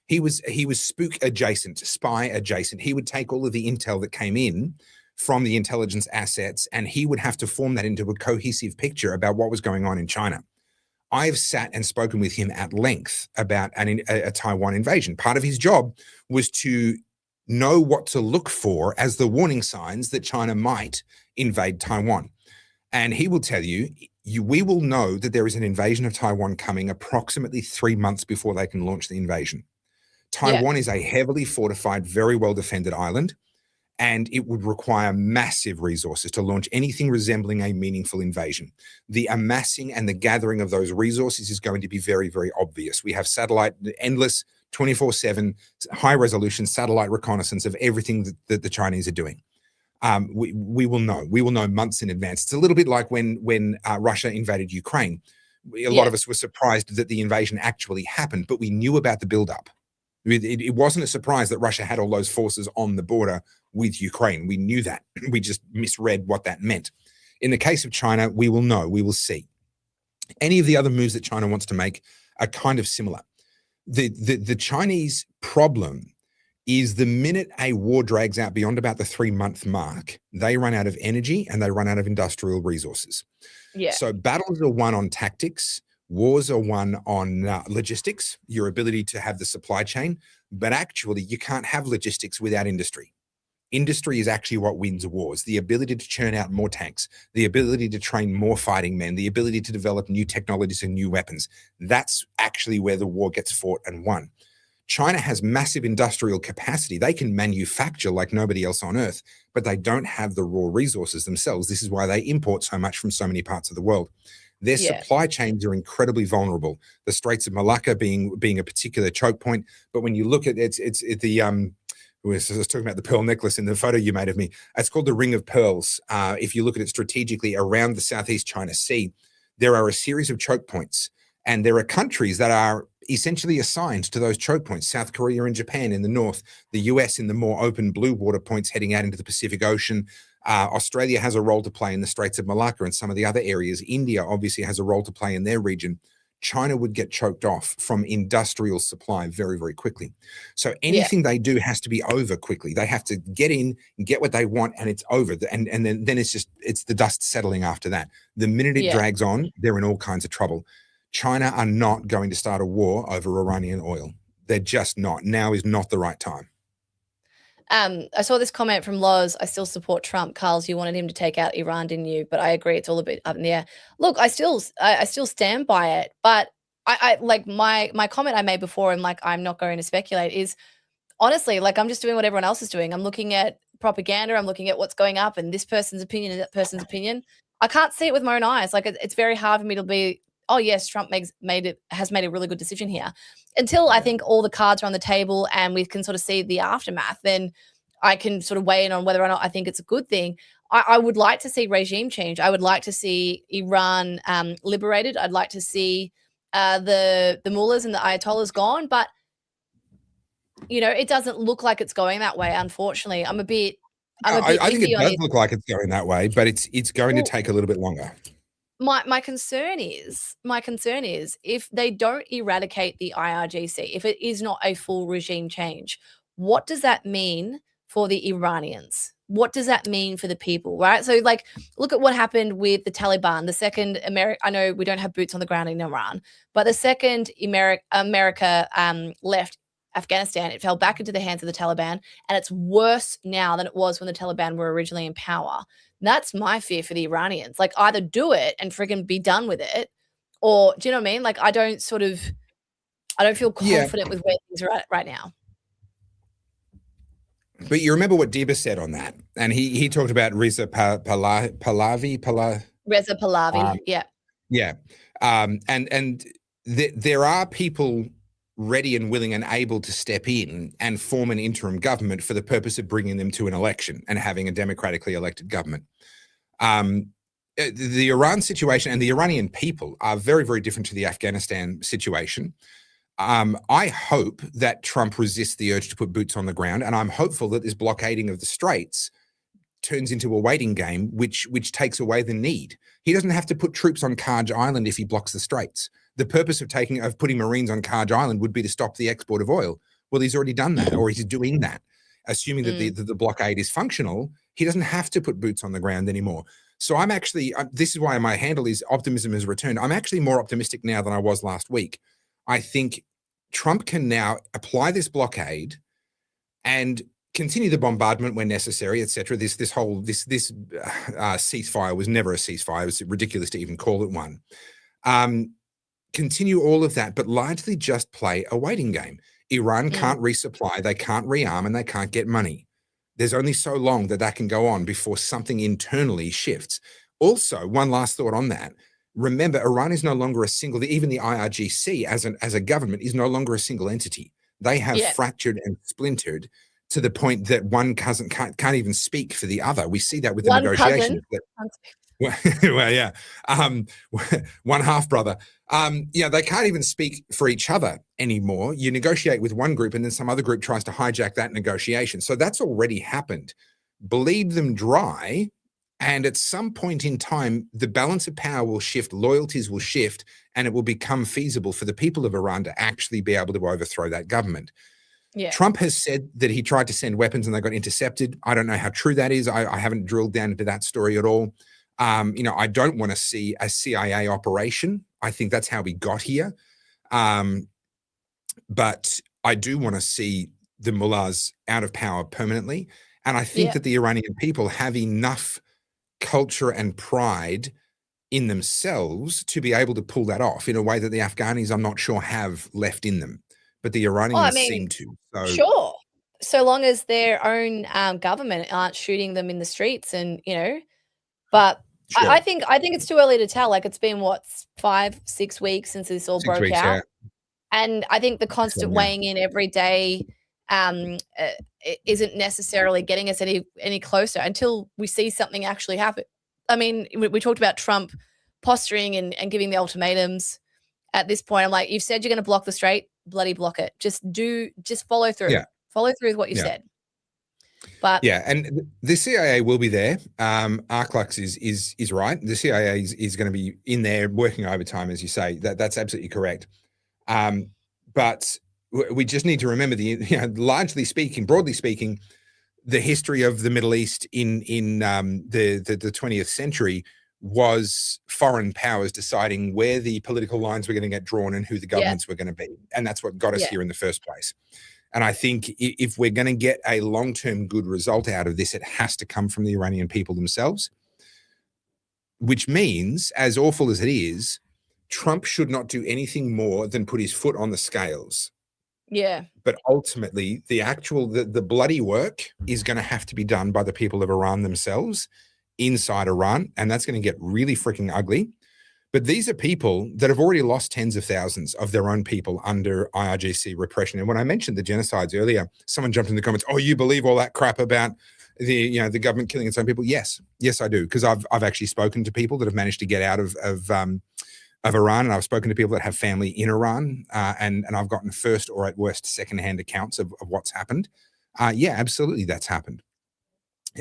he was spook adjacent, spy adjacent. He would take all of the intel that came in from the intelligence assets, and he would have to form that into a cohesive picture about what was going on in China. I've sat and spoken with him at length about a Taiwan invasion. Part of his job was to know what to look for as the warning signs that China might invade Taiwan. And he will tell you, we will know that there is an invasion of Taiwan coming approximately 3 months before they can launch the invasion. Taiwan is a heavily fortified, very well-defended island, and it would require massive resources to launch anything resembling a meaningful invasion. The amassing and the gathering of those resources is going to be very, very obvious. We have endless 24/7 high-resolution satellite reconnaissance of everything that the Chinese are doing. We will know. We will know months in advance. It's a little bit like when Russia invaded Ukraine. A lot of us were surprised that the invasion actually happened, but we knew about the buildup. It wasn't a surprise that Russia had all those forces on the border with Ukraine. We knew that. We just misread what that meant. In the case of China, we will know. We will see. Any of the other moves that China wants to make are kind of similar. The Chinese problem is the minute a war drags out beyond about the 3-month mark, they run out of energy and they run out of industrial resources. Yeah. So battles are won on tactics, wars are won on logistics, your ability to have the supply chain, but actually you can't have logistics without industry. Industry is actually what wins wars. The ability to churn out more tanks, the ability to train more fighting men, the ability to develop new technologies and new weapons. That's actually where the war gets fought and won. China has massive industrial capacity. They can manufacture like nobody else on earth, but they don't have the raw resources themselves. This is why they import so much from so many parts of the world. Their supply chains are incredibly vulnerable. The Straits of Malacca being a particular choke point. But when you look at it's the I was talking about the pearl necklace in the photo you made of me. It's called the Ring of Pearls. If you look at it strategically around the Southeast China Sea, there are a series of choke points. And there are countries that are essentially assigned to those choke points. South Korea and Japan in the north, the US in the more open blue water points heading out into the Pacific Ocean. Australia has a role to play in the Straits of Malacca and some of the other areas. India obviously has a role to play in their region. China would get choked off from industrial supply very, very quickly. So anything they do has to be over quickly. They have to get in, get what they want, and it's over. And then it's the dust settling after that. The minute it drags on, they're in all kinds of trouble. China are not going to start a war over Iranian oil. They're just not. Now is not the right time. I saw this comment from Loz. I still support Trump. Carls, you wanted him to take out Iran, didn't you? But I agree, it's all a bit up in the air. Look, I still stand by it. But I like my comment I made before, and like I'm not going to speculate, is honestly, like I'm just doing what everyone else is doing. I'm looking at propaganda. I'm looking at what's going up and this person's opinion and that person's opinion. I can't see it with my own eyes. Like it's very hard for me to be, oh yes, Trump has made a really good decision here. Until I think all the cards are on the table and we can sort of see the aftermath, then I can sort of weigh in on whether or not I think it's a good thing. I would like to see regime change. I would like to see Iran liberated. I'd like to see the mullahs and the ayatollahs gone, but it doesn't look like it's going that way. Unfortunately, I'm a bit. I think it does look like it's going that way, but it's going to take a little bit longer. My concern is if they don't eradicate the IRGC, if it is not a full regime change, what does that mean for the Iranians? What does that mean for the people, right? So like, look at what happened with the Taliban. The second I know we don't have boots on the ground in Iran, but the second America left Afghanistan, it fell back into the hands of the Taliban, and it's worse now than it was when the Taliban were originally in power. That's my fear for the Iranians. Like, either do it and friggin' be done with it, or do you know what I mean? Like, I don't feel confident with where things are at right now. But you remember what Diba said on that, and he talked about Reza Pahlavi. Reza Pahlavi, yeah. And there are people ready and willing and able to step in and form an interim government for the purpose of bringing them to an election and having a democratically elected government. The Iran situation and the Iranian people are very, very different to the Afghanistan situation. I hope that Trump resists the urge to put boots on the ground, and I'm hopeful that this blockading of the Straits turns into a waiting game, which takes away the need. He doesn't have to put troops on Karj Island if he blocks the Straits. The purpose of putting Marines on Karj Island would be to stop the export of oil. Well, he's already done that, or he's doing that. Assuming that the blockade is functional, he doesn't have to put boots on the ground anymore. So I'm actually, this is why my handle is optimism has returned. I'm actually more optimistic now than I was last week. I think Trump can now apply this blockade and continue the bombardment when necessary, etc. This ceasefire was never a ceasefire. It was ridiculous to even call it one. Continue all of that, but largely just play a waiting game. Iran can't resupply, they can't rearm, and they can't get money. There's only so long that can go on before something internally shifts. Also, one last thought on that. Remember, Iran is no longer a single, even the IRGC as a government is no longer a single entity. They have fractured and splintered to the point that one cousin can't even speak for the other. We see that with the negotiations. Well, yeah. One half brother. They can't even speak for each other anymore. You negotiate with one group and then some other group tries to hijack that negotiation. So that's already happened. Bleed them dry. And at some point in time, the balance of power will shift, loyalties will shift, and it will become feasible for the people of Iran to actually be able to overthrow that government. Yeah. Trump has said that he tried to send weapons and they got intercepted. I don't know how true that is. I haven't drilled down into that story at all. I don't want to see a CIA operation. I think that's how we got here. But I do want to see the mullahs out of power permanently. And I think that the Iranian people have enough culture and pride in themselves to be able to pull that off in a way that the Afghanis, I'm not sure, have left in them. But the Iranians seem to. So. Sure. So long as their own government aren't shooting them in the streets and, but sure. I think it's too early to tell. Like, it's been, 5-6 weeks since this all broke out. Yeah. And I think the constant weighing in every day isn't necessarily getting us any closer until we see something actually happen. I mean, we talked about Trump posturing and giving the ultimatums. At this point, I'm like, you've said you're going to block the strait, bloody block it. Just follow through. Yeah. Follow through with what you said. But and the CIA will be there. Arklux is right. The CIA is going to be in there working overtime, as you say. That's absolutely correct. But we just need to remember largely speaking, broadly speaking, the history of the Middle East in the 20th century was foreign powers deciding where the political lines were going to get drawn and who the governments were going to be. And that's what got us here in the first place. And I think if we're going to get a long-term good result out of this, it has to come from the Iranian people themselves, which means, as awful as it is, Trump should not do anything more than put his foot on the scales. Yeah. But ultimately, the bloody work is going to have to be done by the people of Iran themselves inside Iran, and that's going to get really freaking ugly. But these are people that have already lost tens of thousands of their own people under IRGC repression. And when I mentioned the genocides earlier, someone jumped in the comments, "Oh, you believe all that crap about the government killing its own people?" Yes, I do, because I've actually spoken to people that have managed to get out of Iran, and I've spoken to people that have family in Iran, and I've gotten first or at worst secondhand accounts of what's happened. Yeah, absolutely, that's happened.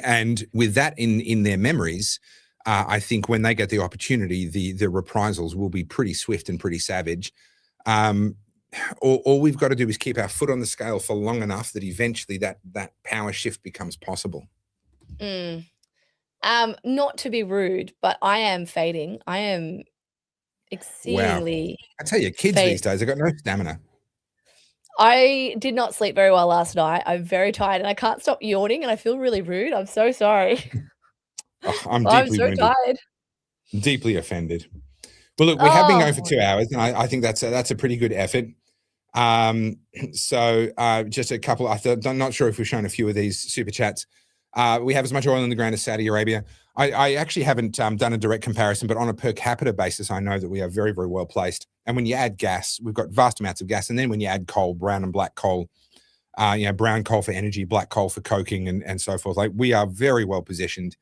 And with that in their memories, I think when they get the opportunity, the reprisals will be pretty swift and pretty savage. All we've got to do is keep our foot on the scale for long enough that eventually that power shift becomes possible. Not to be rude, but I am fading. I am exceedingly. Wow. I tell you, kids these days, they've got no stamina. I did not sleep very well last night. I'm very tired and I can't stop yawning and I feel really rude. I'm so sorry. Oh, I'm so tired. Deeply offended. Well, look, we have been going for 2 hours, and I think that's a pretty good effort. So just a couple. I'm not sure if we've shown a few of these super chats. We have as much oil in the ground as Saudi Arabia. I actually haven't done a direct comparison, but on a per capita basis, I know that we are very, very well placed. And when you add gas, we've got vast amounts of gas. And then when you add coal, brown and black coal, brown coal for energy, black coal for coking, and so forth, like, we are very well positioned.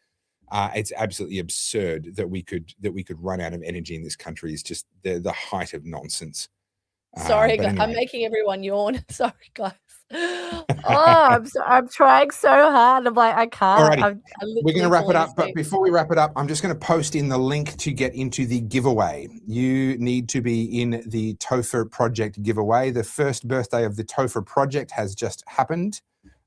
It's absolutely absurd that we could run out of energy in this country. Is just the height of nonsense. Sorry, guys, anyway. I'm making everyone yawn. Sorry, guys. I'm trying so hard. I'm like, I can't. We're going to wrap it up, but before we wrap it up, I'm just going to post in the link to get into the giveaway. You need to be in the TOFA Project giveaway. The first birthday of the TOFA Project has just happened.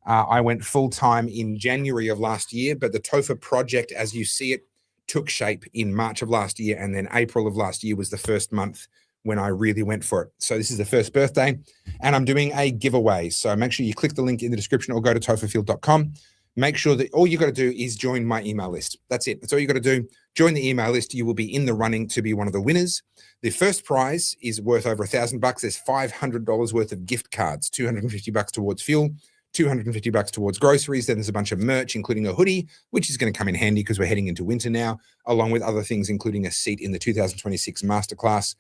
I went full-time in January of last year, but the TOFA Project, as you see it, took shape in March of last year, and then April of last year was the first month when I really went for it. So this is the first birthday, and I'm doing a giveaway. So make sure you click the link in the description or go to tofafield.com. Make sure that all you got to do is join my email list. That's it. That's all you got to do. Join the email list. You will be in the running to be one of the winners. The first prize is worth over $1,000. There's $500 worth of gift cards, $250 towards fuel, $250 towards groceries. Then there's a bunch of merch, including a hoodie, which is going to come in handy because we're heading into winter now, along with other things, including a seat in the 2026 masterclass.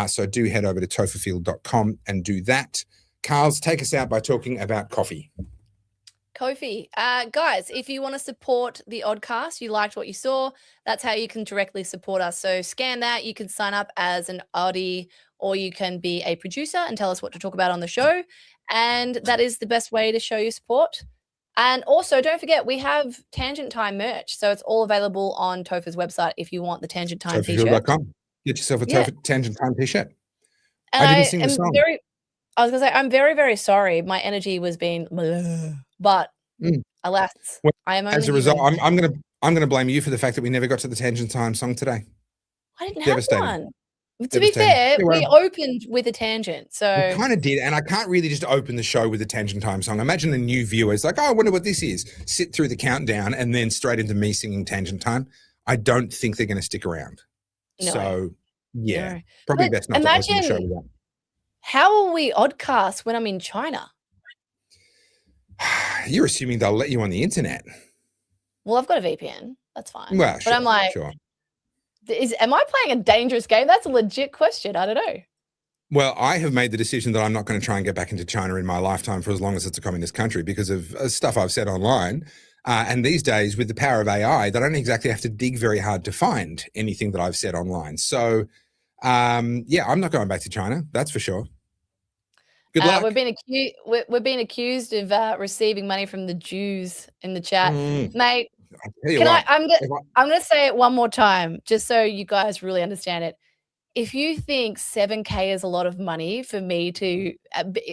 So do head over to tofafield.com and do that. Carls, take us out by talking about coffee. Kofi. Guys, if you want to support the Oddcast, you liked what you saw, that's how you can directly support us. So scan that. You can sign up as an Oddie, or you can be a producer and tell us what to talk about on the show. And that is the best way to show your support. And also, don't forget, we have Tangent Time merch. So it's all available on Tofa's website if you want the Tangent Time t-shirt. Tofafield.com. Get yourself a Tangent Time t-shirt. I didn't sing the song. I was gonna say I'm very, very sorry. My energy was being, but alas, Well, I am only As a result, human. I'm gonna blame you for the fact that we never got to the Tangent Time song today. I didn't have Devastating. one. To be Devastating. fair, Yeah, we well, opened with a tangent, we so kind of did, and I can't really just open the show with a Tangent Time song. Imagine the new viewers like, oh, I wonder what this is. Sit through the countdown and then straight into me singing Tangent Time. I don't think they're going to stick around. No. So yeah, No. probably But best not to open the show imagine with how will we oddcast when I'm in China? that. You're assuming they'll let you on the internet. Well, I've got a VPN. That's fine. Well, but sure, I'm like, sure. am I playing a dangerous game? That's a legit question. I don't know. Well, I have made the decision that I'm not going to try and get back into China in my lifetime for as long as it's a communist country because of stuff I've said online. And these days, with the power of AI, they don't exactly have to dig very hard to find anything that I've said online. So, yeah, I'm not going back to China. That's for sure. Good luck. We're being accused of receiving money from the Jews in the chat, mate. I'm gonna say it one more time, just so you guys really understand it. If you think 7K is a lot of money for me to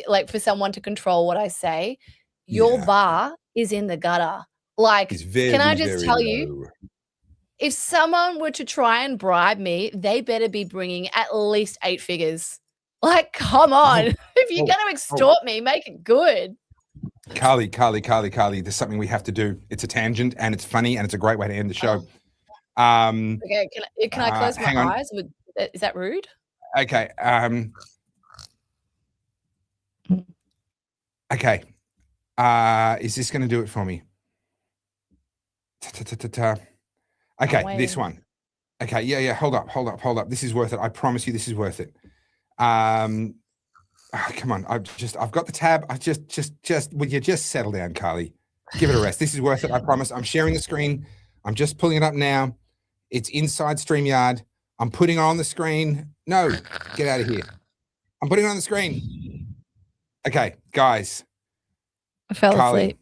like for someone to control what I say, your bar is in the gutter. Like, can I just tell you, if someone were to try and bribe me, they better be bringing at least 8 figures. Like, come on. If you're going to extort me, make it good. Carly, there's something we have to do. It's a tangent and it's funny and it's a great way to end the show. Okay, can I close my eyes? Is that rude? Okay. Okay. Is this going to do it for me? Okay, this one. Okay, yeah. Hold up. This is worth it. I promise you, this is worth it. Come on. I've got the tab. Will you just settle down, Carly? Give it a rest. This is worth it. I promise. I'm sharing the screen. I'm just pulling it up now. It's inside StreamYard. I'm putting it on the screen. No, get out of here. I'm putting it on the screen. Okay, guys. I fell Carly, asleep.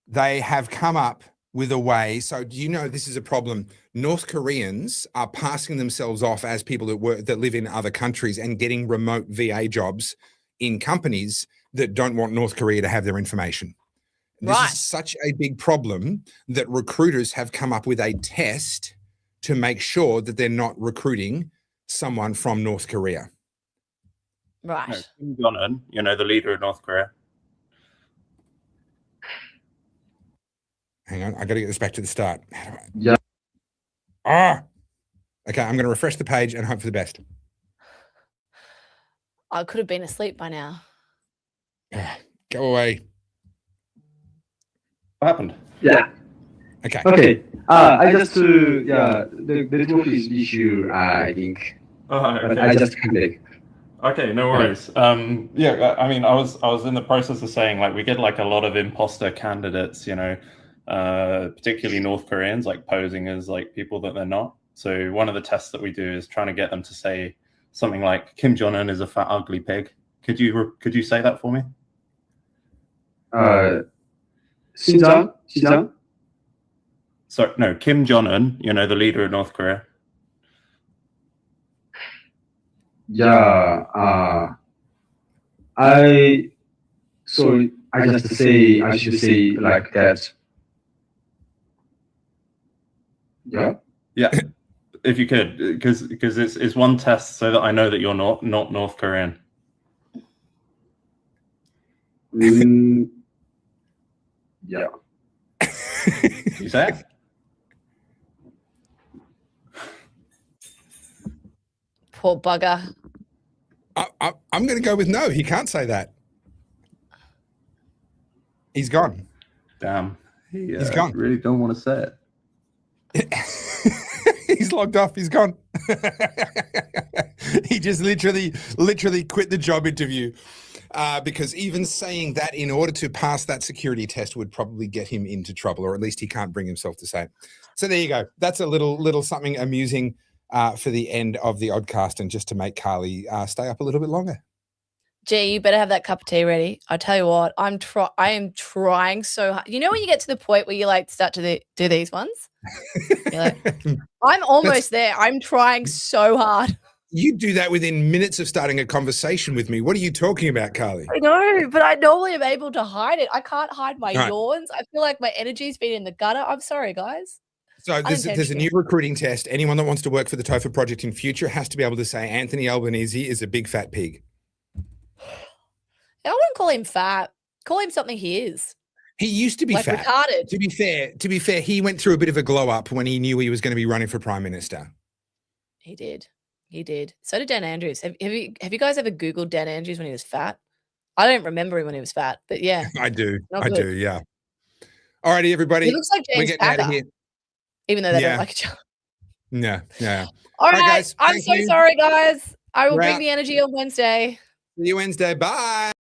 They have come up with a way. So do you know this is a problem? North Koreans are passing themselves off as people that live in other countries and getting remote VA jobs in companies that don't want North Korea to have their information. This is such a big problem that recruiters have come up with a test to make sure that they're not recruiting someone from North Korea. Right. No, Kim Jong-un, the leader of North Korea. Hang on, I got to get this back to the start. Yeah. Okay, I'm going to refresh the page and hope for the best. I could have been asleep by now. Go away. What happened? Yeah. Okay. I just the network is issue. I think. Okay. I just come back. Okay, no worries. I mean, I was in the process of saying like we get like a lot of imposter candidates, particularly North Koreans, like posing as like people that they're not. So one of the tests that we do is trying to get them to say something like Kim Jong-un is a fat ugly pig. Could you say that for me? 시장? So no, Kim Jong-un, the leader of North Korea. Yeah. I should say like that. Yeah. Yeah. If you could, because it's one test so that I know that you're not North Korean. Yeah. You say it? Poor bugger. I'm going to go with no. He can't say that. He's gone. Damn. He's gone. I really don't want to say it. He's logged off. He's gone. He just literally quit the job interview because even saying that in order to pass that security test would probably get him into trouble, or at least he can't bring himself to say it. So there you go. That's a little something amusing for the end of the Oddcast, and just to make Carly stay up a little bit longer. Gee, you better have that cup of tea ready. I tell you what, I am trying so hard. You know when you get to the point where you like start to do these ones? You're like, I'm almost there. I'm trying so hard. You do that within minutes of starting a conversation with me. What are you talking about, Carly? I know, but I normally am able to hide it. I can't hide my Right. yawns. I feel like my energy's been in the gutter. I'm sorry, guys. So there's a new recruiting test. Anyone that wants to work for the TOEFL project in future has to be able to say Anthony Albanese is a big fat pig. I wouldn't call him fat. Call him something he is. He used to be like fat. Retarded. To be fair, he went through a bit of a glow up when he knew he was going to be running for prime minister. He did. So did Dan Andrews. Have you guys ever Googled Dan Andrews when he was fat? I don't remember him when he was fat, but yeah. I do. I do, yeah. All righty, everybody. He looks like James Packer, out of here. Even though they don't like each other. Yeah. All right, guys. I'm so sorry, guys. I will bring the energy on Wednesday. See you Wednesday. Bye.